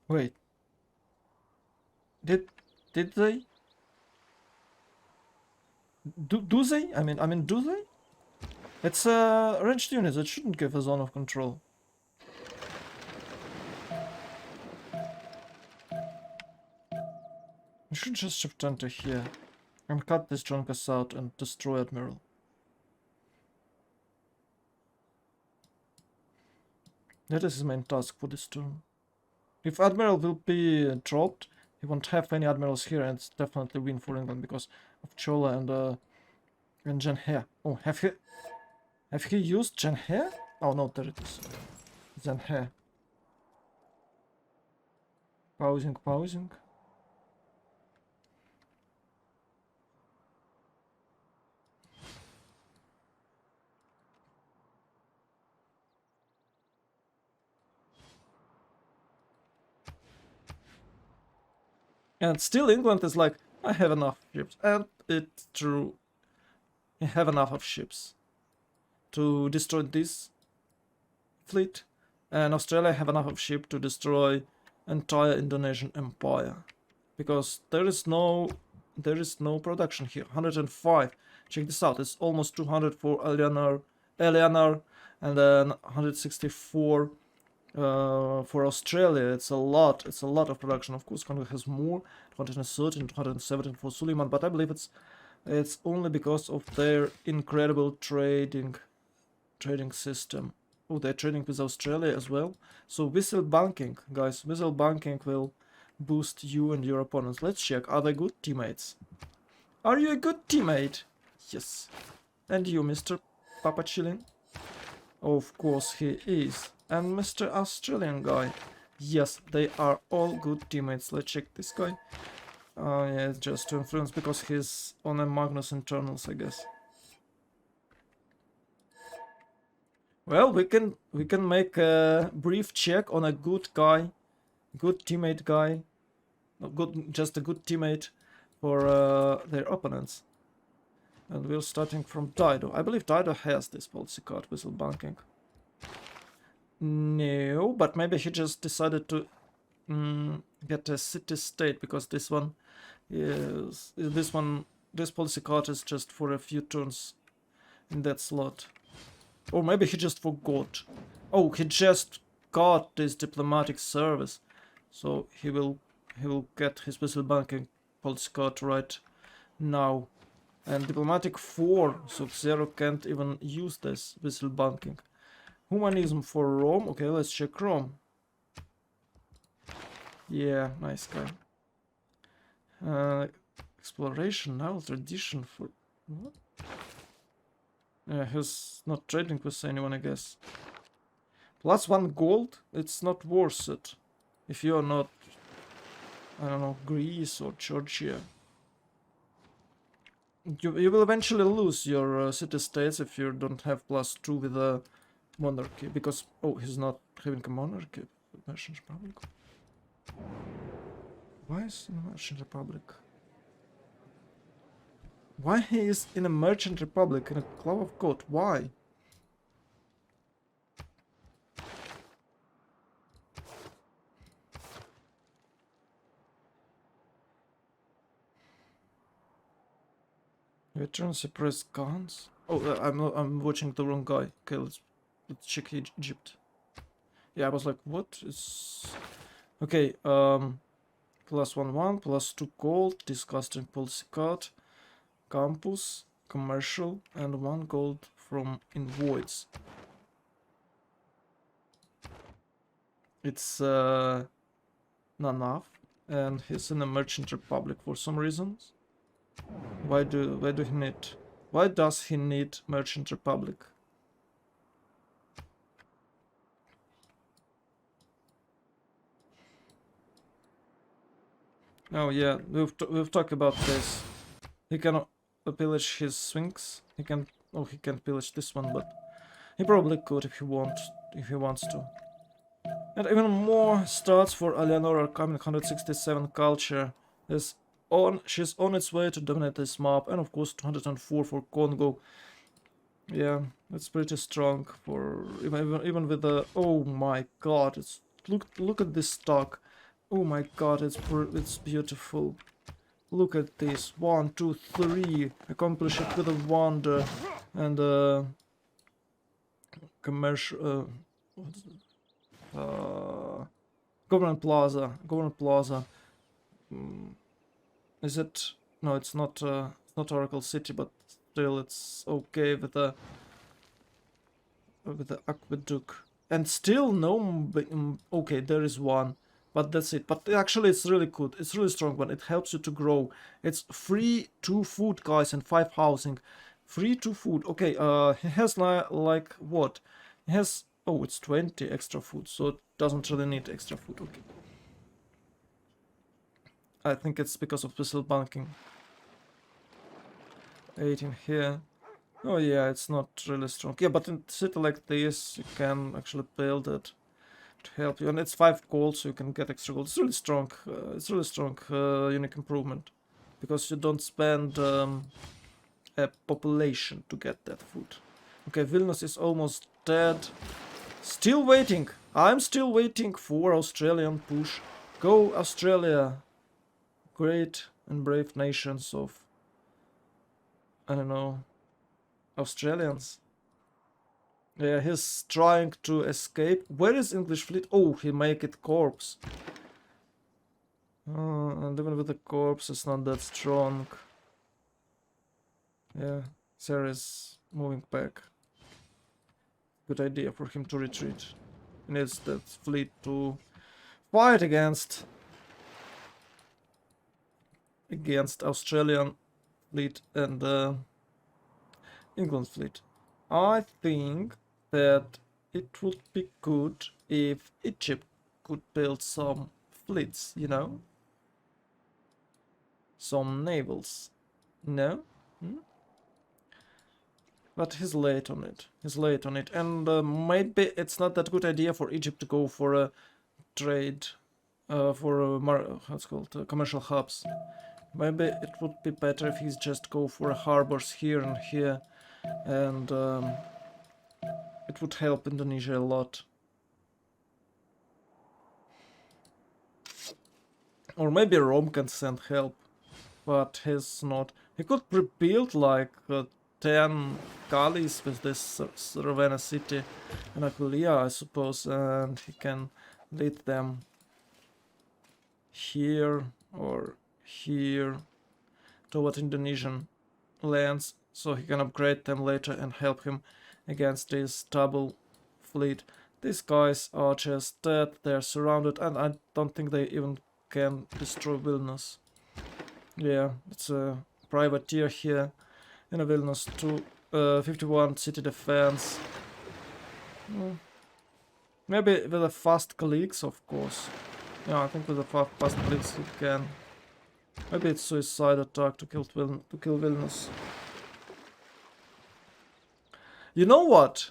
Wait. Did they? Do they? I mean, do they? It's a ranged unit. It shouldn't give a zone of control. We should just shift enter here and cut this Jonkas out and destroy Admiral. That is his main task for this turn. If Admiral will be dropped, he won't have any Admirals here, and it's definitely win for England because of Chola and Jen He. Oh, have he used Jen He? Oh no, there it is. Jen He. Pausing. And still England is like, I have enough ships. And it's true. I have enough of ships to destroy this fleet. And Australia have enough of ships to destroy entire Indonesian empire. Because there is no production here. 105. Check this out. It's almost 200 for Eleanor, and then 164 for Australia. It's a lot of production. Of course, Congo has more, 213, 217 for Suleiman, but I believe it's only because of their incredible trading system. Oh, they're trading with Australia as well. So whistle banking, guys. Whistle banking will boost you and your opponents. Let's check. Are they good teammates? Are you a good teammate? Yes. And you, Mr. Papa Chillin? Of course he is. And Mr. Australian guy. Yes, they are all good teammates. Let's check this guy. Yeah, it's just to influence because he's on a Magnus internals, I guess. Well, we can make a brief check on a good guy, good teammate guy, just a good teammate for their opponents. And we're starting from Dido. I believe Dido has this policy card, whistle banking. No, but maybe he just decided to get a city-state because this policy card is just for a few turns in that slot. Or maybe he just forgot. Oh, he just got this diplomatic service, so he will get his whistle banking policy card right now. And diplomatic 4, so Zero can't even use this whistle banking. Humanism for Rome. Okay, let's check Rome. Yeah, nice guy. Exploration now, tradition for what? Yeah, he's not trading with anyone, I guess. +1 gold? It's not worth it. If you're not, I don't know, Greece or Georgia. You will eventually lose your city-states if you don't have +2 with a monarchy. Because, oh, he's not having a monarchy. Merchant Republic. Why is he in a Merchant Republic? Why he is in a Merchant Republic, in a Club of God? Why? Veteran suppress guns? Oh, I'm watching the wrong guy. Okay, let's check Egypt. Yeah, I was like, what is... Okay, +1 +2 gold, disgusting policy card, campus, commercial, and 1 gold from invoids. It's not enough, and he's in a Merchant Republic for some reasons. Why does he need Merchant Republic? Oh yeah, we've talked about this. He cannot pillage his Sphinx. He can't pillage this one, but he probably could if he wants to. And even more starts for Eleanor are coming. 167 culture she's on its way to dominate this map, and of course 204 for Congo. Yeah, it's pretty strong for even with the... Oh my god, it's look at this stock. Oh my god, it's beautiful. Look at this. 1, 2, 3. Accomplish it with a wonder. And commercial Government Plaza. Is it? No, it's not Oracle City, but still it's okay with the aqueduct. And still no... Okay, there is one. But that's it. But actually it's really good. It's really strong one. It helps you to grow. It's free 2 food, guys, and 5 housing. Free 2 food. Okay, he has like what? He has... Oh, it's 20 extra food, so it doesn't really need extra food. Okay. I think it's because of missile banking. 18 here. Oh yeah, it's not really strong. Yeah, but in a city like this, you can actually build it to help you. And it's 5 gold, so you can get extra gold. It's really strong. It's really strong unique improvement. Because you don't spend a population to get that food. Okay, Vilnius is almost dead. Still waiting. I'm still waiting for Australian push. Go Australia. Great and brave nations of, I don't know, Australians. Yeah, he's trying to escape. Where is English fleet? Oh, he make it corpse. And even with the corpse, it's not that strong. Yeah, Sarah is moving back. Good idea for him to retreat. He needs that fleet to fight against Australian fleet and England fleet. I think that it would be good if Egypt could build some fleets, you know? Some navals. No? Hmm? But he's late on it. He's late on it. And maybe it's not that good idea for Egypt to go for a trade, for how's it called, commercial hubs. Maybe it would be better if he's just go for harbors here and here, and it would help Indonesia a lot. Or maybe Rome can send help, but he's not. He could rebuild like 10 galleys with this Ravenna city and Aquileia, I suppose, and he can lead them here or here toward Indonesian lands, so he can upgrade them later and help him against this double fleet. These guys are just dead, they're surrounded, and I don't think they even can destroy Vilnius. Yeah, it's a privateer here in a Vilnius 51 city defense. Maybe with the fast clicks, of course. Yeah, I think with the fast clicks you can. Maybe it's suicide attack to kill Vilnius. You know what?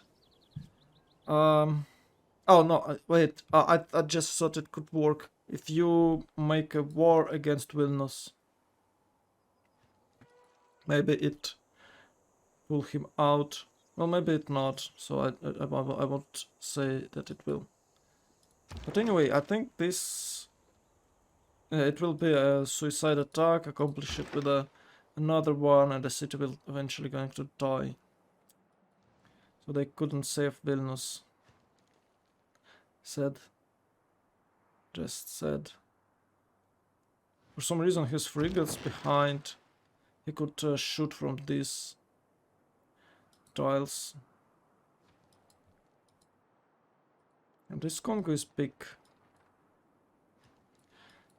Oh no, wait. I just thought it could work if you make a war against Vilnius. Maybe it pull him out. Well, maybe it not. So I won't say that it will. But anyway, I think this it will be a suicide attack. Accomplish it with another one, and the city will eventually going to die. So they couldn't save Vilnius. Said. Just said. For some reason his frigates behind. He could shoot from these tiles. And this Congo is big.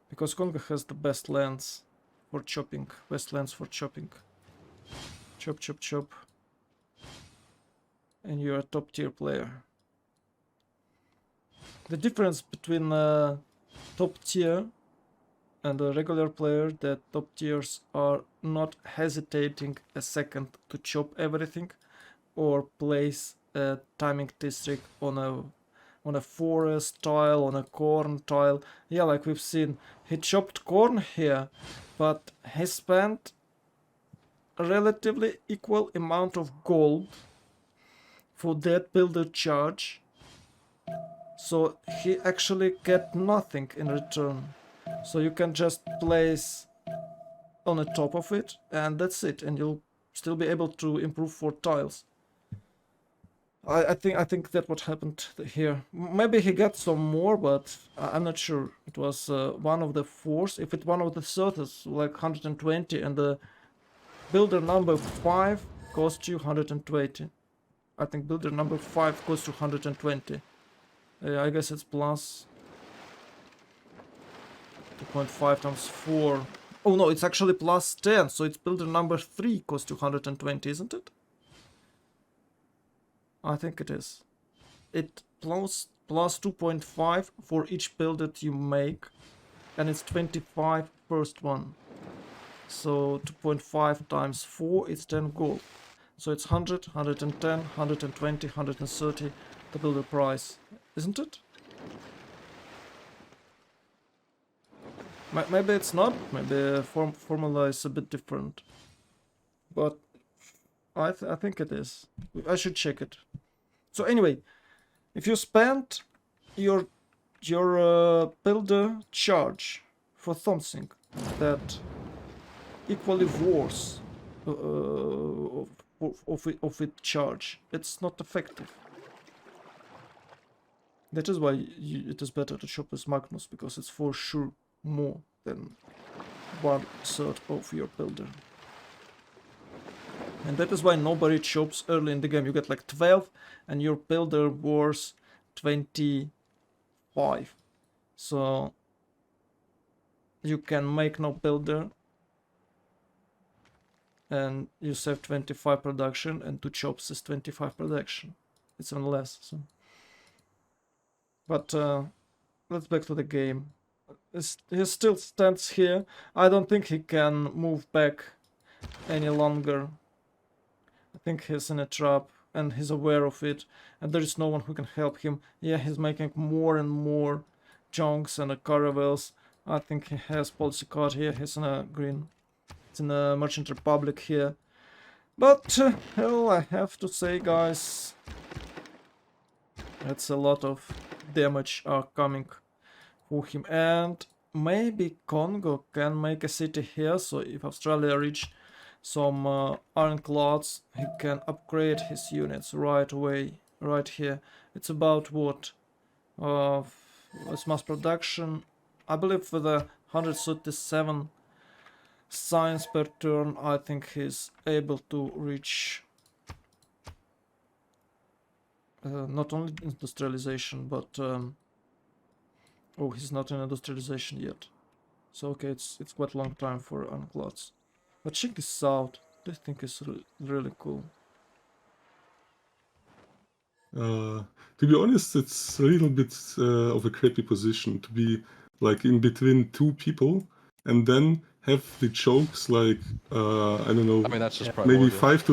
Because Congo has the best lands for chopping. Best lands for chopping. Chop, chop, chop. And you're a top tier player. The difference between top tier and a regular player, that top tiers are not hesitating a second to chop everything or place a timing district on a forest tile, on a corn tile. Yeah, like we've seen, he chopped corn here, but he spent a relatively equal amount of gold for that builder charge, so he actually get nothing in return. So you can just place on the top of it, and that's it, and you'll still be able to improve 4 tiles. I think that what happened here. Maybe he got some more, but I'm not sure. It was one of the 4s. If it's one of the 3rd, it's like 120, and the builder number 5 cost you 120. I think builder number 5 costs you 120. I guess it's plus 2.5 times 4. Oh no, it's actually plus 10, so it's builder number 3 costs you 120, isn't it? I think it is. It plus 2.5 for each build that you make, and it's 25 first one. So 2.5 times 4 is 10 gold. So it's 100, 110, 120, 130 the builder price, isn't it? Maybe it's not. Maybe the formula is a bit different. But I think it is. I should check it. So anyway, if you spend your builder charge for something that equally worth of its charge, it's not effective. That is why it is better to shop with Magnus, because it's for sure more than 1/3 of your builder. And that is why nobody chops early in the game. You get like 12 and your builder worth 25. So you can make no builder and you save 25 production, and 2 chops is 25 production. It's even less. So. But let's back to the game. He still stands here. I don't think he can move back any longer. I think he's in a trap and he's aware of it, and there is no one who can help him. Yeah, he's making more and more junks and caravels. I think he has policy card here. He's in a green. It's in a Merchant Republic here. But hell, I have to say, guys, that's a lot of damage coming for him. And maybe Congo can make a city here, so if Australia reach some ironclads, he can upgrade his units right away, right here. It's about what? It's mass production. I believe with the 137 science per turn, I think he's able to reach not only industrialization, but oh, he's not in industrialization yet. So okay, it's quite a long time for ironclads. But check this out. This thing is really cool. To be honest, it's a little bit of a crappy position to be like in between two people and then have the chokes like I don't know. I mean, that's just maybe primordial. 5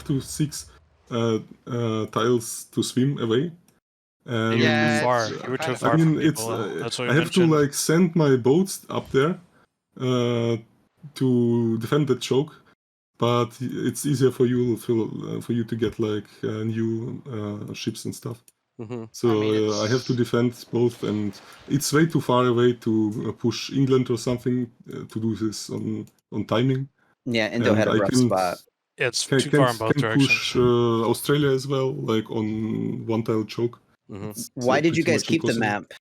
to 6 tiles to swim away. And You were too far. it's You were too kind of far I mean, from it's people. That's what we I have mentioned. to like send my boats up there to defend that choke, but it's easier for you to get like new ships and stuff. Mm-hmm. So I mean, I have to defend both, and it's way too far away to push England or something to do this on timing. Yeah, Indo had a rough spot. It's too far in both push directions. Australia as well, like on one tile choke. Mm-hmm. Why did you pretty guys much keep the impossible. map?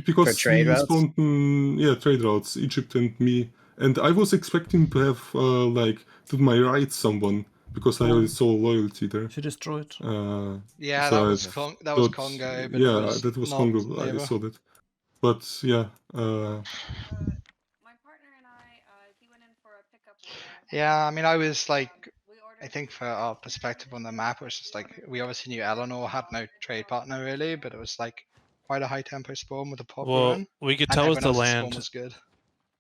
Because for trade we routes? spawned trade routes, Egypt and me, and I was expecting to have like to my right someone because I saw loyalty there. She destroyed. Yeah, so that I was that was Congo, but yeah, it was that was not Congo. Neighbor. I saw that, but yeah. My partner and he went in for a pickup order. Yeah, I mean, I was like, I think for our perspective on the map, it was just like we obviously knew Eleanor had no trade partner really, but it was like quite a high tempo spawn with a pop Well, run, we could and tell with everyone the else's spawn land. was good.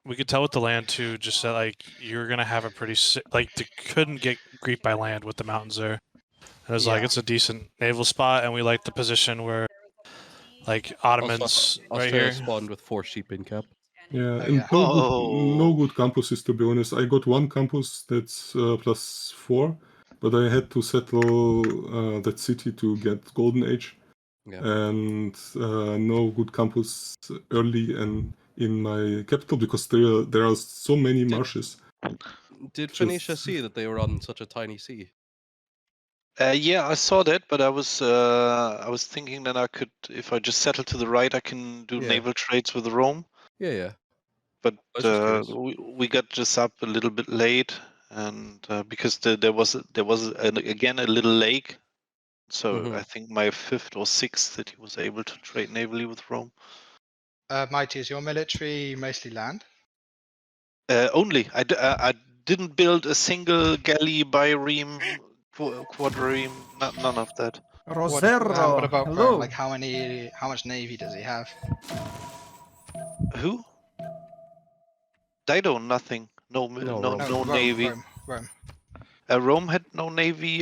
We could tell with the land too, just that like you're gonna have a pretty like they couldn't get griefed by land with the mountains there. It was like Yeah. it's a decent naval spot, and we like the position where like Ottomans right Australia here. spawned with 4 sheep in cap. Yeah, Oh, and yeah. no good campuses, to be honest. I got one campus that's +4, but I had to settle that city to get Golden Age. Yeah. And no good campus early and in my capital because there are so many marshes. Did Phoenicia see that they were on such a tiny sea? Yeah, I saw that, but I was thinking that I could, if I just settle to the right, I can do Yeah. naval trades with Rome. Yeah. But I was just curious. we got just up a little bit late, and because there was again a little lake, so Mhm. I think my 5th or 6th that he was able to trade navally with Rome. Mighty, is your military mostly land? Only I didn't build a single galley, bireme, quadrireme, none of that. Rosero, What about hello. Like how much navy does he have? Who? Dido, nothing. No, No, no, Rome. no Rome, navy. Rome. Rome had no navy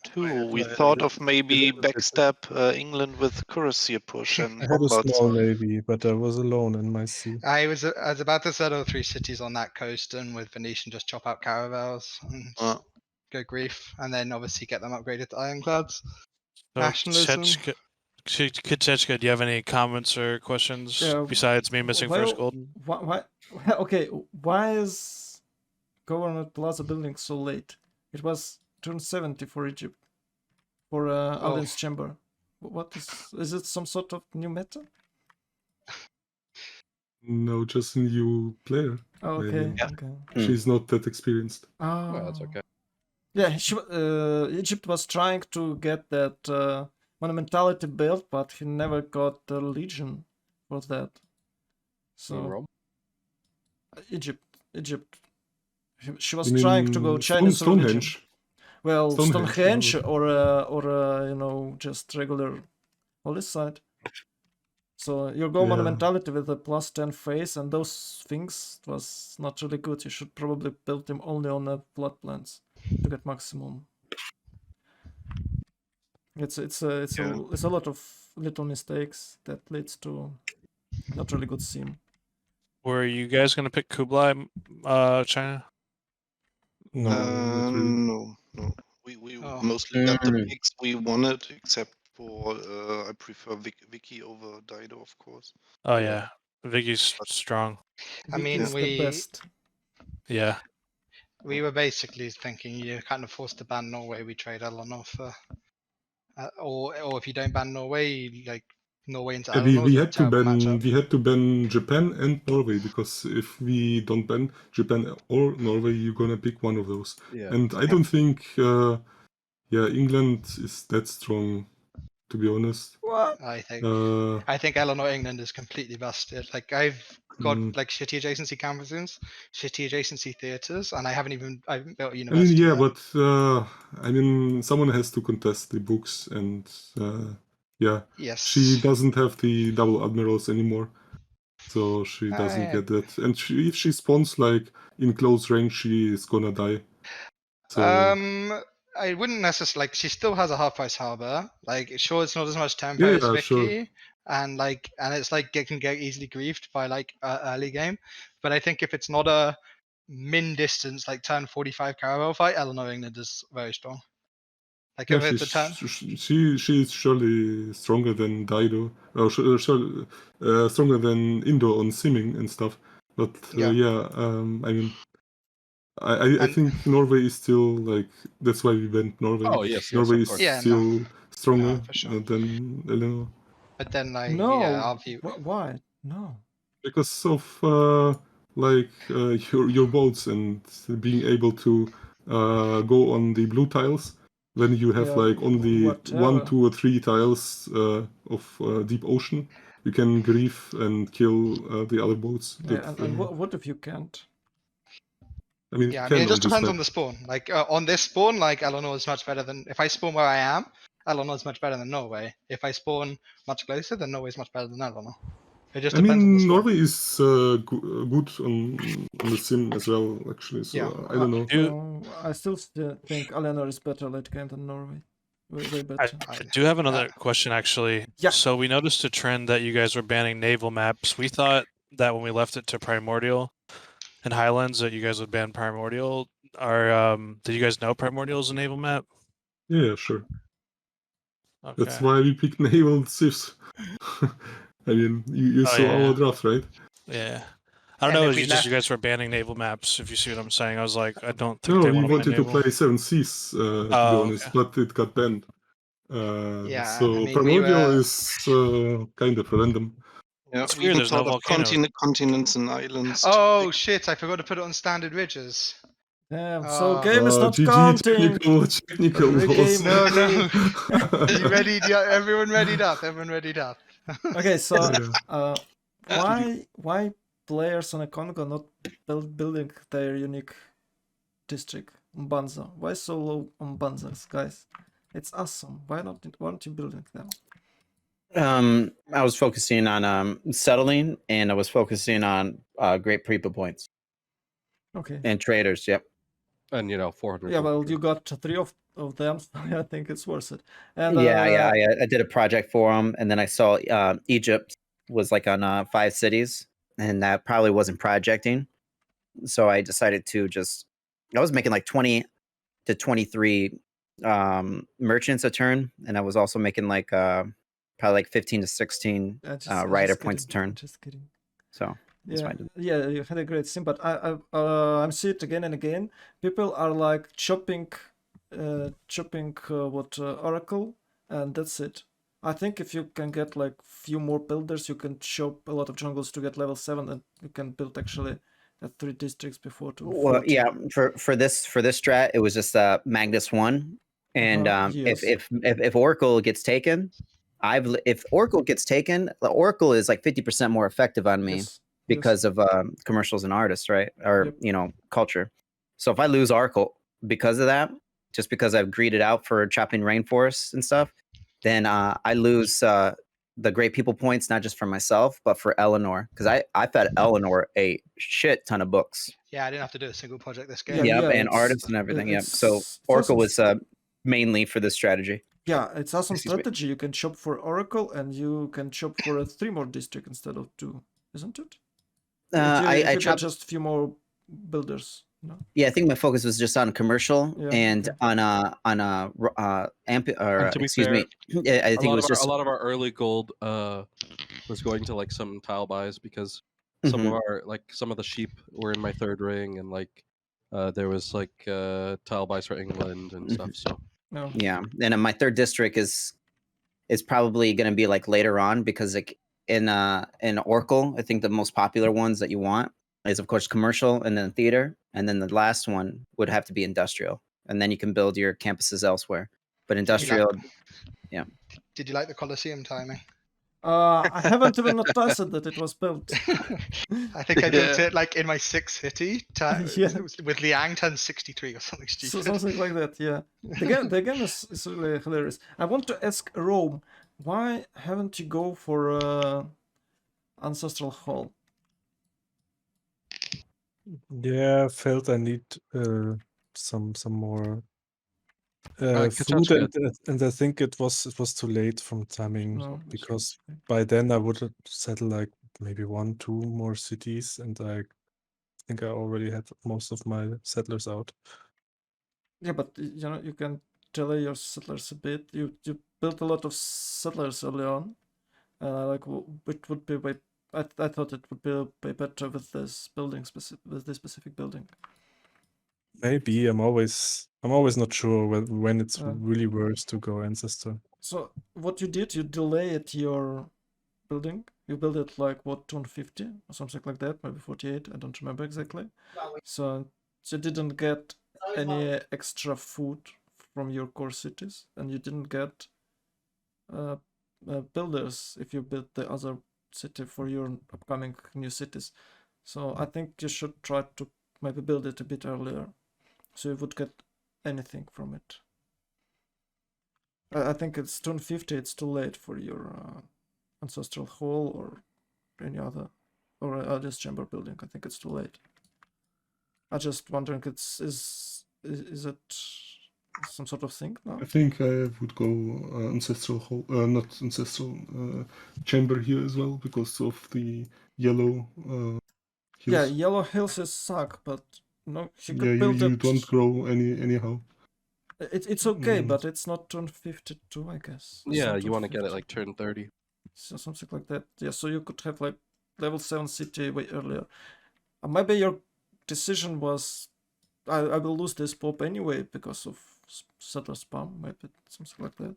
too. We thought of maybe backstab England with cuirassier push and I had a bombards. small navy, but I was alone in my sea. I was about to settle 3 cities on that coast and with Venetian just chop out caravels and Uh, go grief, and then obviously get them upgraded to ironclads. So, Nationalism. Kitechka, do you have any comments or questions besides me missing first gold? Why? Okay, why is Government Plaza building so late? It was turn 70 for Egypt, for Alden's Chamber. What is it some sort of new meta? No, just a new player. Oh, okay, Yeah. okay. She's not that experienced. Oh, Well, that's okay. Yeah, Egypt was trying to get that monumentality built, but he never got the legion for that. So Rome? Egypt. She was You trying to mean go Chinese religion. Stonehenge? Well, Stonehenge, Stonehenge or just regular holy site. So you go monumentality with a +10 face, and those things was not really good. You should probably build them only on the floodplains to get maximum. It's a lot of little mistakes that leads to not really good sim. Were you guys gonna pick Kublai, China? No, not really. No. We mostly got the picks we wanted, except for I prefer Vicky over Dido, of course. Oh yeah, Vicky's strong. I mean, Vicky's the best. Yeah. We were basically thinking you're kind of forced to ban Norway. We trade Eleanor for, or if you don't ban Norway, like Norway into Eleanor we is a had to terrible ban matchup. we had to ban Japan and Norway, because if we don't ban Japan or Norway, you're gonna pick one of those. Yeah. And I don't think England is that strong, to be honest. What? I think Eleanor England is completely busted. Like I've got like shitty adjacency campuses, shitty adjacency theaters, and I haven't built a university. I mean, yeah, yet. but I mean, someone has to contest the books, and yeah, Yes. she doesn't have the double admirals anymore, so she doesn't yeah. get that. And if she spawns like in close range, she is gonna die. So I wouldn't necessarily like. She still has a half price harbor. Like, sure, it's not as much tempo Yeah, as Vicky, sure. and it's like it can get easily griefed by like early game. But I think if it's not a min distance like turn 45 caravel fight, Eleanor England is very strong. Like yeah, if it's a turn, she is surely stronger than Dido, or stronger than Indo on simming and stuff. But Yeah. I mean, I think Norway is still like, that's why we went Norway. Oh, yes, Norway of is course. Yeah, still stronger for sure. than Eleanor, But then like No. yeah, our view. Why? No. because of like your boats and being able to go on the blue tiles when you have Yeah, like only whatever. 1, 2, or 3 tiles of deep ocean. You can grief and kill the other boats. Yeah, and what if you can't? I mean, Yeah, you can it just this depends map. on the spawn. Like on this spawn, like Eleanor is much better than if I spawn where I am. Eleanor is much better than Norway. If I spawn much closer, then Norway is much better than Eleanor. It just I depends on the mean, spawn. Norway is good on the sim as well, actually. So Yeah. I don't know. I still think Eleanor is better late game than Norway. Way better. I do have another question, actually. Yeah. So we noticed a trend that you guys were banning naval maps. We thought that when we left it to Primordial and Highlands that you guys would ban Primordial. Did you guys know Primordial is a naval map? Yeah, sure. Okay. That's why we picked naval civs. I mean, you saw our draft, right? Yeah. I don't know. It's just you guys were banning naval maps. If you see what I'm saying, I was like, I don't think they No, we want to wanted to naval. play 7 Seas, to be honest, but it got banned. Yeah, so I mean, Primordial is kind of random. Yeah, It's we weird, even there's no thought of volcano. continents and islands. Oh shit! I forgot to put it on standard ridges. Damn. So game is not GG, counting. technical loss. No. You readied? Everyone readied up. Everyone readied up. Okay, so Yeah. why players on a Congo not building their unique district Mbanza? Why so low on Mbanzas, guys? It's awesome. Why aren't you building them? I was focusing on settling, and I was focusing on great prepa points. Okay. And traders, yep. And 400. Yeah, well, you got 3 of them, so I think it's worth it. And yeah, I did a project for them, and then I saw Egypt was like on 5 cities, and that probably wasn't projecting. So I decided to I was making like 20 to 23 merchants a turn, and I was also making like probably like 15 to 16 rider points a turn. Just kidding. So yeah, you had a great sim, but I'm see it again and again. People are like chopping Oracle, and that's it. I think if you can get like few more builders, you can chop a lot of jungles to get level 7, and you can build actually at 3 districts before to. Well, 40. yeah, for this strat, it was just Magnus 1, and yes. if Oracle gets taken, if Oracle gets taken, the Oracle is like 50% more effective on me. Yes. Because of commercials and artists, right? Or culture. So if I lose Oracle because of that, just because I've greeded out for chopping rainforests and stuff, then I lose the great people points, not just for myself, but for Eleanor, because I fed Eleanor a shit ton of books. Yeah, I didn't have to do a single project this game. Yeah, and artists and everything. Yeah, so Oracle was mainly for this strategy. Yeah, it's awesome strategy. You can chop for Oracle, and you can chop for 3 more districts instead of 2, isn't it? If you get just a few more builders. No? Yeah, I think my focus was just on commercial and on to be excuse fair, me. I think it was just a lot of our early gold was going to like some tile buys because some of the sheep were in my 3rd ring, and like there was like tile buys for England and stuff. So yeah, and my 3rd district is probably going to be like later on, because like in Oracle, I think the most popular ones that you want is of course commercial, and then theater, and then the last one would have to be industrial, and then you can build your campuses elsewhere. But industrial, yeah. Did you like the Colosseum timing? I haven't even noticed that it was built. I think I built it like in my 6th city with Liang turn 63 or something stupid. So something like that, yeah. The game is really hilarious. I want to ask Rome, why haven't you go for Ancestral Hall? Yeah, I felt I need some more food, and I think it was too late from timing, because by then I would settle like maybe 1, 2 more cities, and I think I already had most of my settlers out. Yeah, but you can delay your settlers a bit. You built a lot of settlers early on, and it would be way. I thought it would be way better with this building with this specific building. Maybe I'm always not sure when it's really worth to go ancestor. So what you did, you delayed your building. You built it like what, 250 or something like that, maybe 48. I don't remember exactly. So you didn't get any extra food from your core cities, and you didn't get builders if you build the other city for your upcoming new cities. So I think you should try to maybe build it a bit earlier, so you would get anything from it. I think it's 250. It's too late for your Ancestral Hall or any other, or Artist Chamber building. I think it's too late. I just wondering, is it some sort of thing now? I think I would go Ancestral Hall, not Ancestral Chamber here as well, because of the yellow hills. Yeah, yellow hills is suck, but no, you could build you it. don't grow anyhow. It's okay, but it's not turn 52, I guess. Yeah, you want to get it like turn 30. So something like that. Yeah, so you could have like level 7 city way earlier. Maybe your decision was, I will lose this pop anyway because of settler spam, maybe something like that.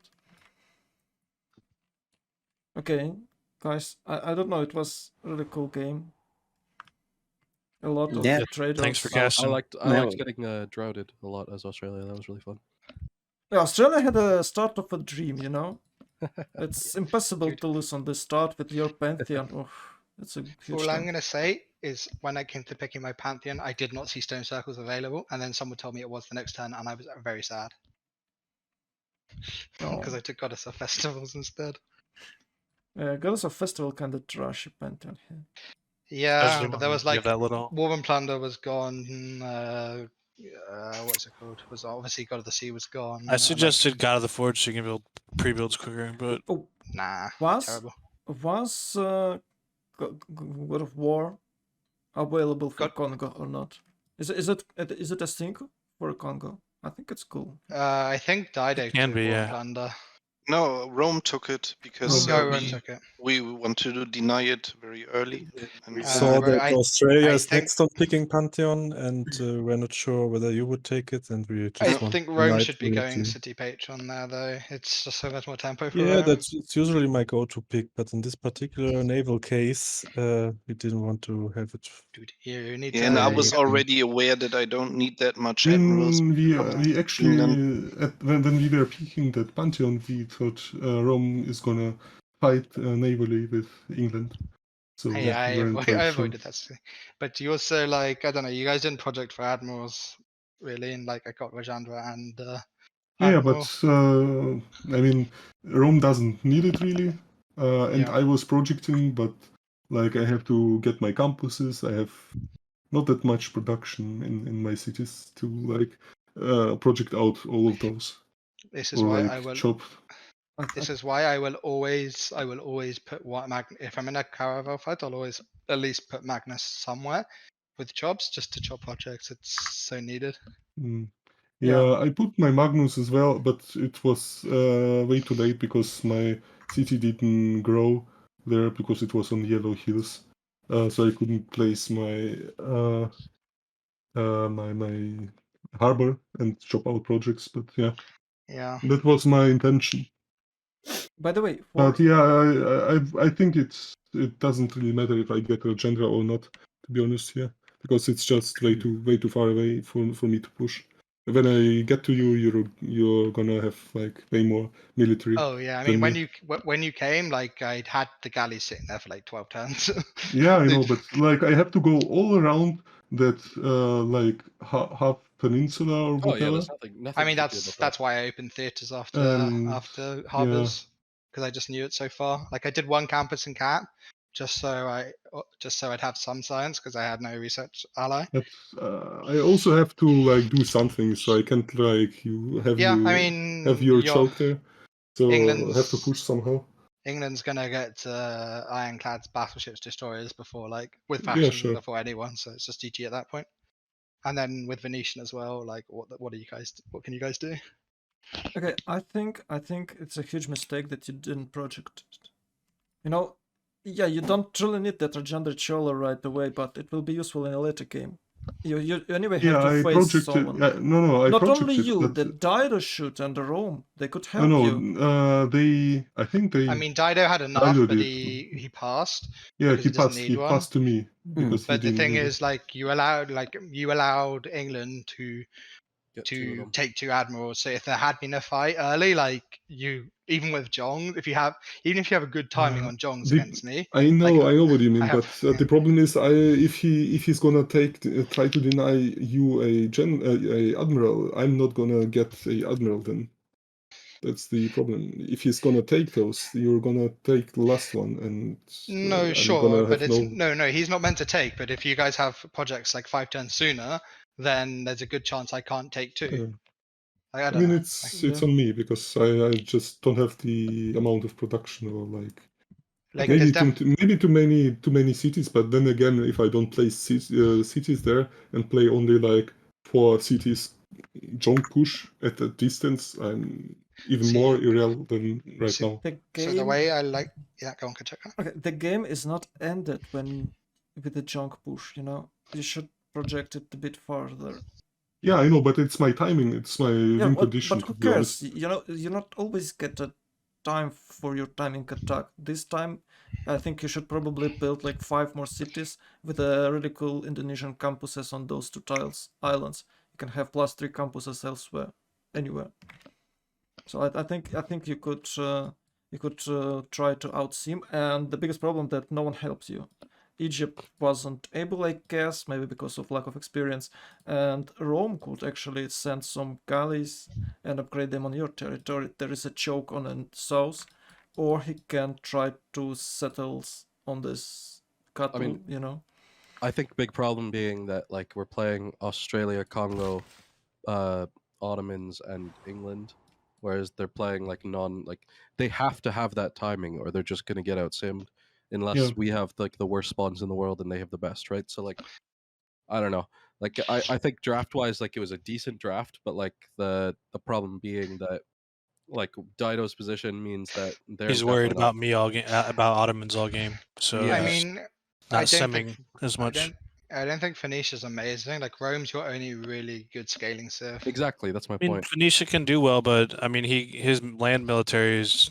Okay, guys, I don't know, it was a really cool game. A lot of traders. Thanks for casting. I liked getting droughted a lot as Australia. That was really fun. Yeah, Australia had a start of a dream, you know? It's impossible to lose on this start with your Pantheon. Oh, it's a huge All I'm going to say is when I came to picking my Pantheon, I did not see Stone Circles available, and then someone told me it was the next turn, and I was very sad. Because I took Goddess of Festivals instead. Goddess of Festival kind of trashy Pantheon here. Yeah, Especially but there when was you like have that little. War and Plunder was gone. What's it called? Was obviously God of the Sea was gone. I suggested God of the Forge so you can build pre-builds quicker, but Oh, Nah, was terrible. God of War available for God- Congo or not? Is it a sync for Congo? I think it's cool. I think Dido It can took be, War and yeah. Plunder. No, Rome took it because Oh, Rome we took it. we wanted to deny it very early. We And saw that I Australia is think- next on picking Pantheon, and we're not sure whether you would take it, and we I just want think to Rome deny it should be for you going too. City Patron there though. It's just so much more tempo for Yeah, Rome. that's it's usually my go-to pick, but in this particular naval case, we didn't want to have it. Dude, you need yeah, to. and I Yeah, was yeah. already aware that I don't need that much admirals. We actually, when we were picking that Pantheon, we thought Rome is gonna fight navally with England. So Hey, we I weren't like sure. avoided that. But you also like I don't know. You guys didn't project for admirals really, and like I got Rajandra and Yeah, Admiral. but I mean, Rome doesn't need it really. And Yeah. I was projecting, but like I have to get my campuses. I have not that much production in my cities to like project out all of those. This is or why like I will. chop. This is why I will always put what if I'm in a caravel fight, I'll always at least put Magnus somewhere with chops just to chop projects. It's so needed. Yeah, I put my Magnus as well, but it was way too late because my city didn't grow there because it was on Yellow Hills, so I couldn't place my my harbor and chop out projects. But Yeah. that was my intention. By the way, But yeah, I think it doesn't really matter if I get a Gendra or not, to be honest here, because it's just way too far away for me to push. When I get to you, you're gonna have like way more military. Oh yeah, I than mean me. when you came, like I'd had the galley sitting there for like 12 turns. Yeah, I know, but like I have to go all around that like half peninsula or Oh whatever. yeah, there's nothing. I mean tricky about that. that's why I opened theaters after And, harbors because I just knew it so far. Like I did one campus in Cap just so I'd have some science because I had no research ally. But I also have to like do something, so I can't like I mean, have your you're- choke there. So England's- I have to push somehow. England's gonna get ironclads, battleships, destroyers before like with Yeah, faction sure. before anyone. So it's just GG at that point. And then with Venetian as well. Like what are you guys? What can you guys do? Okay, I think it's a huge mistake that you didn't project it. You know, yeah, you don't really need that Rajendra Chola right away, but it will be useful in a later game. You anyway have to I face projected. someone. I Not projected. only you, but, the Dido shoot and the Rome, they could no, help no, you. I think they. I mean, Dido had enough, Dido but did. he passed. Yeah, because he doesn't passed. need He one. passed to me because he But the didn't thing need is, like you allowed England to take two admirals. So if there had been a fight early, like even with Jongs, even if you have a good timing on Jongs against me, I know what you mean, I have- but the problem is, if he's gonna try to deny you a admiral, I'm not gonna get a admiral then. That's the problem. If he's gonna take those, you're gonna take the last one, and No, I'm sure, gonna but have it's no. no, he's not meant to take. But if you guys have projects like 5 turns sooner, then there's a good chance I can't take two. Like, I I don't mean, know. it's on me because I just don't have the amount of production or like. Like, Maybe there's maybe too many cities, but then again, if I don't place cities there and play only like 4 cities, junk push at a distance, I'm even more irrelevant right now. So the way I like, go on, Kachaka. Okay, the game is not ended with the junk push. You know, you should project it a bit farther. Yeah, I know, but it's my timing. It's my win But condition. who To be honest. cares? You know, you not always get a time for your timing attack. This time, I think you should probably build like 5 more cities with a really cool Indonesian campuses on those 2 islands. You can have +3 campuses elsewhere, anywhere. So I think you could try to outseam, and the biggest problem that no one helps you. Egypt wasn't able, I guess, maybe because of lack of experience, and Rome could actually send some galleys and upgrade them on your territory. There is a choke on the south, or he can try to settle on this cattle, you know. I think big problem being that like we're playing Australia, Congo, Ottomans, and England, whereas they're playing like they have to have that timing or they're just gonna get outsimmed, unless we have like the worst spawns in the world and they have the best, right? So like, I don't know. Like I think draft wise, like it was a decent draft, but like the problem being that like Dido's position means that they're He's worried definitely not. about me all game, about Ottomans all game. So Yeah. I he's mean, not I don't think simming as much. I don't think Phoenicia's amazing. Like Rome's your only really good scaling surf. Exactly, that's my I mean, point. Phoenicia can do well, but I mean, his land military is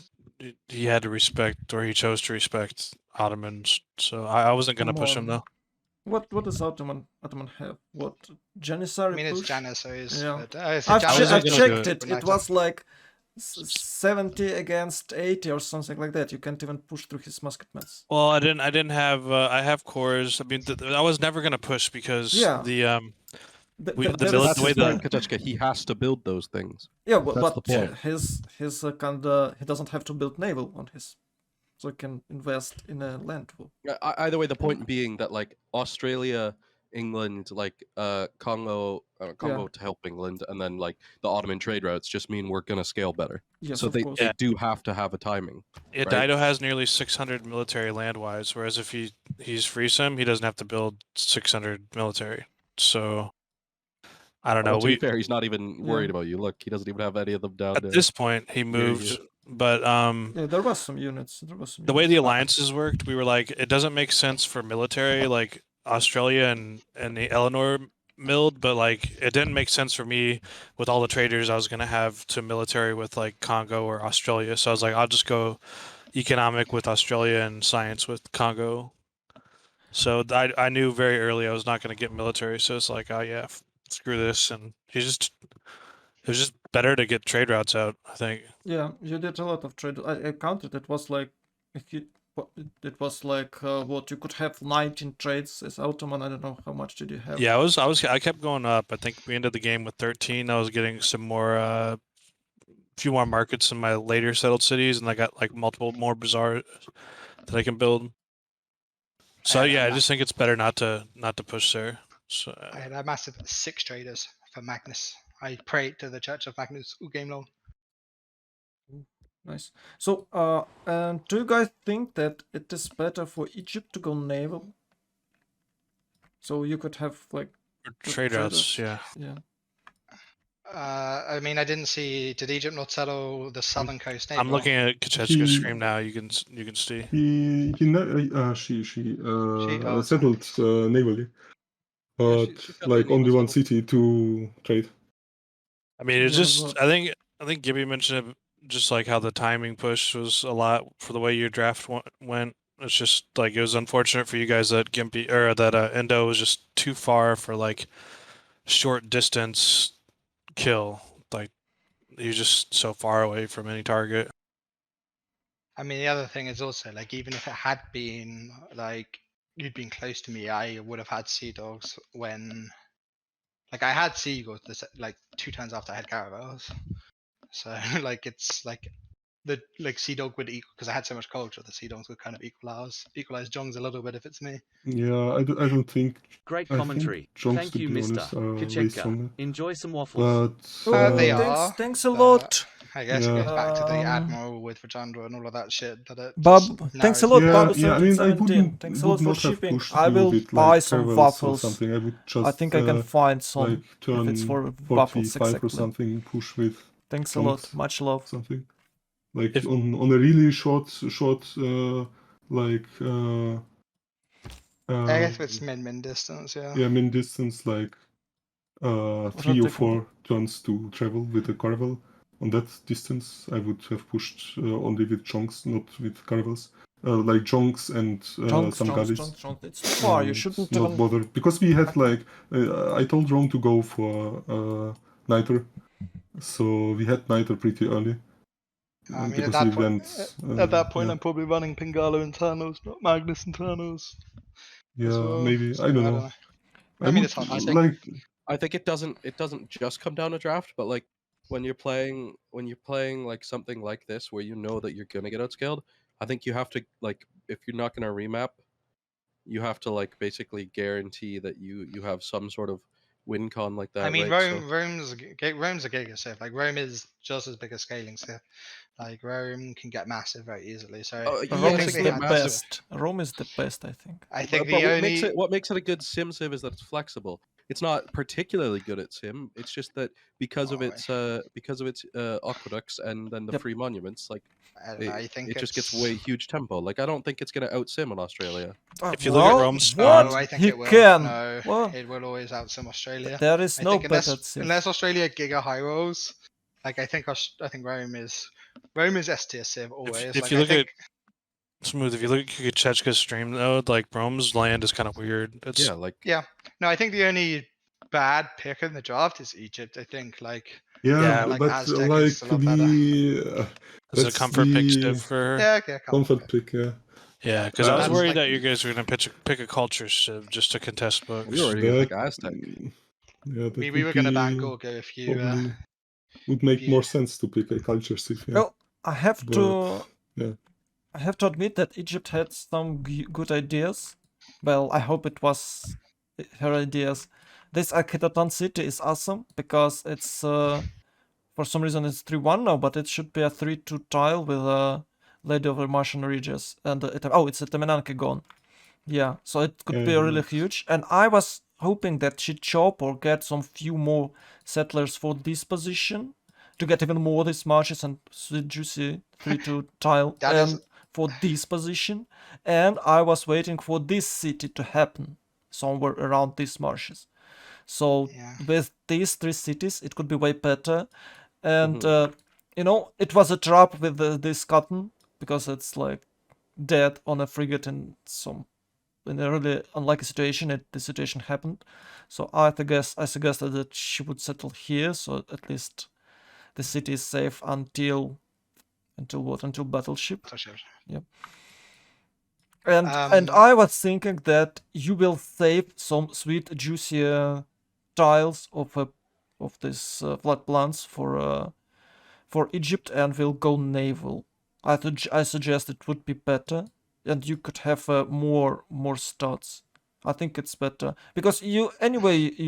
he had to respect, or he chose to respect Ottomans. So I wasn't gonna Come push him on. though. What does Ottoman have? What Janissary I mean, it's push? Janissaries. Yeah. But, it's I've wasn't gonna do checked it. It was like 70 against 80 or something like that. You can't even push through his musketmans. Well, I didn't have. I have cores. I mean, I was never gonna push because the way the Katechka, he has to build those things. Yeah, that's but the point. his he doesn't have to build naval on his, so he can invest in a land pool. Either way, the point being that like Australia, England, like Congo to help England, and then like the Ottoman trade routes just mean we're gonna scale better. Yes, so of they course. do have to have a timing. Yeah, right? Dido has nearly 600 military land-wise, whereas if he's free sim, he doesn't have to build 600 military. So I don't know. To be fair, he's not even worried about you. Look, he doesn't even have any of them down. At this point, he moved, but yeah, there was some units. The way the alliances worked, we were like, it doesn't make sense for military like Australia and the Eleanor milled, but like it didn't make sense for me with all the traders I was gonna have to military with like Congo or Australia. So I was like, I'll just go economic with Australia and science with Congo. So I knew very early I was not gonna get military. So it's like, oh yeah, screw this, and it was just better to get trade routes out, I think. Yeah, you did a lot of trade. I counted. It was like it was like what you could have 19 trades as Ottoman. I don't know how much did you have. Yeah, I kept going up. I think we ended the game with 13. I was getting some more few more markets in my later settled cities, and I got like multiple more bazaar that I can build. So yeah, I just think it's better not to push there. So I had a massive 6 traders for Magnus. I prayed to the Church of Magnus all game long. Nice. So, do you guys think that it is better for Egypt to go naval? So you could have like trade routes, yeah. Yeah. I mean, I didn't see. Did Egypt not settle the southern coast naval? I'm looking at Kachechka's screen now. You can see. She settled navally, but like only one city to trade. I mean, it's just I think Gibby mentioned it, just like how the timing push was a lot for the way your draft went. It's just like it was unfortunate for you guys that Gimpy or that Endo was just too far for like short distance kill. Like he was just so far away from any target. I mean, the other thing is also like even if it had been like you'd been close to me, I would have had Sea Dogs when like I had Seagulls like 2 turns after I had Caravels. So like it's like the like Sea Dog would equal because I had so much culture. The Sea Dogs would kind of equalize Jongs a little bit if it's me. Yeah, I don't think. Great commentary. Thank you, Mr. Kachenka. Enjoy some waffles. But they are. Thanks a lot. I guess it goes back to the Admiral with Vajandra and all of that shit. Bob, thanks a lot, Bob. Yeah, I mean, I Thanks a lot for would not have shipping. pushed I you will with, buy like, some Caravels or waffles. something. I would just, I think I can find some like turn if it's for waffles 45 exactly. or something. Push with. Thanks a lot. Much love. Something like on a really short like. I guess it's min distance, yeah. Yeah, min distance like 3 or 4 turns to travel with a Caravel. On that distance, I would have pushed only with Jonks, not with Caravels. Like Jonks and some Galleys. It's too far. You shouldn't not even bother because we had like I told Rome to go for Niter, so we had Niter pretty early. I mean, at that point, I'm probably running Pingala internals, not Magnus internals. Yeah, well. maybe So, I don't know. I mean, it's hard. I think it doesn't just come down to draft, but like when you're playing like something like this where you know that you're gonna get outscaled, I think you have to like if you're not gonna remap, you have to like basically guarantee that you have some sort of win con like that. I mean, right? Rome's a giga civ. Like Rome is just as big a scaling civ. Like Rome can get massive very easily. So Oh, I Rome yes, is think the they had to. best. Rome is the best, I think. I think but the only what makes it a good sim civ is that it's flexible. It's not particularly good at sim. It's just that because of its aqueducts and then the Yep. free monuments, like I don't know. I think it just gets it's- way huge tempo. Like I don't think it's gonna out sim in Australia. If you look at Well, Rome's what? No, I think He it will. can. No, What? it will always outsim Australia. There is I no think better sim. unless Australia giga high rolls, like I think Rome is S tier civ always. if Like, you I look think at Smooth, if you look at Kukachechka's stream though, like Rome's land is kind of weird. It's Yeah, like yeah. No, I think the only bad pick in the draft is Egypt. I think like Yeah, like but Aztec like is a lot better. it's a that's comfort pick the stiff for her. Yeah, okay, comfort pick. Yeah. Yeah, because I was that's worried like- that you guys were gonna pick a culture civ just to contest books. we were already gonna That, pick Aztec. yeah, that we would were gonna ban be Gorgo if you probably would make you- more sense to pick a culture civ. Yeah. Well, I have to. yeah. I have to admit that Egypt had some good ideas. Well, I hope it was her ideas. This Akhetaton city is awesome because it's for some reason it's 3-1 now, but it should be a 3-2 tile with a Lady of the Martian Regis and it's a Temenanke gone. Yeah, so it could be really huge. And I was hoping that she'd chop or get some few more settlers for this position to get even more these marches and sweet juicy 3-2 tile and for this position. And I was waiting for this city to happen somewhere around these marshes. So with these three cities, it could be way better. And it was a trap with this cotton because it's like dead on a frigate in a really unlikely situation. The situation happened, so I suggested that she would settle here, so at least the city is safe until what? Until Battleship. Yep. And I was thinking that you will save some sweet juicy tiles of this flood plants for Egypt and will go naval. I suggest it would be better, and you could have more stats. I think it's better because you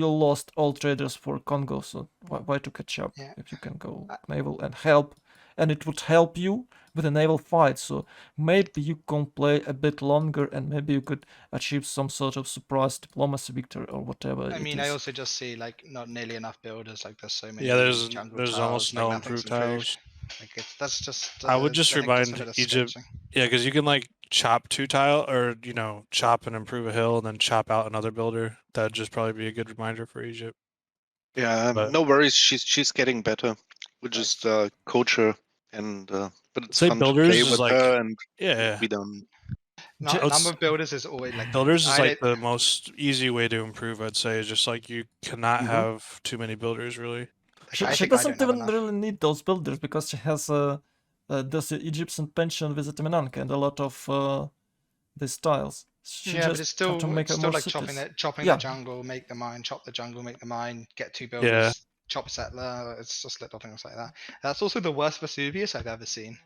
lost all traders for Congo, so why to catch up if you can go naval and help, and it would help you with a naval fight. So maybe you can play a bit longer, and maybe you could achieve some sort of surprise diplomacy victory or whatever. I mean, I also just see like not nearly enough builders. Like there's so many. Yeah, there's tiles, almost no like, improved tiles. Like that's just. I would just I think that's a remind bit of Egypt. sketching. Yeah, because you can like chop 2 tile or chop and improve a hill and then chop out another builder. That'd just probably be a good reminder for Egypt. Yeah, no worries. She's getting better. We just coach her, and but it's fun to play with her, and be done. Number of builders is always like builders is like the most easy way to improve. I'd say is just like you cannot Mhm. have too many builders really. She doesn't even really need those builders because she has the Egyptian pension with the Temenanke and a lot of these tiles. She but just it's still, have to make it's still more like cities. chopping the jungle, make the mine, chop the jungle, make the mine, get 2 builders, Yeah. chop settler. It's just little things like that. That's also the worst Vesuvius I've ever seen.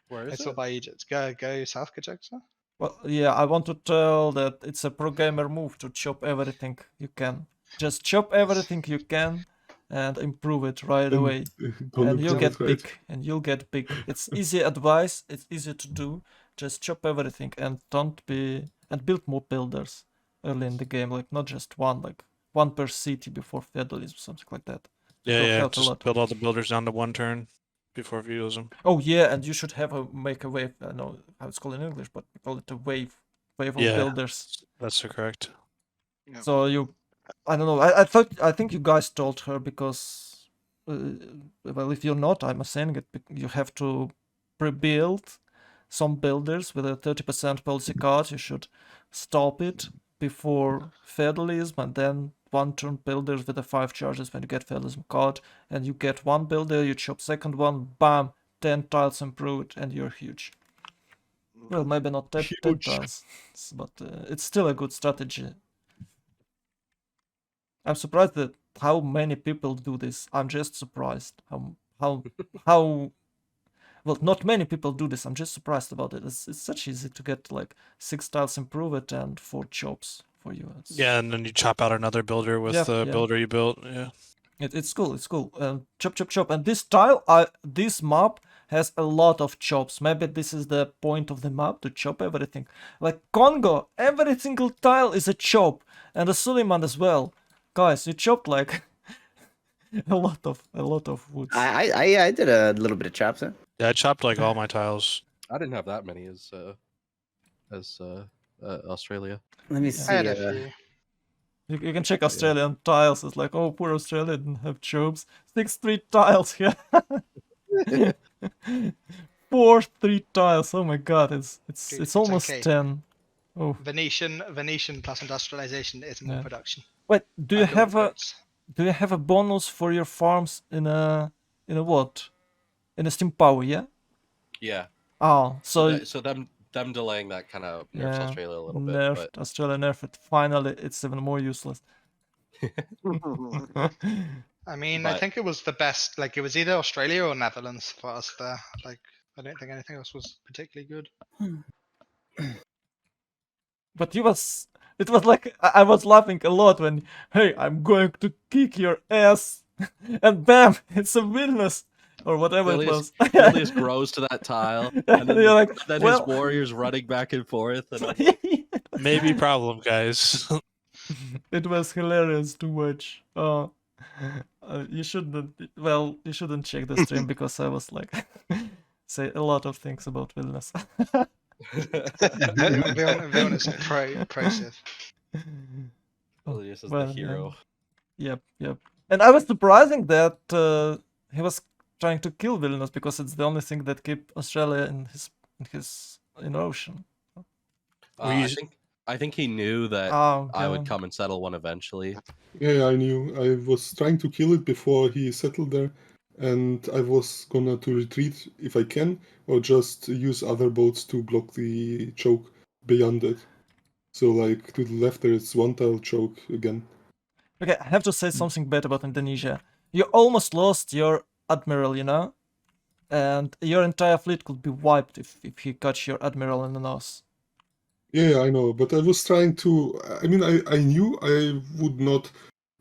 Where is it's it? all by Egypt. Go south, Kajeksa. Well, yeah, I want to tell that it's a pro gamer move to chop everything you can. Just chop everything you can and improve it right away. And you'll get big. And you'll get big. It's easy advice. It's easy to do. Just chop everything and build more builders early in the game. Like not just one, like 1 per city before feudalism, something like that. Yeah. Just build all the builders down to 1 turn before feudalism. Oh yeah, and you should make a wave. I don't know how it's called in English, but we call it a wave of builders. That's correct. So I don't know. I think you guys told her because, well, if you're not, I'm saying it. You have to pre-build some builders with a 30% policy card. You should stop it before feudalism, and then 1 turn builders with the 5 charges when you get feudalism card, and you get 1 builder. You chop second one, bam, 10 tiles improved, and you're huge. Well, maybe not 10 tiles, but it's still a good strategy. I'm surprised that how many people do this. I'm just surprised how well, not many people do this. I'm just surprised about it. It's such easy to get like 6 tiles improve and 4 chops for you. Yeah, and then you chop out another builder with the builder you built. Yeah. It's cool. It's cool. Chop. And this this map has a lot of chops. Maybe this is the point of the map, to chop everything. Like Congo, every single tile is a chop, and the Suleiman as well. Guys, you chopped like a lot of woods. I did a little bit of chops. Yeah, I chopped like all my tiles. I didn't have that many as Australia. Let me see. I had a few. You can check Australian tiles. It's like, oh, poor Australia didn't have chops. 6 3 tiles here. 4 3 tiles. Oh my god, it's almost okay. 10. Oh. Venetian plus industrialization is more production. Wait, do you have a bonus for your farms in a what? In a steam power, yeah? Yeah. Oh, so them delaying that kind of nerfs Australia a little bit. Nerfed Australia, nerfed. Finally, it's even more useless. I mean, I think it was the best. Like, it was either Australia or Netherlands for us there. Like, I don't think anything else was particularly good. But it was like I was laughing a lot when, hey, I'm going to kick your ass, and bam, it's a Vilnius or whatever it was. Vilnius grows to that tile, and then, his warriors running back and forth. And maybe problem, guys. It was hilarious to watch. You shouldn't. Well, you shouldn't check the stream because I was like say a lot of things about Vilnius. Vilnius impressive. Vilnius is the hero. Yep. And I was surprising that he was trying to kill Vilnius because it's the only thing that kept Australia in ocean. I think he knew that I would come and settle one eventually. Yeah, I knew. I was trying to kill it before he settled there, and I was gonna to retreat if I can, or just use other boats to block the choke beyond it. So, like, to the left there is 1 tile choke again. Okay, I have to say something bad about Indonesia. You almost lost your admiral, you know? And your entire fleet could be wiped if he caught your admiral in the nose. Yeah, I know, but I was trying to. I mean, I knew I would not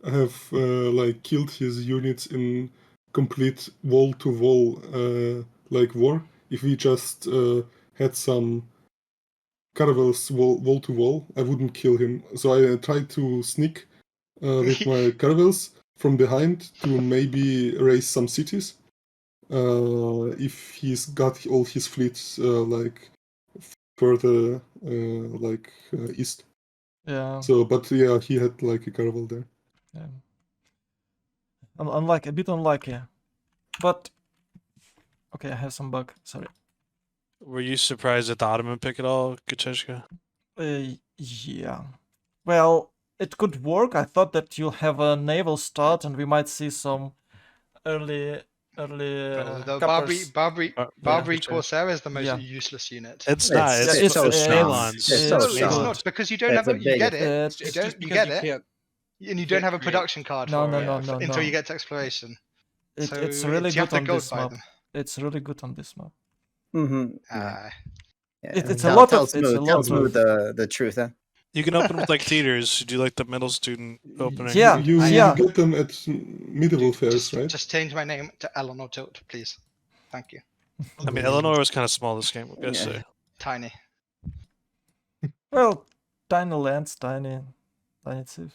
have like killed his units in complete wall-to-wall like war if we just had some caravels wall-to-wall. I wouldn't kill him, so I tried to sneak with my caravels from behind to maybe raise some cities. If he's got all his fleets like further east. Yeah. So, but yeah, he had like a caravel there. Yeah. A bit unlucky. But okay, I have some bug. Sorry. Were you surprised at the Ottoman pick at all, Gacheshka? Yeah. Well, it could work. I thought that you'll have a naval start and we might see some early the Barbary Corsair is the most useless unit. It's not. It's so strong. It's not because you don't have it. You get it. You get it, and you don't have a production card for it until you get to exploration. It's really good on this map. It's really good on this map. It's a lot of smooth the truth, huh? You can open with like theaters. Do like the middle student opening. Yeah, you get them at medieval fairs, right? Just change my name to Eleanor Tilt, please. Thank you. I mean, Eleanor was kind of small this game, I guess. Yeah. Tiny. Well, tiny lands, tiny cities.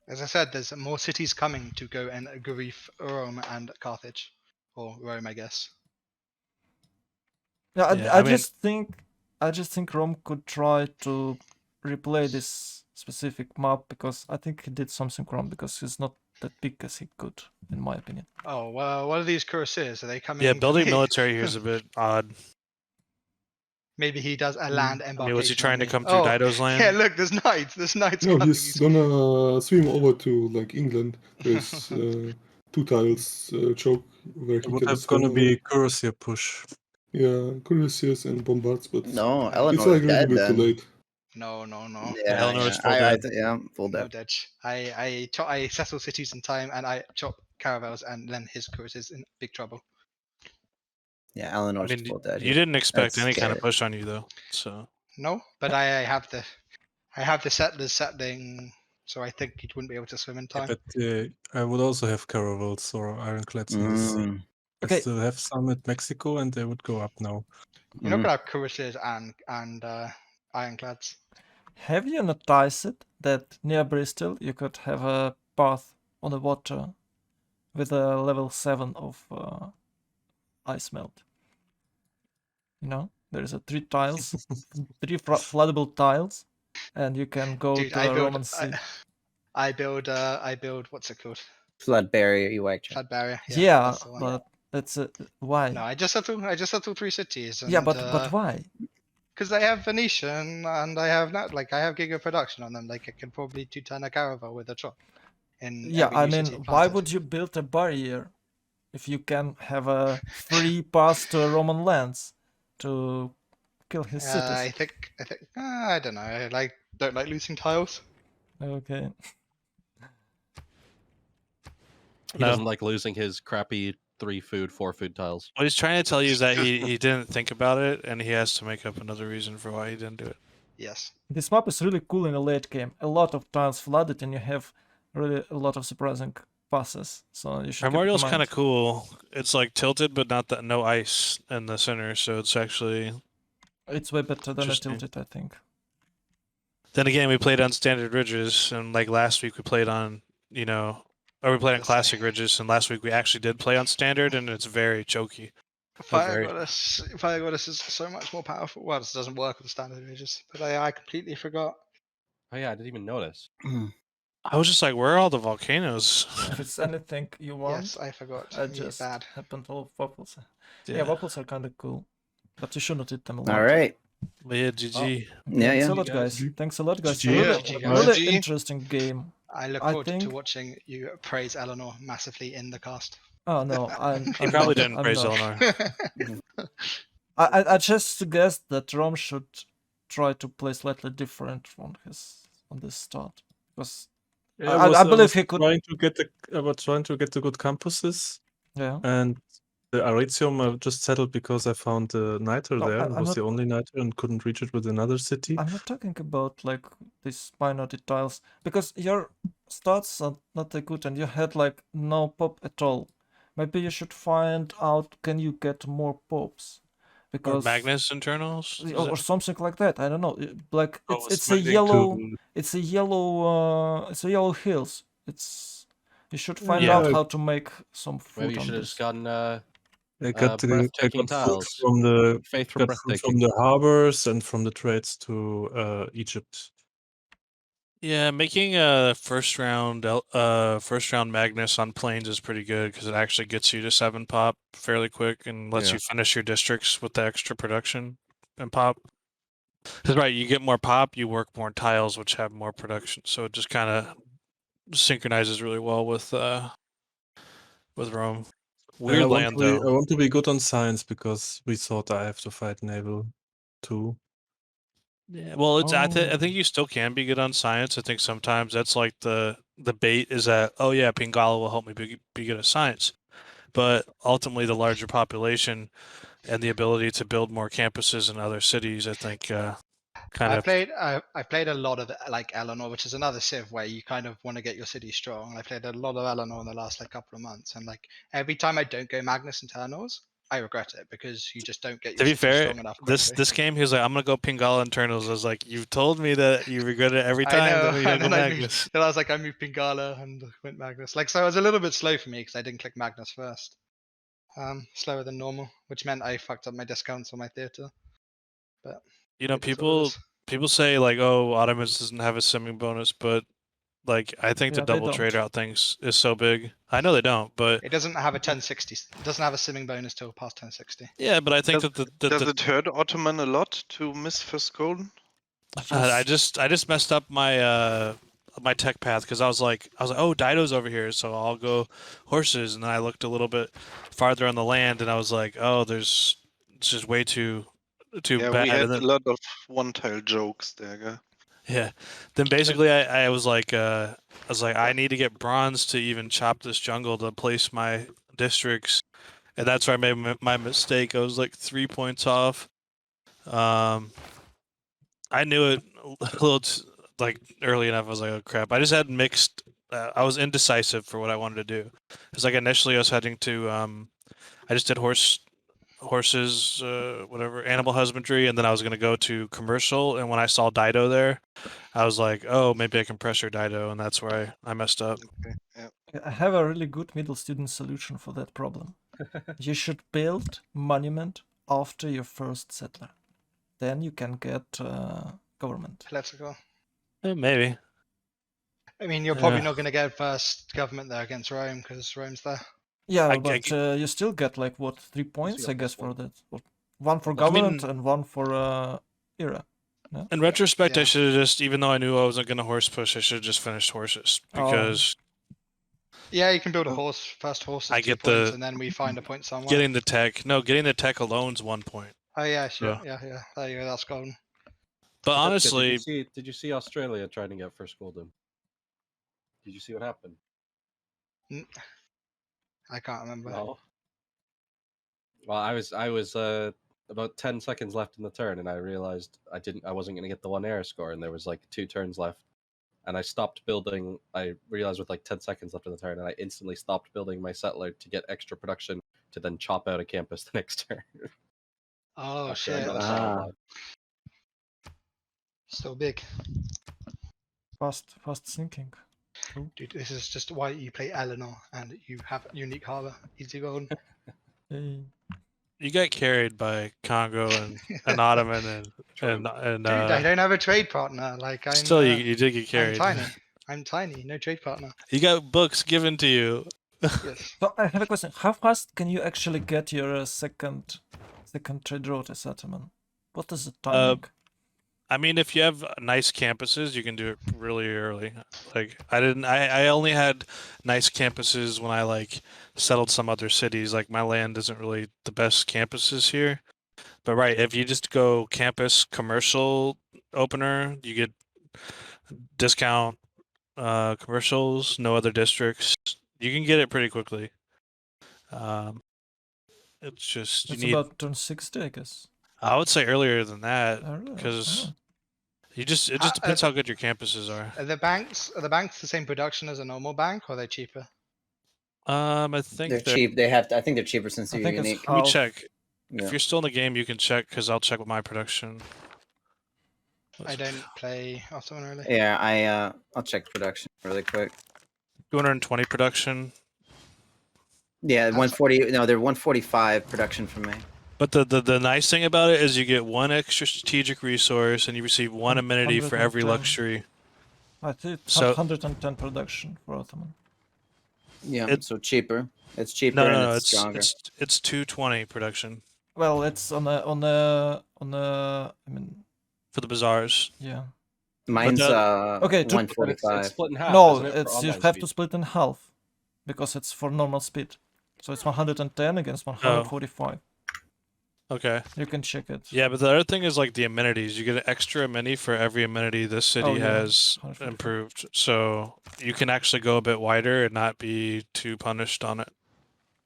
As I said, there's more cities coming to go and grief Rome and Carthage, or Rome, I guess. Yeah, I just think Rome could try to replay this specific map because I think he did something wrong because he's not that big as he could, in my opinion. Oh well, what are these cuirassiers? Are they coming? Yeah, building military here is a bit odd. Maybe he does a land embarkation. I mean, was he trying to come through Dido's land? Yeah, look, there's knights. There's knights. No, he's gonna swim over to like England. There's 2 tiles choke where he would have gonna be cuirassier push. Yeah, cuirassiers and bombards, but no, Eleanor it's like a dead little bit then. too late. No. Yeah, Eleanor's full I, dead. yeah, full No dead. dead. I settle cities in time, and I chop caravels, and then his course is in big trouble. Yeah, I Eleanor's mean, full dead. you didn't expect That's any kind of scary. push on you though, so. No, but I have the settlers settling, so I think he wouldn't be able to swim in time. But I would also have caravels or ironclads in the sea. I Okay. still have some at Mexico, and they would go up now. You're not gonna have cuirasses and ironclads. Have you noticed that near Bristol you could have a path on the water with a level 7 of ice melt? You know, there's a 3 tiles, 3 floodable tiles, and you can go Dude, to a Roman sea. I build what's it called? Flood barrier, you like. Flood barrier. Yeah, that's the one. but that's why? No, I just settled 3 cities. And, Yeah, but why? Because I have Venetian and I have not I have Giga production on them. Like I can probably 2-turn a caravel with a chop. Yeah, I mean, why would you build a barrier if you can have a free pass to Roman lands to kill his cities? I think I don't know. I don't like losing tiles. Okay. He doesn't like losing his crappy 3 food, 4 food tiles. What he's trying to tell you is that he didn't think about it, and he has to make up another reason for why he didn't do it. Yes. This map is really cool in the late game. A lot of tiles flooded, and you have really a lot of surprising passes. So you should. Primordial's kind of cool. It's like tilted, but not that no ice in the center, so it's actually. It's way better than a tilted, I think. Then again, we played on standard ridges, and like last week we played on, or we played on classic ridges, and last week we actually did play on standard, and it's very choky. Fire Goddess is so much more powerful. Well, this doesn't work with standard ridges, but I completely forgot. Oh yeah, I didn't even notice. I was just like, where are all the volcanoes? If it's anything you want, yes, I forgot. I just happened to waffles. Yeah. Yeah, waffles are kind of cool, but you shouldn't eat them a lot. All right. But yeah, GG. Thanks a lot, guys. Thanks a lot, guys. GG. Really interesting game. I look forward to watching you praise Eleanor massively in the cast. Oh no, He probably didn't praise Eleanor. I just suggest that Rome should try to play slightly different on this start, because I believe he could. I was trying to get the good campuses. Yeah. And the Aritium I just settled because I found the niter there. It was the only niter and couldn't reach it with another city. I'm not talking about like these minor details, because your stats are not that good and you had like no pop at all. Maybe you should find out, can you get more pops? Because or Magnus internals or something like that. I don't know. Like it's a yellow hills. You should find out how to make some food. Maybe you should have just gotten I got breathtaking food tiles. from the Faith for breathtaking. from the harbors and from the trades to Egypt. Yeah, making a first round Magnus on planes is pretty good because it actually gets you to 7 pop fairly quick and lets you finish your districts with the extra production and pop. Because right, you get more pop, you work more tiles, which have more production, so it just kind of synchronizes really well with Rome. Weird land though. I want to be good on science because we thought I have to fight naval too. Yeah, well, it's I think you still can be good on science. I think sometimes that's like the bait is that, oh yeah, Pingala will help me be good at science, but ultimately the larger population and the ability to build more campuses in other cities, I think, I played a lot of like Eleanor, which is another civ where you kind of want to get your city strong. I played a lot of Eleanor in the last couple of months, and like every time I don't go Magnus internals, I regret it because you just don't get your city strong enough. This game, he was like, I'm gonna go Pingala internals. I was like, you've told me that you regret it every time. I was like, I moved Pingala and went Magnus. Like, so it was a little bit slow for me because I didn't click Magnus first. Slower than normal, which meant I fucked up my discounts on my theater. But people say like, oh, Ottomans doesn't have a simming bonus, but like I think the double trade out things is so big. I know they don't, but it doesn't have a 1060. It doesn't have a simming bonus till past 1060. Yeah, but I think does it hurt Ottoman a lot to miss first golden? I just messed up my my tech path because I was like, oh, Dido's over here, so I'll go horses, and then I looked a little bit farther on the land, and I was like, oh, it's just way too Yeah, bad. we had And then, a lot of one-tile jokes there, guy. yeah. Then basically, I was like, I need to get bronze to even chop this jungle to place my districts, and that's where I made my mistake. I was like 3 points off. I knew it a little like early enough. I was like, oh crap! I just had mixed. I was indecisive for what I wanted to do. It's like initially I was heading to. I just did horses, whatever, animal husbandry, and then I was gonna go to commercial. And when I saw Dido there, I was like, oh, maybe I can pressure Dido, and that's where I messed up. Okay, yeah. I have a really good middle student solution for that problem. You should build monument after your first settler. Then you can get government. Political. Maybe. I mean, you're probably not going to get first government there against Rome because Rome's there. Yeah, but you still get like what 3 points, I guess, for that. One for government and one for era. No? In retrospect, I should have just, even though I knew I wasn't going to horse push, I should have just finished horses because. Yeah, you can build a horse. First horse is 2 points, and then we find a point somewhere. Getting the tech. No, getting the tech alone's 1 point. Oh yeah, sure. Yeah. There you go. That's golden. But honestly, did you see Australia trying to get first golden? Did you see what happened? I can't remember. No. Well, I was about 10 seconds left in the turn, and I realized I wasn't going to get the 1 air score, and there was like 2 turns left, and I stopped building. I realized with like 10 seconds left in the turn, and I instantly stopped building my settler to get extra production to then chop out a campus the next turn. Oh shit! So big. Fast thinking. Cool. Dude, this is just why you play Eleanor and you have unique harbor. Easy golden. Hey. You got carried by Congo and Ottoman and Dude, I don't have a trade partner. Like I'm. Still, you did get carried. I'm tiny. No trade partner. You got books given to you. Yes. So I have a question. How fast can you actually get your second trade route as settlement? What is the timing? I mean, if you have nice campuses, you can do it really early. Like I only had nice campuses when I like settled some other cities. Like my land isn't really the best campuses here. But right, if you just go campus commercial opener, you get discount commercials, no other districts. You can get it pretty quickly. It's just it's about turn 60, I guess. I would say earlier than that because it just depends how good your campuses are. Are the banks the same production as a normal bank, or are they cheaper? I think they're cheap. I think they're cheaper since they're unique. Let me check. Yeah. If you're still in the game, you can check because I'll check with my production. I don't play Ottoman really. Yeah, I'll check production really quick. 220 production. Yeah, 140. No, they're 145 production from me. But the nice thing about it is you get 1 extra strategic resource and you receive 1 amenity for every luxury. I think 110 production for Ottoman. Yeah, so cheaper. It's cheaper no, it's stronger. It's 220 production. Well, it's on a I mean for the bazaars. Yeah. Mine's okay, 145. It's split in half. No, you have to split in half because it's for normal speed. So it's 110 against 145. Okay. You can check it. Yeah, but the other thing is like the amenities. You get an extra amenity for every amenity this city has improved. So you can actually go a bit wider and not be too punished on it.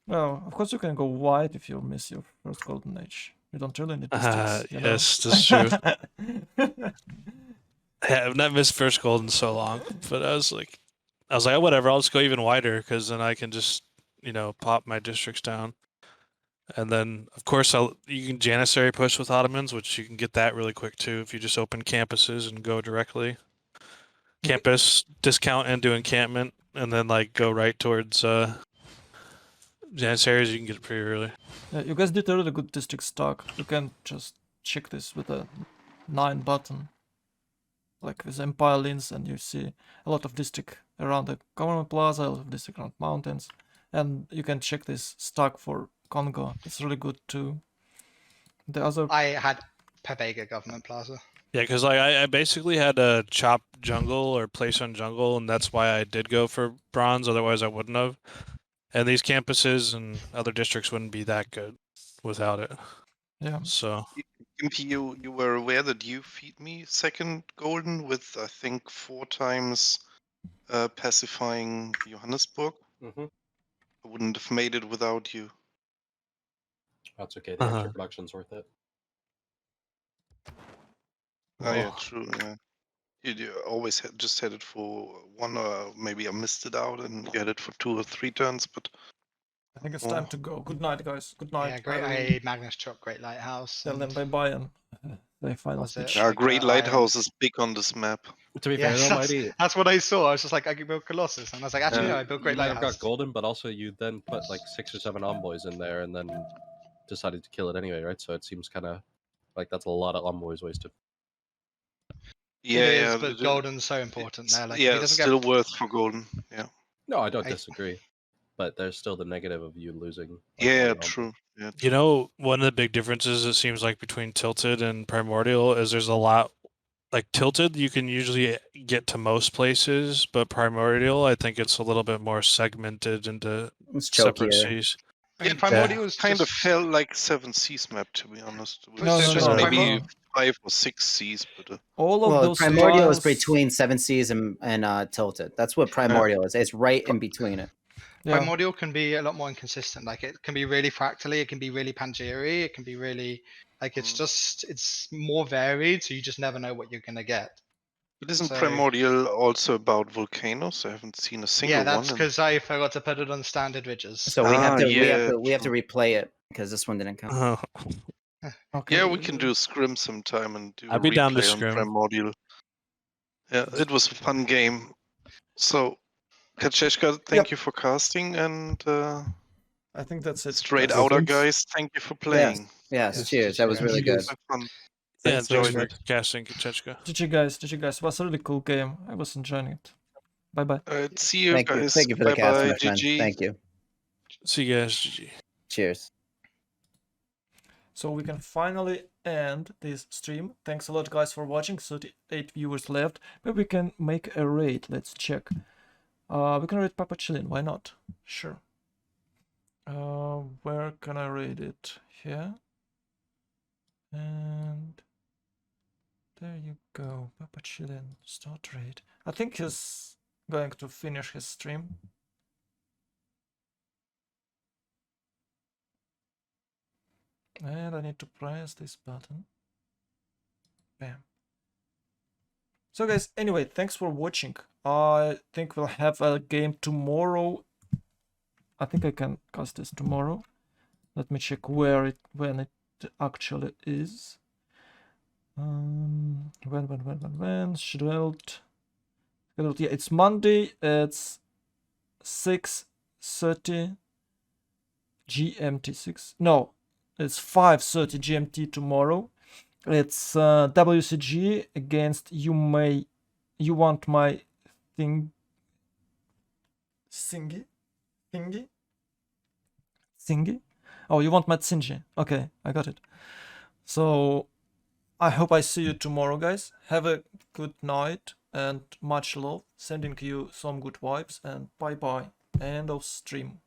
Well, of course you can go wide if you miss your first golden age. You don't really need distance. Yes, that's true. Yeah, I've not missed first gold in so long, but I was like, oh, whatever, I'll just go even wider because then I can just, pop my districts down. And then, of course, you can Janissary push with Ottomans, which you can get that really quick too if you just open campuses and go directly. Campus, discount and do encampment, and then like go right towards Janissaries, you can get it pretty early. Yeah, you guys did a really good district stock. You can just check this with a 9 button. Like with Empire Links, and you see a lot of district around the government plaza, a lot of district around mountains. And you can check this stock for Congo. It's really good too. The other I had Pavega Government Plaza. Yeah, because I basically had to chop jungle or place on jungle, and that's why I did go for bronze. Otherwise, I wouldn't have. And these campuses and other districts wouldn't be that good without it. Yeah. So Gimpy, you were aware that you feed me second golden with, I think, 4 times pacifying Johannesburg. Mm-hmm. I wouldn't have made it without you. That's okay. The extra production's worth it. Oh yeah, true. Yeah, you always just had it for 1, or maybe I missed it out, and you had it for 2 or 3 turns. But I think it's time to go. Good night, guys. Good night. Yeah, great. Magnus Chalk, Great Lighthouse. Tell them bye-bye and the final speech. Our Great Lighthouse is big on this map. To be fair, though, Mighty, that's what I saw. I was just like, I could build Colossus, and I was like, actually, no, I built Great you might have Lighthouse. got golden, but also you then put like 6 or 7 envoys in there, and then decided to kill it anyway, right? So it seems kind of like that's a lot of envoys wasted. Yeah, it is, but golden's so important there. Like, yeah, still worth for golden. Yeah. No, I don't disagree, but there's still the negative of you losing. Like, yeah, true. Yeah, You know, one of the big differences it seems like between Tilted and Primordial is there's a lot. Like Tilted, you can usually get to most places, but Primordial, I think it's a little bit more segmented into separate seas. I mean, Primordial is kind of felt like 7 seas map, to be honest. No, maybe 5 or 6 seas, but all of those Primordial tiles... is between 7 seas and Tilted. That's what Primordial is. It's right in between it. Yeah. Primordial can be a lot more inconsistent. Like, it can be really fractally, it can be really Pangea-y, it can be really like it's more varied, so you just never know what you're gonna get. But isn't Primordial also about volcanoes? I haven't seen a single one. Yeah, that's because I forgot to put it on standard ridges. So we have to replay it because this one didn't come. Okay. Yeah, we can do scrim sometime and do I'd be down to replay on scrim. Primordial. Yeah, it was a fun game. So, Kacheshka, thank you for casting, and I think that's it. Straight outer guys, thank you for playing. Yes, cheers. That was really good. Fun. Yeah, Thanks for casting, Kachechka. GG guys, it was a really cool game. I was enjoying it. Bye-bye. Alright, see you Thank guys. you. Thank you for the cast, my friend. GG. Thank you. See you guys, GG. Cheers. So we can finally end this stream. Thanks a lot, guys, for watching. 38 viewers left. But we can make a raid. Let's check. We can raid Papa Chillin. Why not? Sure. Where can I raid it? Here. And there you go. Papa Chillin. Start raid. I think he's going to finish his stream. And I need to press this button. Bam. So guys, anyway, thanks for watching. I think we'll have a game tomorrow. I think I can cast this tomorrow. Let me check when it actually is. When scheduled. Yeah, it's Monday. It's 6:30 GMT. It's 5:30 GMT tomorrow. It's WCG against You Want My Thingy. Oh, You Want My Tsingy. Okay, I got it. So I hope I see you tomorrow, guys. Have a good night and much love. Sending you some good vibes, and bye bye. End of stream.